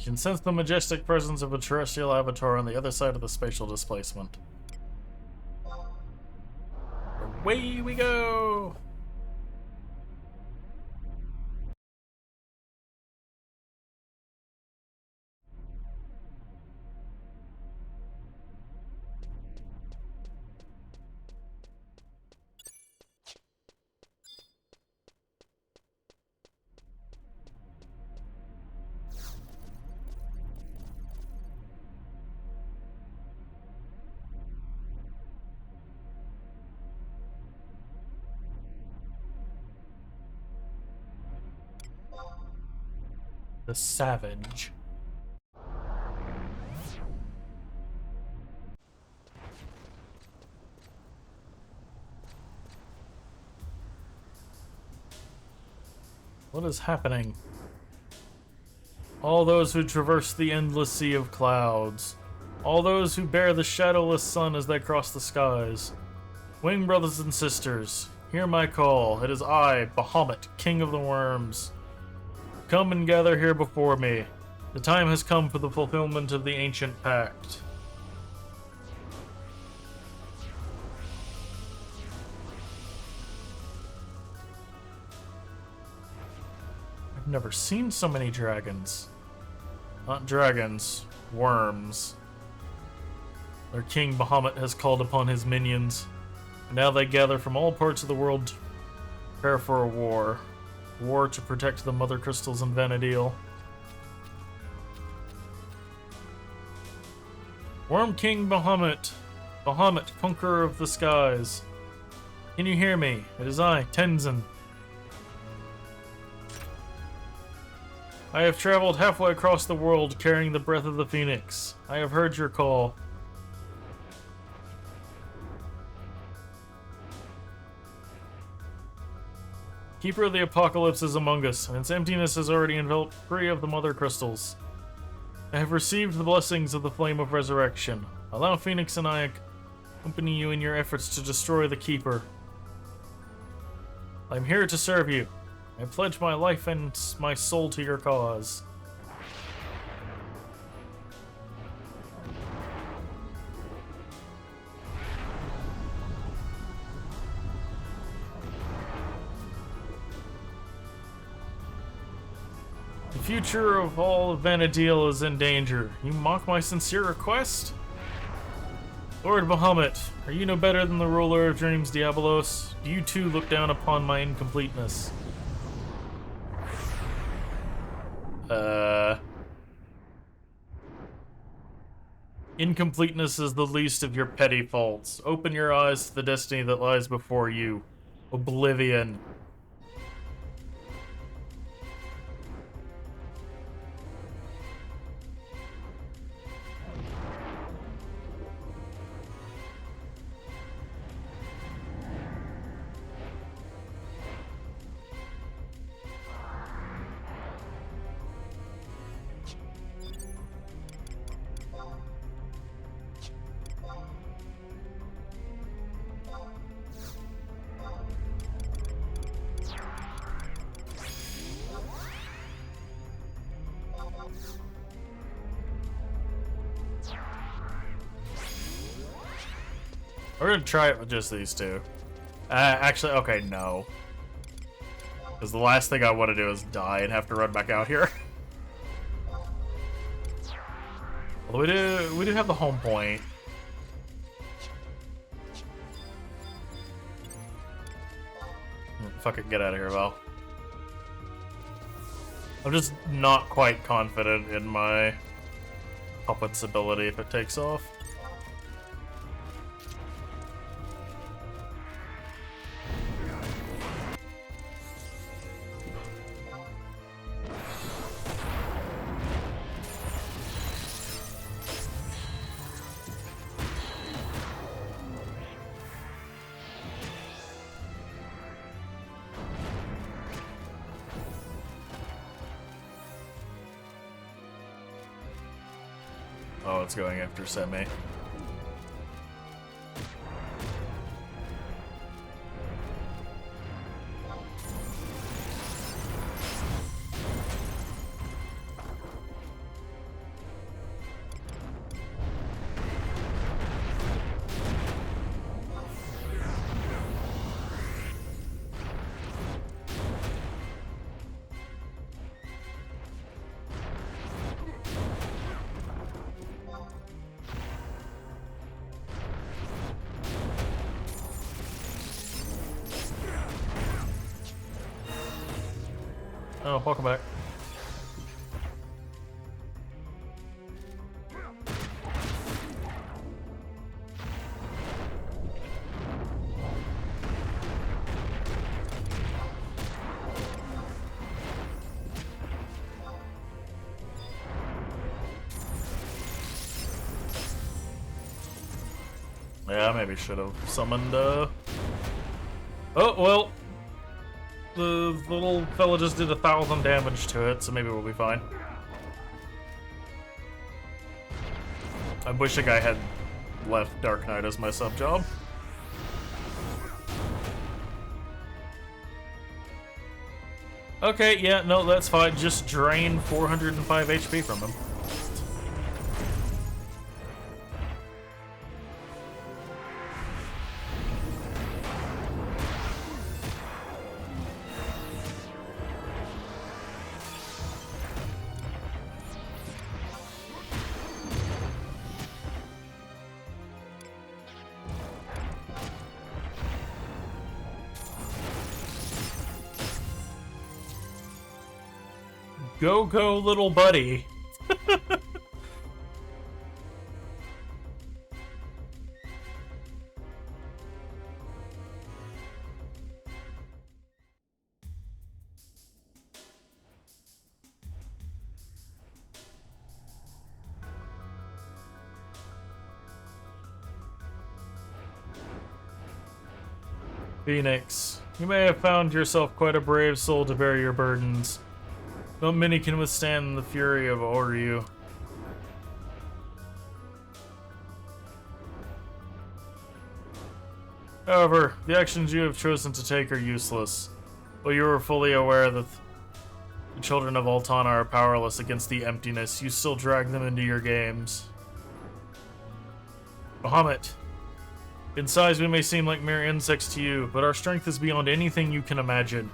You can sense the majestic presence of a terrestrial avatar on the other side of the spatial displacement. Away we go! The Savage. What is happening? All those who traverse the endless sea of clouds. All those who bear the shadowless sun as they cross the skies. Wing brothers and sisters, hear my call. It is I, Bahamut, King of the Worms. Come and gather here before me. The time has come for the fulfillment of the ancient pact. I've never seen so many dragons. Not dragons, worms. Their king Bahamut has called upon his minions. And now they gather from all parts of the world to prepare for a war. War to protect the Mother Crystals in Vana'diel. Worm King Bahamut. Bahamut, conqueror of the skies. Can you hear me? It is I, Tenzin. I have traveled halfway across the world carrying the breath of the Phoenix. I have heard your call. Keeper of the Apocalypse is among us, and its emptiness has already enveloped 3 of the Mother Crystals. I have received the blessings of the Flame of Resurrection. Allow Phoenix and I accompany you in your efforts to destroy the Keeper. I am here to serve you. I pledge my life and my soul to your cause. The future of all of Vana'diel is in danger. You mock my sincere request? Lord Bahamut, are you no better than the ruler of dreams, Diabolos? Do you too look down upon my incompleteness? Incompleteness is the least of your petty faults. Open your eyes to the destiny that lies before you. Oblivion. We're gonna try it with just these 2. Actually, okay, no. Because the last thing I want to do is die and have to run back out here. Although we do have the home point. Fuck it, get out of here, Val. I'm just not quite confident in my puppet's ability if it takes off. Oh, it's going after Semi. Oh, welcome back. Yeah, maybe should have summoned, Oh, well. The little fella just did 1,000 damage to it, so maybe we'll be fine. I wish a guy had left Dark Knight as my sub job. Okay, yeah, no, that's fine. Just drain 405 HP from him. Go, little buddy. Phoenix, you may have found yourself quite a brave soul to bear your burdens. Not many can withstand the fury of Oryu. However, the actions you have chosen to take are useless. While you are fully aware that the children of Altana are powerless against the emptiness, you still drag them into your games. Bahamut, in size we may seem like mere insects to you, but our strength is beyond anything you can imagine.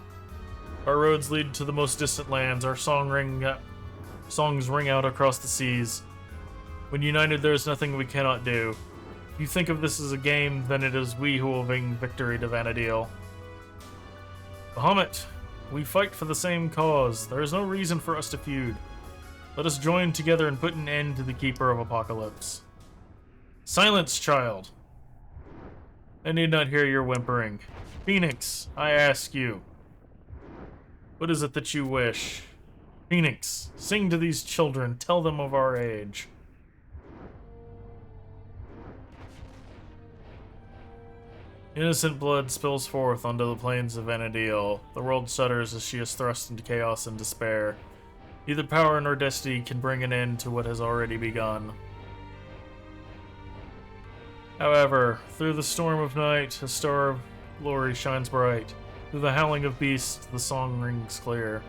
Our roads lead to the most distant lands, our songs ring out across the seas. When united, there is nothing we cannot do. If you think of this as a game, then it is we who will bring victory to Vana'diel. Bahamut, we fight for the same cause. There is no reason for us to feud. Let us join together and put an end to the Keeper of Apocalypse. Silence, child! I need not hear your whimpering. Phoenix, I ask you. What is it that you wish? Phoenix, sing to these children, tell them of our age. Innocent blood spills forth onto the plains of Vana'diel. The world shudders as she is thrust into chaos and despair. Neither power nor destiny can bring an end to what has already begun. However, through the storm of night, a star of glory shines bright. Through the howling of beasts, the song rings clear.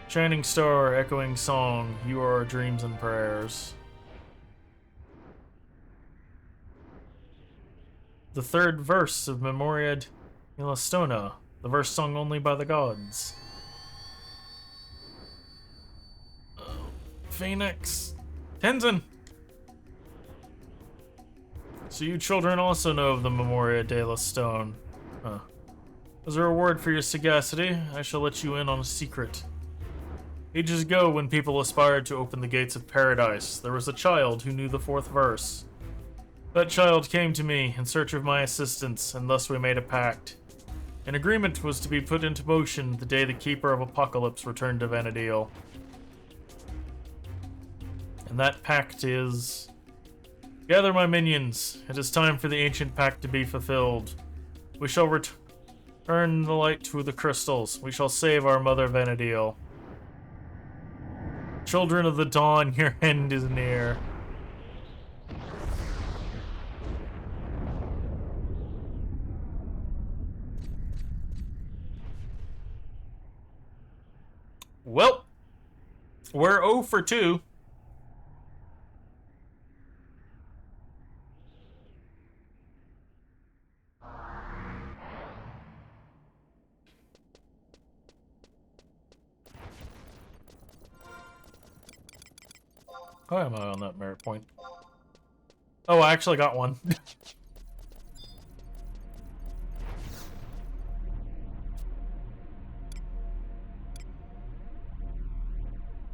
Shining star, echoing song, you are our dreams and prayers. The third verse of Vana'diel, the verse sung only by the gods. Phoenix. Tenzin! So you children also know of the Memoria de la Stone. Huh. As a reward for your sagacity, I shall let you in on a secret. Ages ago, when people aspired to open the gates of paradise, there was a child who knew the fourth verse. That child came to me in search of my assistance, and thus we made a pact. An agreement was to be put into motion the day the Keeper of Apocalypse returned to Vana'diel. And that pact is... Gather my minions. It is time for the ancient pact to be fulfilled. We shall return the light to the crystals. We shall save our mother Vana'diel. Children of the dawn, your end is near. Well, we're 0 for 2. Why am I on that merit point? Oh, I actually got one.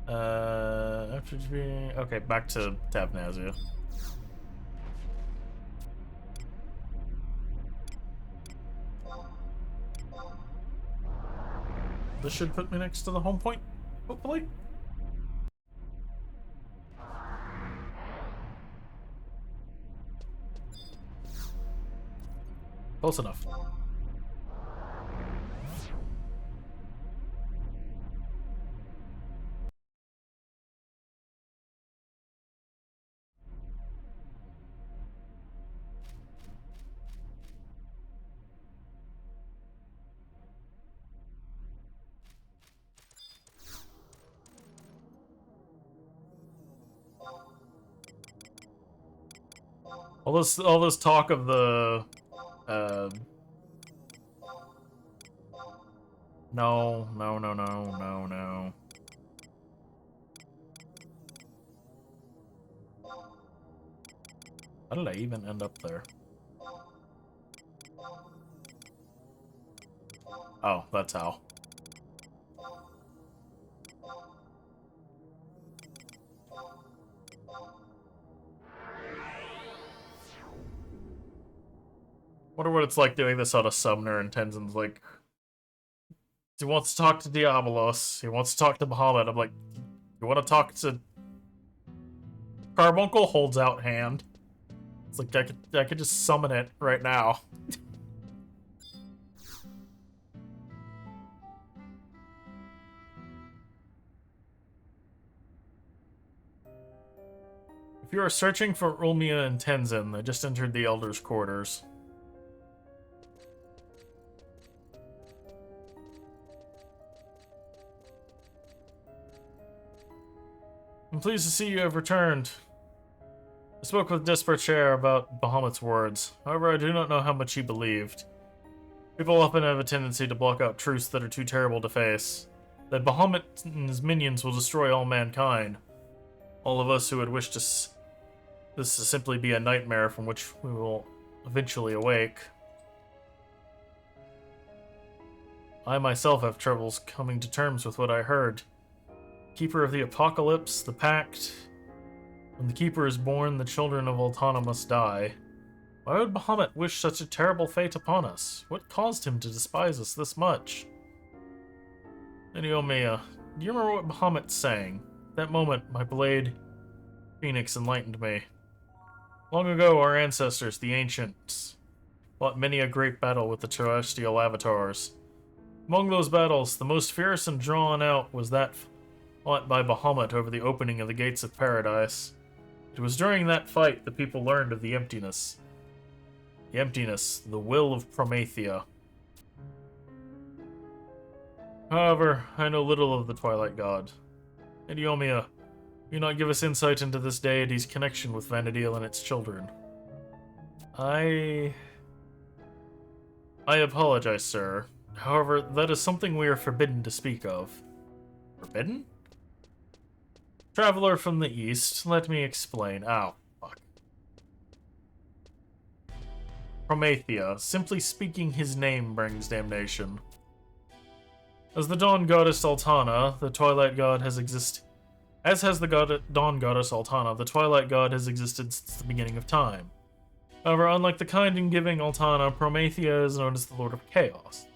After being... Okay, back to Tabnazia. This should put me next to the home point, hopefully. Close enough. All this talk of the no. How did I even end up there? Oh, that's how. Wonder what it's like doing this on a summoner, and Tenzin's like, he wants to talk to Diabolos, he wants to talk to Bahamut. I'm like, you want to talk to Carbuncle? Holds out hand. It's like I could just summon it right now. If you are searching for Ulmia and Tenzin, they just entered the Elder's quarters. I'm pleased to see you have returned. I spoke with Desperate Chair about Bahamut's words. However, I do not know how much he believed. People often have a tendency to block out truths that are too terrible to face. That Bahamut and his minions will destroy all mankind. All of us who would wish this to simply be a nightmare from which we will eventually awake. I myself have troubles coming to terms with what I heard. Keeper of the Apocalypse, the Pact. When the Keeper is born, the children of Altana must die. Why would Bahamut wish such a terrible fate upon us? What caused him to despise us this much? Eorzean, do you remember what Bahamut's saying? At that moment, my blade Phoenix enlightened me. Long ago, our ancestors, the Ancients, fought many a great battle with the terrestrial avatars. Among those battles, the most fierce and drawn out was that fought by Bahamut over the opening of the gates of paradise. It was during that fight the people learned of the emptiness. The emptiness, the will of Promathia. However, I know little of the Twilight God. Eorzean, you not give us insight into this deity's connection with Vana'diel and its children. I apologize, sir. However, that is something we are forbidden to speak of. Forbidden? Traveler from the east, let me explain. Ow, fuck. Promathia. Simply speaking his name brings damnation. As the Dawn Goddess Altana, the Twilight God has existed. As has the Dawn Goddess Altana, the Twilight God has existed since the beginning of time. However, unlike the kind and giving Altana, Promathia is known as the Lord of Chaos.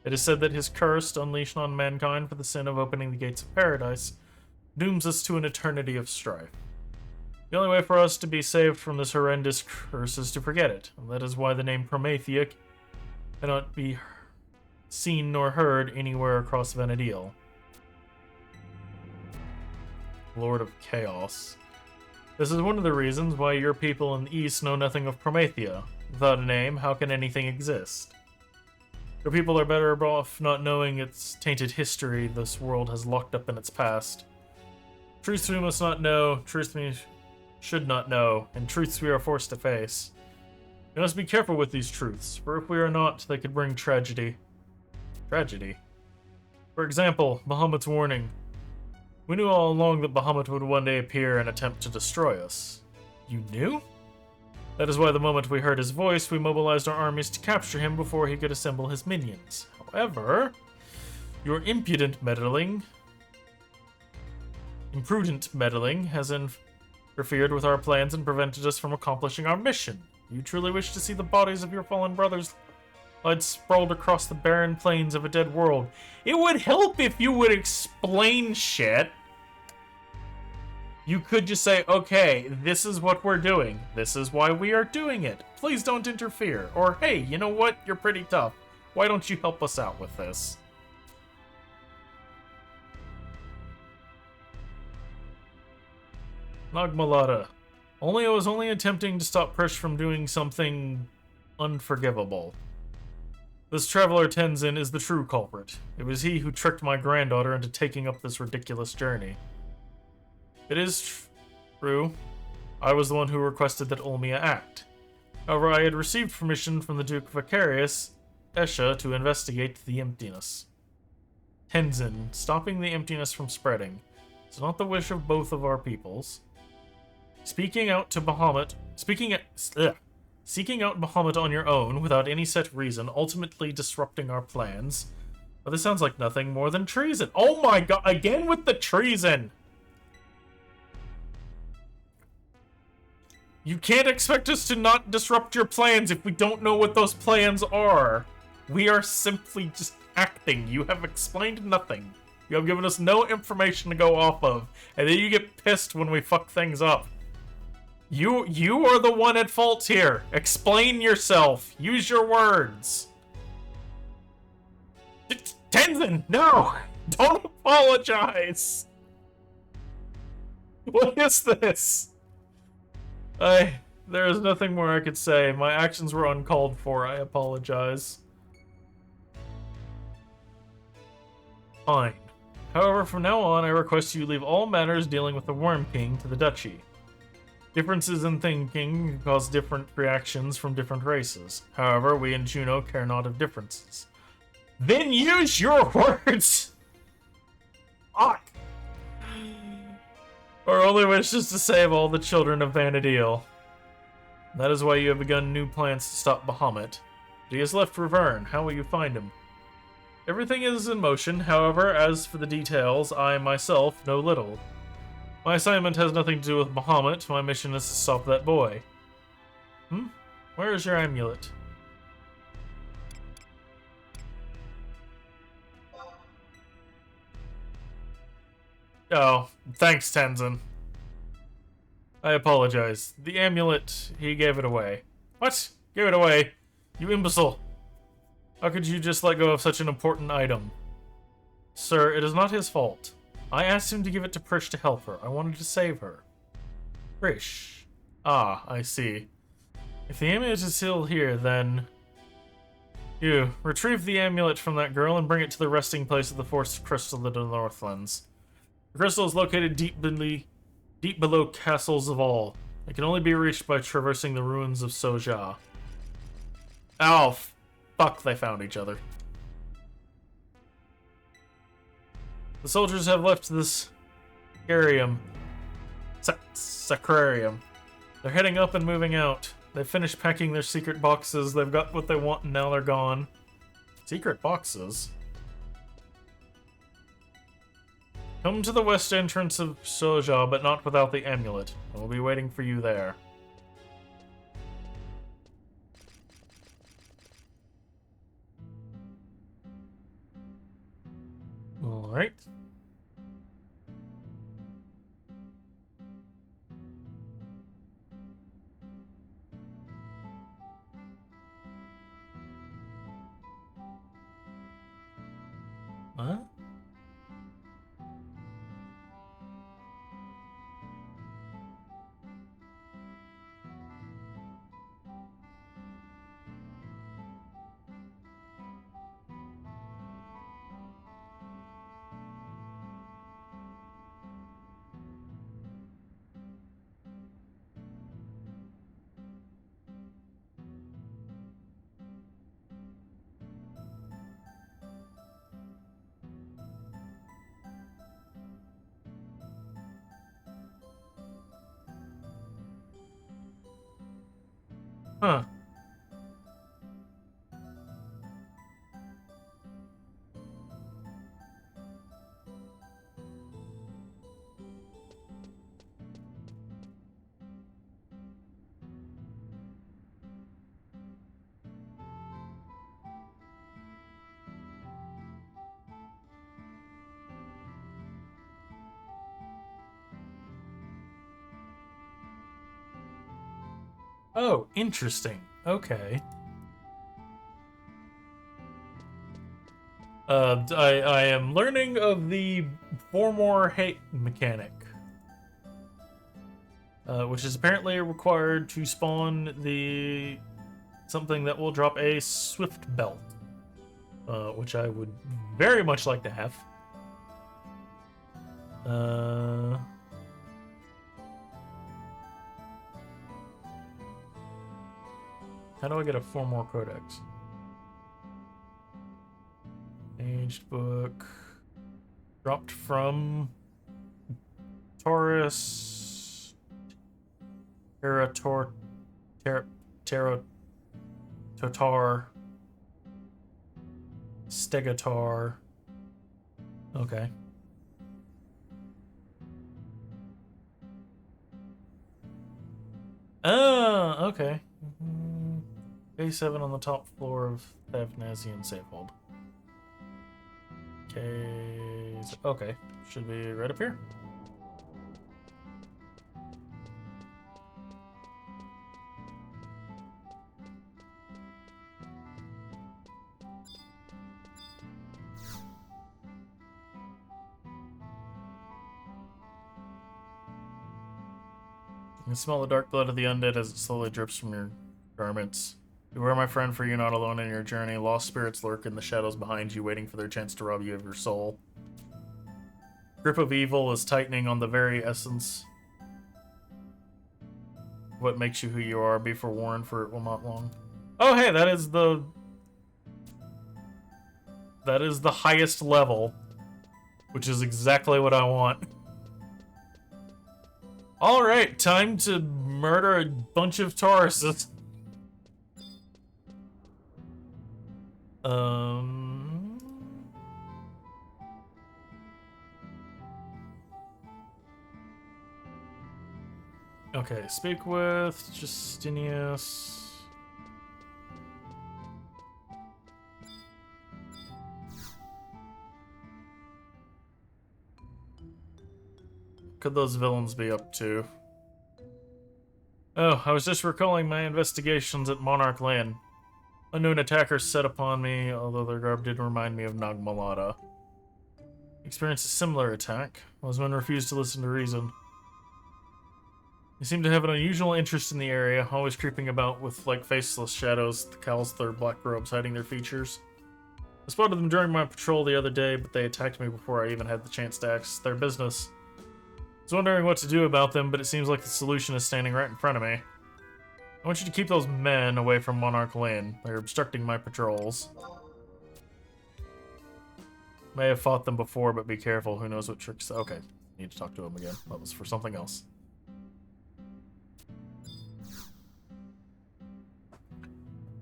It is said that his curse, unleashed on mankind for the sin of opening the gates of paradise, dooms us to an eternity of strife. The only way for us to be saved from this horrendous curse is to forget it, and that is why the name Promathia cannot be seen nor heard anywhere across Vana'diel. Lord of Chaos. This is one of the reasons why your people in the East know nothing of Promathia. Without a name, how can anything exist? Your people are better off not knowing its tainted history this world has locked up in its past. Truths we must not know, truths we should not know, and truths we are forced to face. We must be careful with these truths, for if we are not, they could bring tragedy. Tragedy? For example, Bahamut's warning. We knew all along that Bahamut would one day appear and attempt to destroy us. You knew? That is why the moment we heard his voice, we mobilized our armies to capture him before he could assemble his minions. However, your imprudent meddling has interfered with our plans and prevented us from accomplishing our mission. You truly wish to see the bodies of your fallen brothers lied sprawled across the barren plains of a dead world. It would help if you would explain shit. You could just say, okay, this is what we're doing. This is why we are doing it. Please don't interfere. Or, hey, you know what? You're pretty tough. Why don't you help us out with this? Nagmalada. I was only attempting to stop Prish from doing something unforgivable. This traveler Tenzin is the true culprit. It was he who tricked my granddaughter into taking up this ridiculous journey. It is true. I was the one who requested that Ulmia act. However, I had received permission from the Duke Vicarious, Esha, to investigate the emptiness. Tenzin, stopping the emptiness from spreading, is not the wish of both of our peoples. Seeking out Bahamut on your own, without any set reason, ultimately disrupting our plans. Well, this sounds like nothing more than treason. Oh my god, again with the treason! You can't expect us to not disrupt your plans if we don't know what those plans are. We are simply just acting. You have explained nothing. You have given us no information to go off of. And then you get pissed when we fuck things up. You are the one at fault here. Explain yourself. Use your words. Tenzin, no! Don't apologize! What is this? There is nothing more I could say. My actions were uncalled for. I apologize. Fine. However, from now on, I request you leave all matters dealing with the Worm King to the Duchy. Differences in thinking cause different reactions from different races. However, we in Juno care not of differences. Then use your words! Fuck! Our only wish is to save all the children of Vana'diel. That is why you have begun new plans to stop Bahamut. He has left Ravern. How will you find him? Everything is in motion. However, as for the details, I myself know little. My assignment has nothing to do with Bahamut. My mission is to stop that boy. Where is your amulet? Oh, thanks, Tenzin. I apologize. The amulet, he gave it away. What? Gave it away? You imbecile. How could you just let go of such an important item? Sir, it is not his fault. I asked him to give it to Prish to help her. I wanted to save her. Prish. Ah, I see. If the amulet is still here, then... You, retrieve the amulet from that girl and bring it to the resting place of the forced crystal of the Northlands. The crystal is located deep below castles of all. It can only be reached by traversing the ruins of Soja. Oh, fuck, they found each other. The soldiers have left this sacrarium. They're heading up and moving out. They've finished packing their secret boxes. They've got what they want and now they're gone. Secret boxes? Come to the west entrance of Soja, but not without the amulet. I will be waiting for you there. Alright. Huh? Huh. Oh, interesting. Okay. I am learning of the Formor hate mechanic. Which is apparently required to spawn the... something that will drop a Swift Belt. Which I would very much like to have. How do I get a Formor Codex? Aged book. Dropped from Taurus. Totar. Stegatar. Okay. Oh, okay. A7 on the top floor of Vana'diel Safehold. Okay, should be right up here. You can smell the dark blood of the undead as it slowly drips from your garments. Beware, my friend, for you're not alone in your journey. Lost spirits lurk in the shadows behind you, waiting for their chance to rob you of your soul. Grip of evil is tightening on the very essence. What makes you who you are? Be forewarned, for it will not long. Oh, hey, that is the highest level, which is exactly what I want. All right, time to murder a bunch of Tauruses. Okay, speak with Justinius. Could those villains be up to? Oh, I was just recalling my investigations at Monarch Land. Unknown attackers set upon me, although their garb did remind me of Nagmalada. Experienced a similar attack. Those men refused to listen to reason. They seem to have an unusual interest in the area, always creeping about with, like, faceless shadows, the cowls of their black robes hiding their features. I spotted them during my patrol the other day, but they attacked me before I even had the chance to ask their business. I was wondering what to do about them, but it seems like the solution is standing right in front of me. I want you to keep those men away from Monarch Lane. They're obstructing my patrols. May have fought them before, but be careful. Who knows what tricks... Okay, need to talk to him again. That was for something else.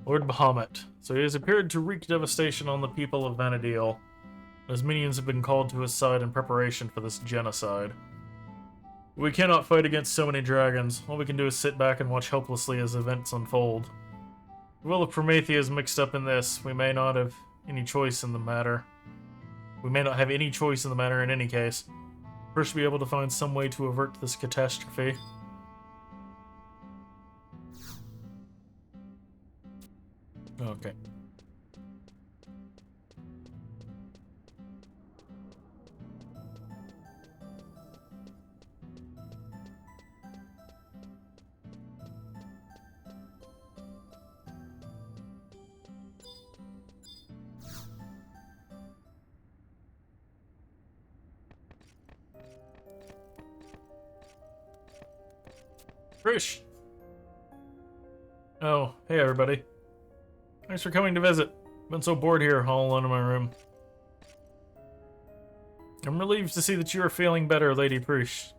Lord Bahamut. So he has appeared to wreak devastation on the people of Vana'diel. His minions have been called to his side in preparation for this genocide. We cannot fight against so many dragons. All we can do is sit back and watch helplessly as events unfold. The will of Promathia is mixed up in this. We may not have any choice in the matter. We may not have any choice in the matter in any case. First, be able to find some way to avert this catastrophe. Okay. Krish! Oh, hey everybody. Thanks for coming to visit. Been so bored here, all alone in my room. I'm relieved to see that you are feeling better, Lady Prish.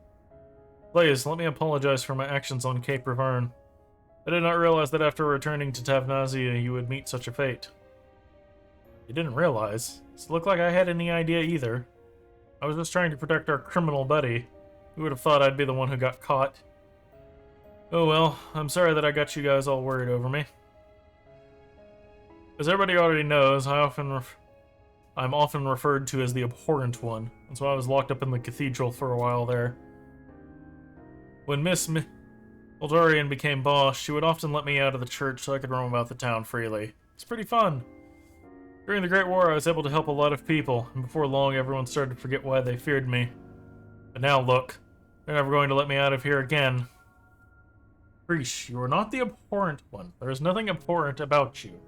Please, let me apologize for my actions on Cape Riverne. I did not realize that after returning to Tavnazia, you would meet such a fate. You didn't realize? Does it look like I had any idea either? I was just trying to protect our criminal buddy. Who would have thought I'd be the one who got caught? Oh well, I'm sorry that I got you guys all worried over me. As everybody already knows, I'm often referred to as the Abhorrent One, and so I was locked up in the cathedral for a while there. When Miss Eldarian became boss, she would often let me out of the church so I could roam about the town freely. It's pretty fun. During the Great War, I was able to help a lot of people, and before long, everyone started to forget why they feared me. But now look, they're never going to let me out of here again. Prish, you are not the Abhorrent One. There is nothing abhorrent about you.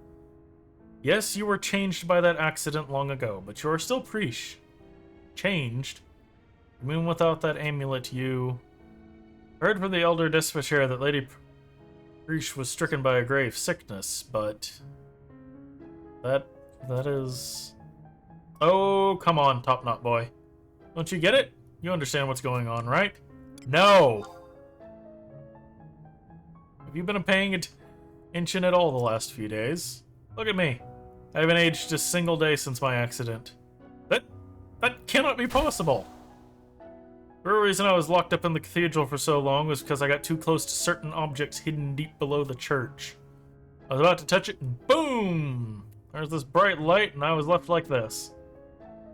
Yes, you were changed by that accident long ago, but you are still Prish. Changed? I mean, without that amulet, you... I heard from the Elder Dispatcher that Lady Prish was stricken by a grave sickness, but... That is... Oh, come on, Top Knot Boy. Don't you get it? You understand what's going on, right? No! Have you been paying attention at all the last few days? Look at me. I haven't aged a single day since my accident. That cannot be possible! The real reason I was locked up in the cathedral for so long was because I got too close to certain objects hidden deep below the church. I was about to touch it and boom! There's this bright light and I was left like this.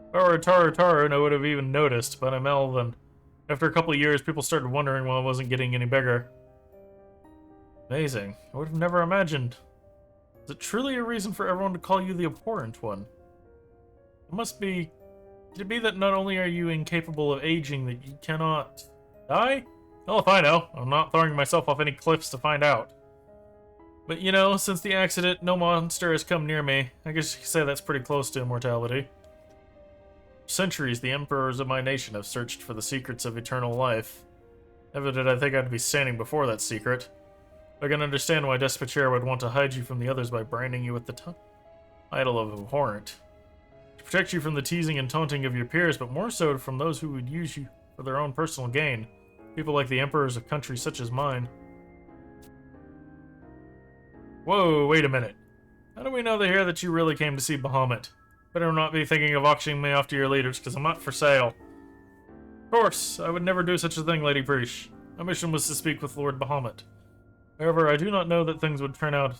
If I were a Taru, I would have even noticed, but I'm Elven. After a couple of years, people started wondering why I wasn't getting any bigger. Amazing. I would have never imagined. Is it truly a reason for everyone to call you the Abhorrent One? It must be... Could it be that not only are you incapable of aging, that you cannot die? Well, if I know, I'm not throwing myself off any cliffs to find out. But you know, since the accident, no monster has come near me. I guess you could say that's pretty close to immortality. For centuries, the emperors of my nation have searched for the secrets of eternal life. Never did I think I'd be standing before that secret. I can understand why Despachair would want to hide you from the others by branding you with the title of abhorrent. To protect you from the teasing and taunting of your peers, but more so from those who would use you for their own personal gain. People like the emperors of countries such as mine. Whoa, wait a minute. How do we know that you really came to see Bahamut? Better not be thinking of auctioning me off to your leaders, because I'm not for sale. Of course, I would never do such a thing, Lady Preesh. My mission was to speak with Lord Bahamut. However, I did not know that things would turn out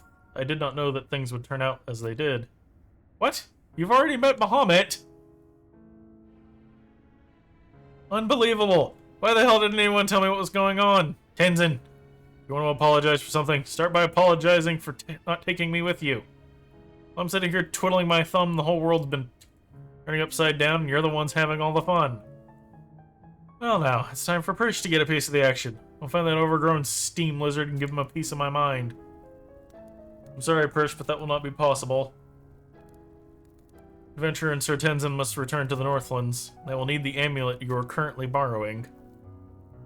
as they did. What? You've already met Bahamut? Unbelievable! Why the hell didn't anyone tell me what was going on? Tenzin, you want to apologize for something? Start by apologizing for not taking me with you. I'm sitting here twiddling my thumb, the whole world's been turning upside down, and you're the ones having all the fun. Well now, it's time for Prish to get a piece of the action. I'll find that overgrown steam lizard and give him a piece of my mind. I'm sorry, Prish, but that will not be possible. Adventurer and Sir Tenzin must return to the Northlands. They will need the amulet you are currently borrowing.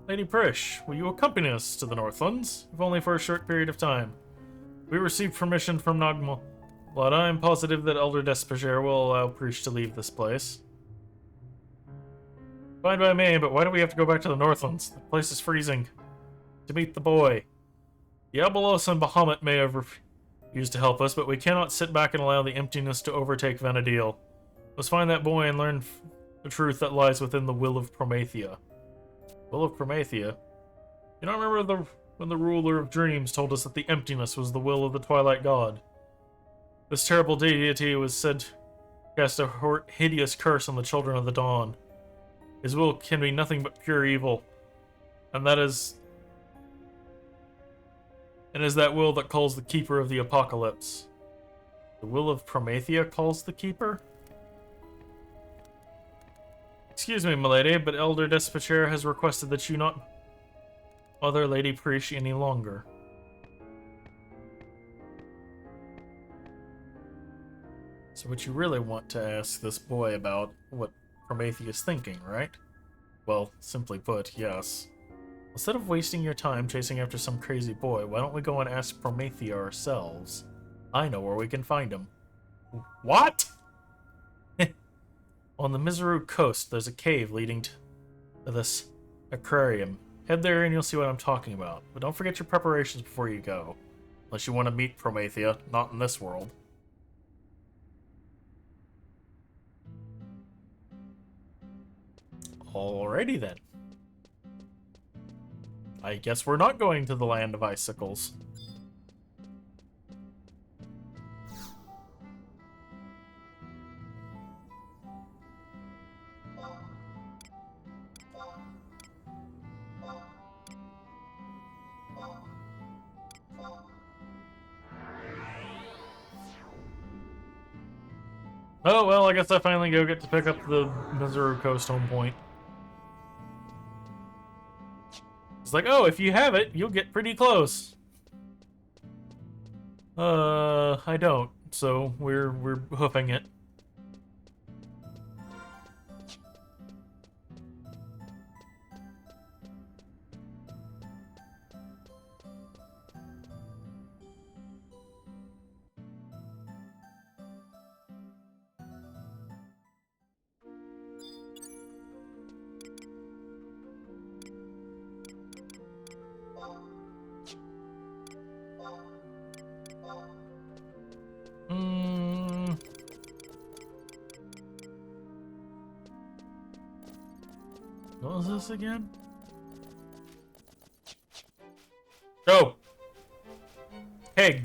Lady Prish, will you accompany us to the Northlands, if only for a short period of time? We received permission from Nagma. But I am positive that Elder Despachair will allow Prish to leave this place. Fine by me, but why do we have to go back to the Northlands? The place is freezing. To meet the boy. Diabolos and Bahamut may have refused to help us, but we cannot sit back and allow the emptiness to overtake Vana'diel. Let's find that boy and learn the truth that lies within the will of Promathia. Will of Promathia? You don't remember when the ruler of dreams told us that the emptiness was the will of the Twilight God? This terrible deity was said to cast a hideous curse on the children of the dawn. His will can be nothing but pure evil, and is that will that calls the Keeper of the Apocalypse. The will of Promathia calls the Keeper? Excuse me, milady, but Elder Despachair has requested that you not bother Lady Preesh any longer. So what you really want to ask this boy about what Promathia is thinking, right? Well, simply put, yes. Instead of wasting your time chasing after some crazy boy, why don't we go and ask Promathia ourselves? I know where we can find him. What? On the Miseru coast, there's a cave leading to this aquarium. Head there and you'll see what I'm talking about. But don't forget your preparations before you go. Unless you want to meet Promathia, not in this world. Alrighty then. I guess we're not going to the land of icicles. Oh, well, I guess I finally get to pick up the Miseru Coast home point. It's like, oh, if you have it, you'll get pretty close. I don't, so we're hoofing it. What was this again? Oh! Pig!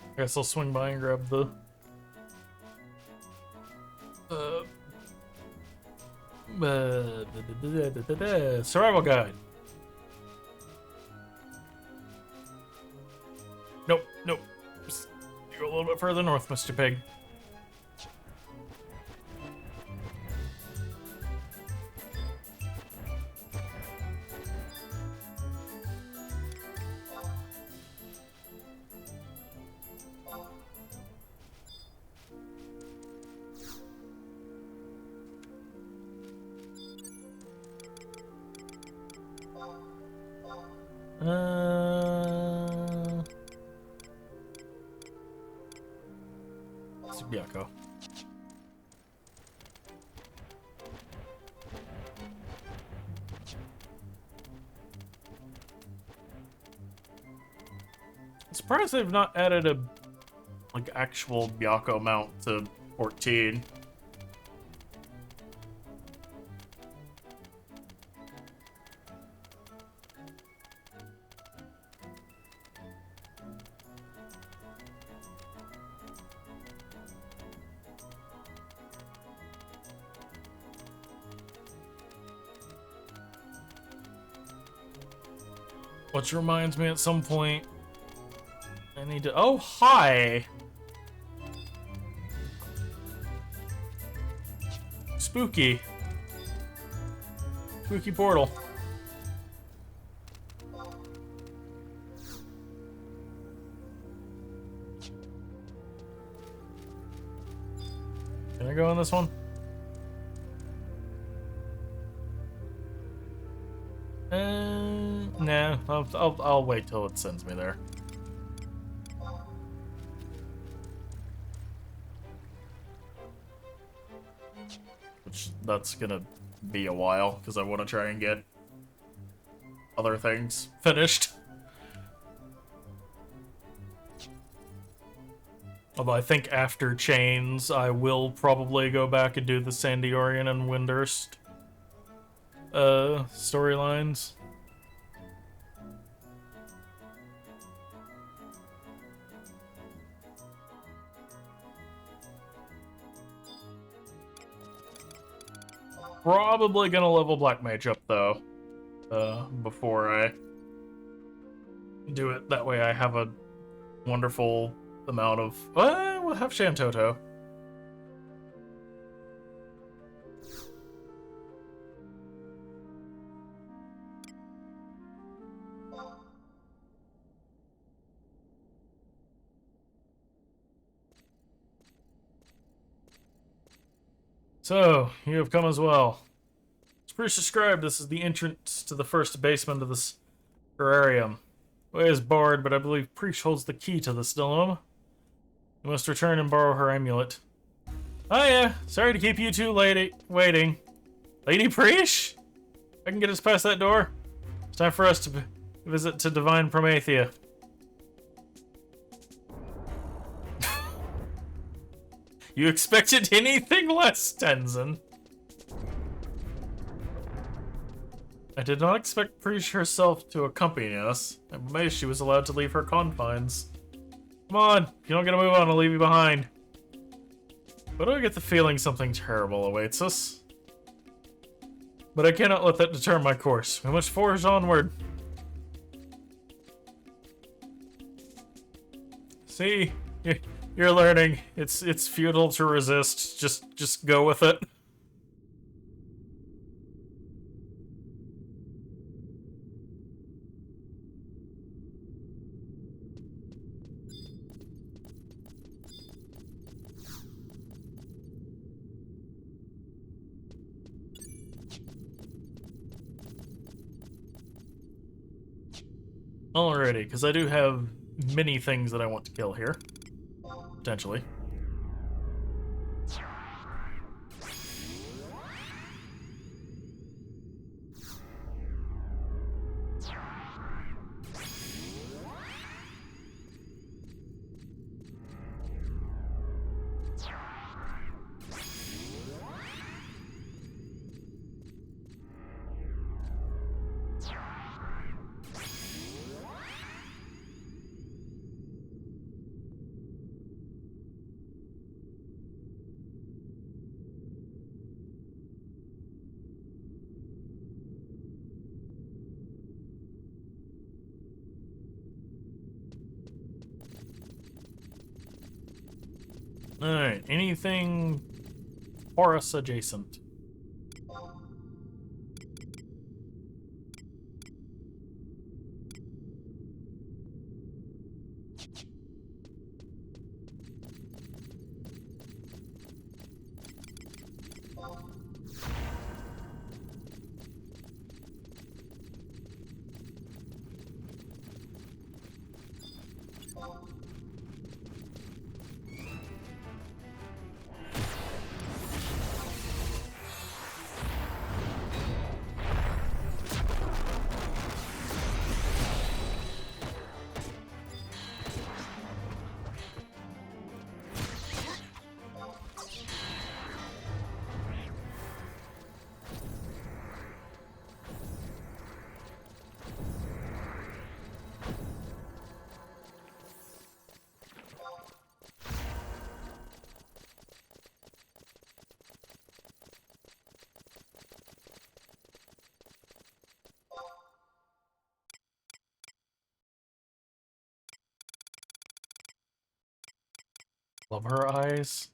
I guess I'll swing by and grab the survival guide. Nope, nope. Just go a little bit further north, Mr. Pig. Subiaco. I'm surprised they've not added a actual Byakko mount to 14. Which reminds me, at some point, I need to. Oh, hi! Spooky. Spooky portal. Can I go in this one? Nah, I'll wait till it sends me there. Which, that's gonna be a while, because I want to try and get other things finished. Although I think after Chains, I will probably go back and do the Sandiorian and Windurst storylines. Probably gonna level Black Mage up though, before I do it. That way I have a wonderful amount of. We'll have Shantoto. So, you have come as well. As Bruce described, this is the entrance to the first basement of this terrarium. The way is barred, but I believe Preach holds the key to this dome. You must return and borrow her amulet. Oh yeah, sorry to keep you two waiting. Lady Preach? I can get us past that door. It's time for us to visit to Divine Promathia. You expected anything less, Tenzin. I did not expect Preach herself to accompany us. I'm amazed she was allowed to leave her confines. Come on, if you don't get a move on, I'll leave you behind. But I get the feeling something terrible awaits us. But I cannot let that deter my course. We must forge onward. See? You're learning. It's futile to resist. Just go with it. Alrighty, because I do have many things that I want to kill here. Potentially. Alright, anything Horus adjacent? Love her eyes.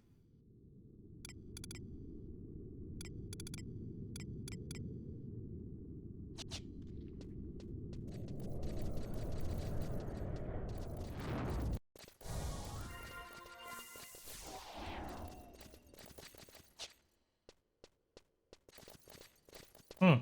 Hmm.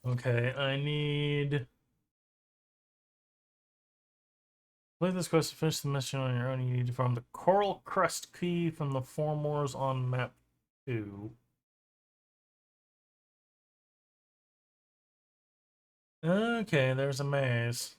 Okay, I need... Play this quest to finish the mission on your own. You need to farm the Coral Crest Key from the Four Moors on map 2. Okay, there's a maze.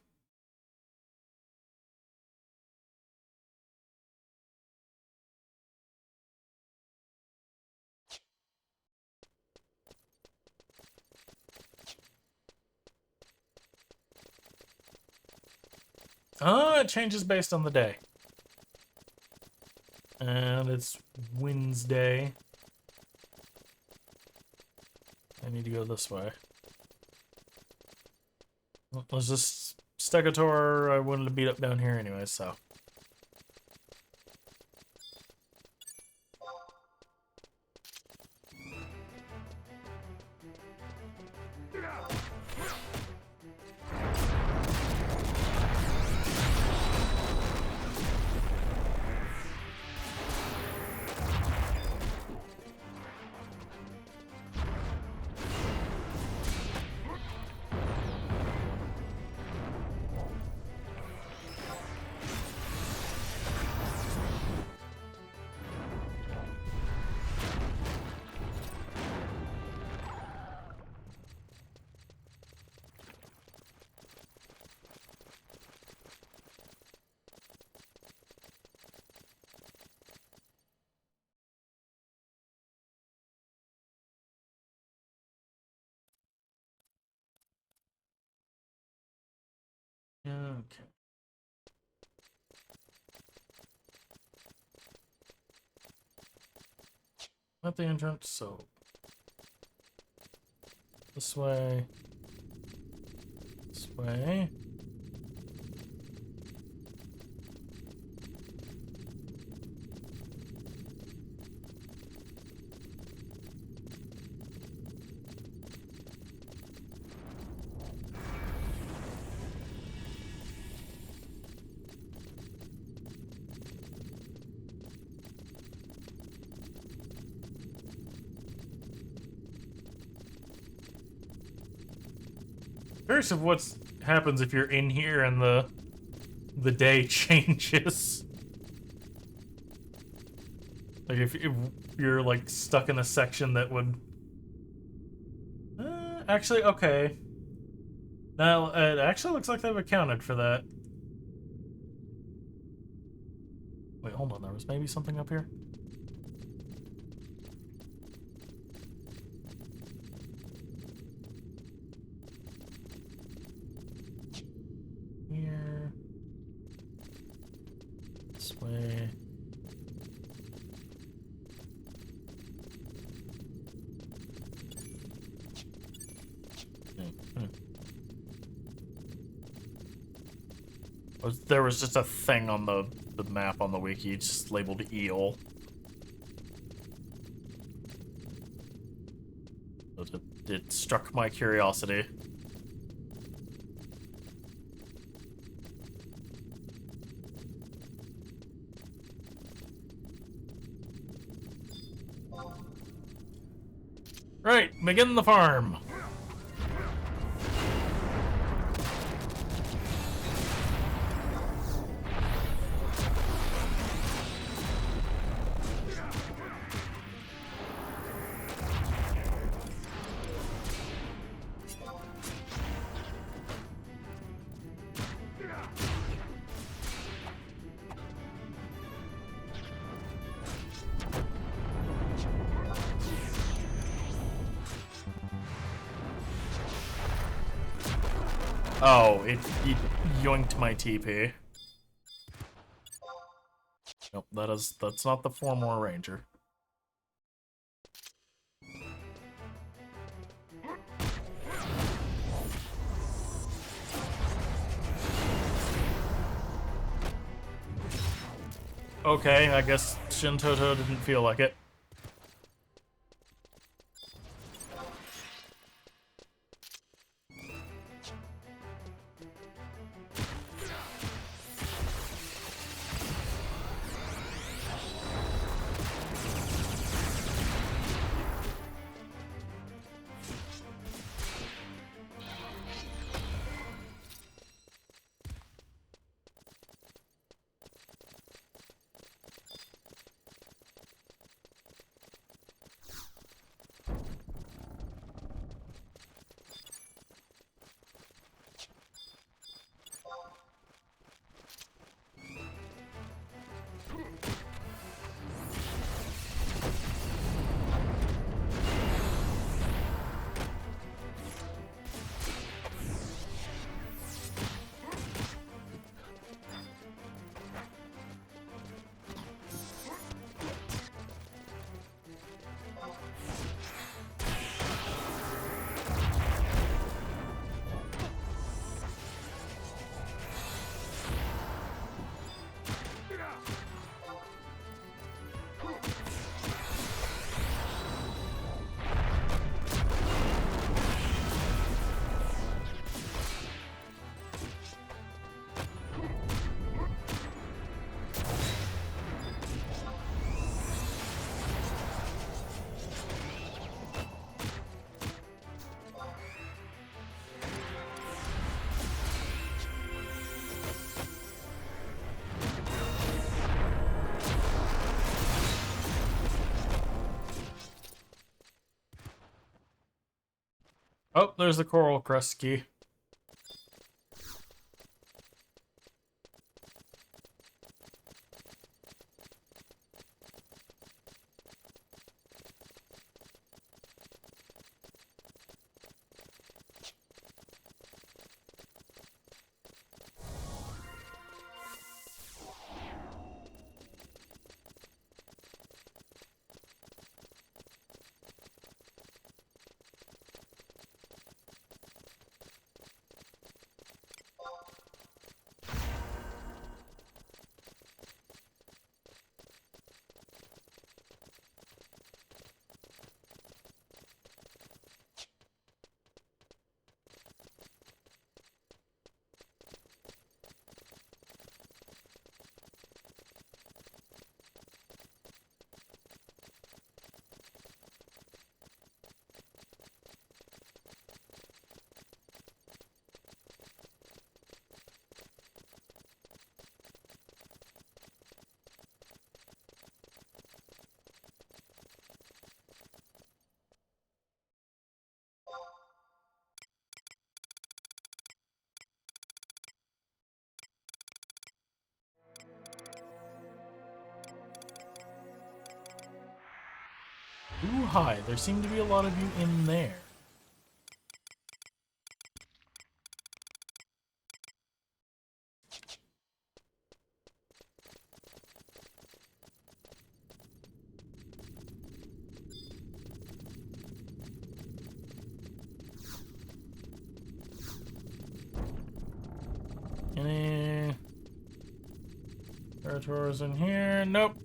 Oh, it changes based on the day. And it's Wednesday. I need to go this way. Let's just Stegosaur I wanted to beat up down here anyway, so. Okay. At the entrance, so this way, this way. Curious of what happens if you're in here and the day changes. Like if you're like stuck in a section that would actually okay. Now it actually looks like they've accounted for that. Wait, hold on. There was maybe something up here. Here. This way. There was just a thing on the map on the wiki, just labeled eel. It struck my curiosity. Right, begin the farm. Oh, it yoinked my TP. Nope, that's not the 4 more ranger. Okay, I guess Shintoto didn't feel like it. Oh, there's the coral crest key. Ooh, hi. There seem to be a lot of you in there. Any territories in here? Nope.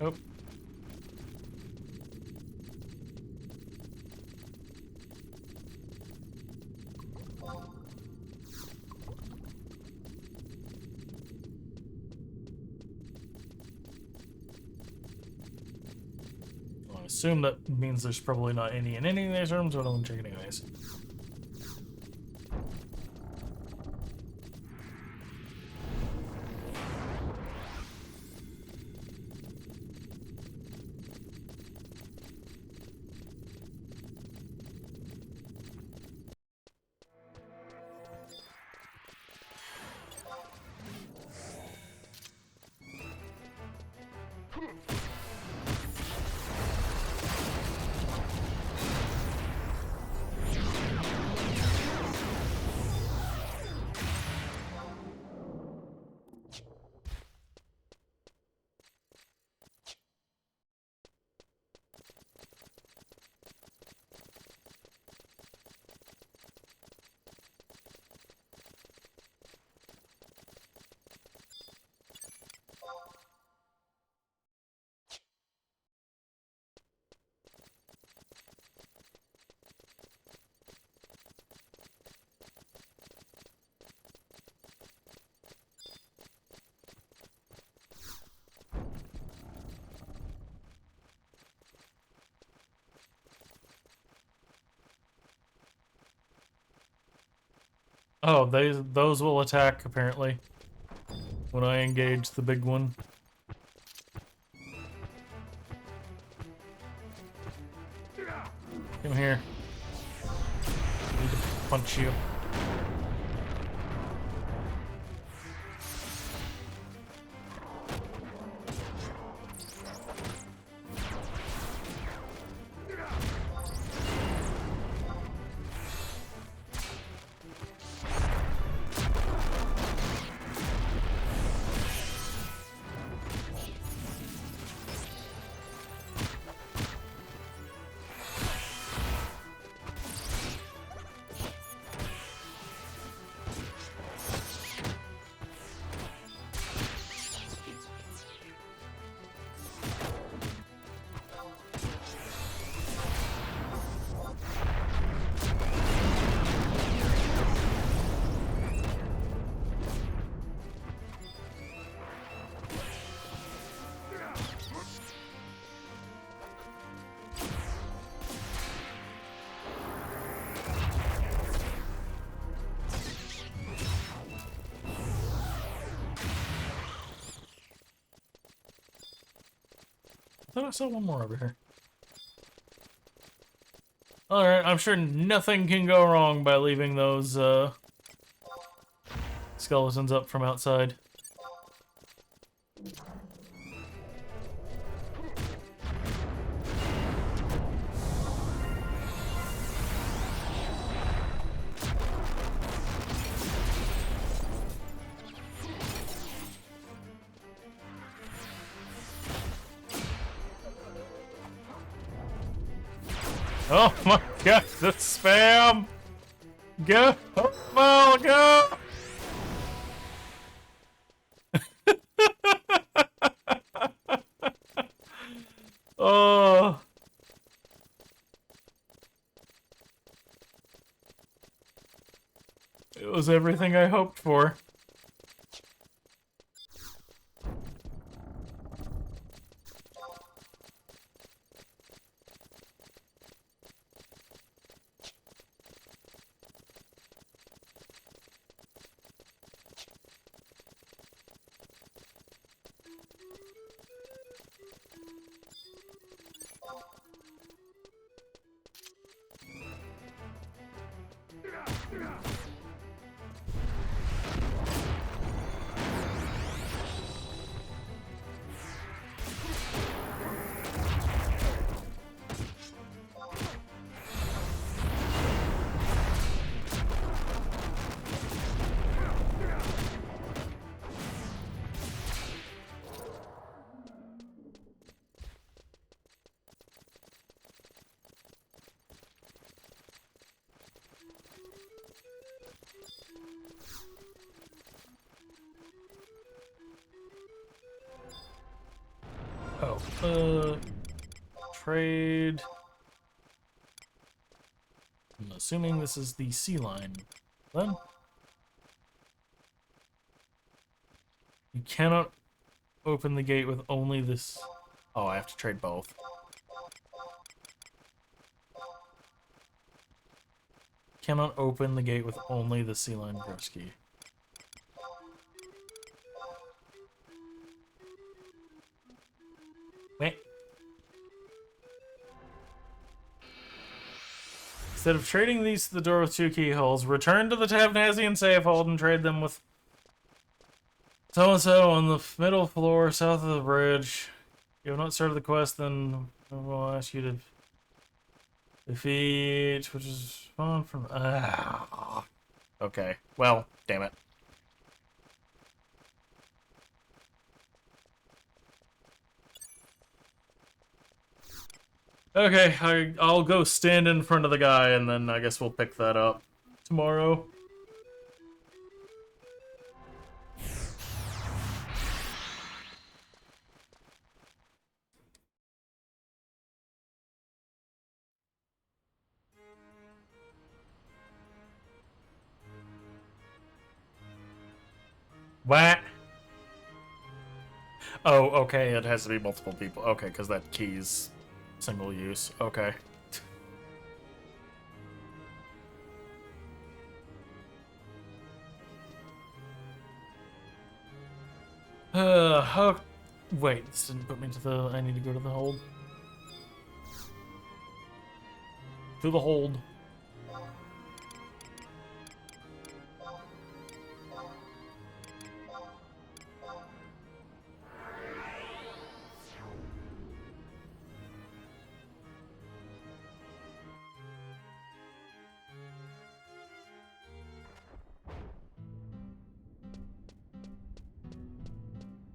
Nope. I assume that means there's probably not any in any of these rooms, but I'm checking anyways. Oh, those will attack, apparently, when I engage the big one. Come here. I need to punch you. I thought I saw one more over here. Alright, I'm sure nothing can go wrong by leaving those, skeletons up from outside. Oh my god, the spam! Go! Well, go! Oh. It was everything I hoped for. Trade. I'm assuming this is the sea line. Then you cannot open the gate with only this. Oh, I have to trade both. Cannot open the gate with only the sea line Gruski. Wait. Instead of trading these to the door with 2 keyholes, return to the Tavnazian safe hold and trade them with so-and-so on the middle floor south of the bridge. If you have not started the quest, then we'll ask you to defeat, which is fun from... Okay, well, damn it. Okay, I'll go stand in front of the guy, and then I guess we'll pick that up tomorrow. What? Oh, okay, it has to be multiple people. Okay, because that key's single use. Okay. Oh, wait, this didn't put me to the... I need to go to the hold. To the hold.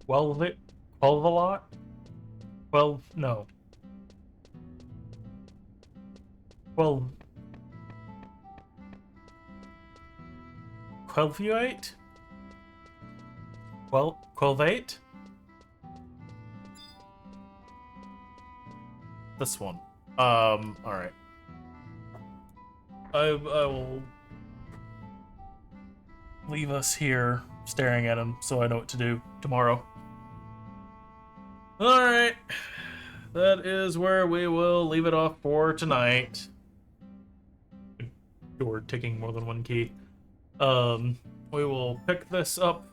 Well, 12 a lot? 12, no. 12. 12U8? 12-8? This one. Alright. I will leave us here staring at him so I know what to do tomorrow. Alright. That is where we will leave it off for tonight. Door ticking more than one key. We will pick this up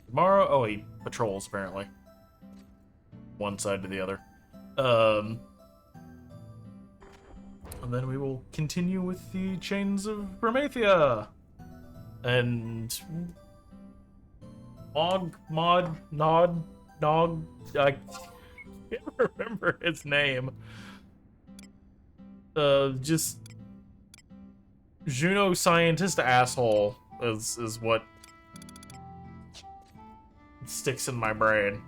tomorrow. Oh, he patrols, apparently. One side to the other. And then we will continue with the Chains of Promathia. And... Nog, I can't remember his name. Just... Juno scientist asshole is what sticks in my brain.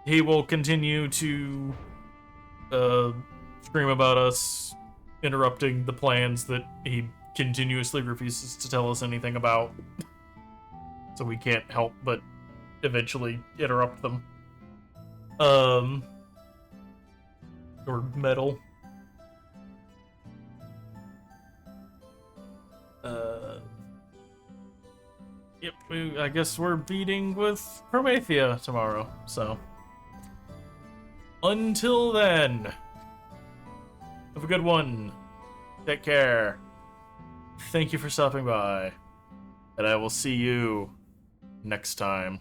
He will continue to scream about us interrupting the plans that he continuously refuses to tell us anything about. So we can't help but eventually interrupt them. Or meddle. Yep, I guess we're beating with Promathia tomorrow, so. Until then, have a good one. Take care. Thank you for stopping by. And I will see you next time.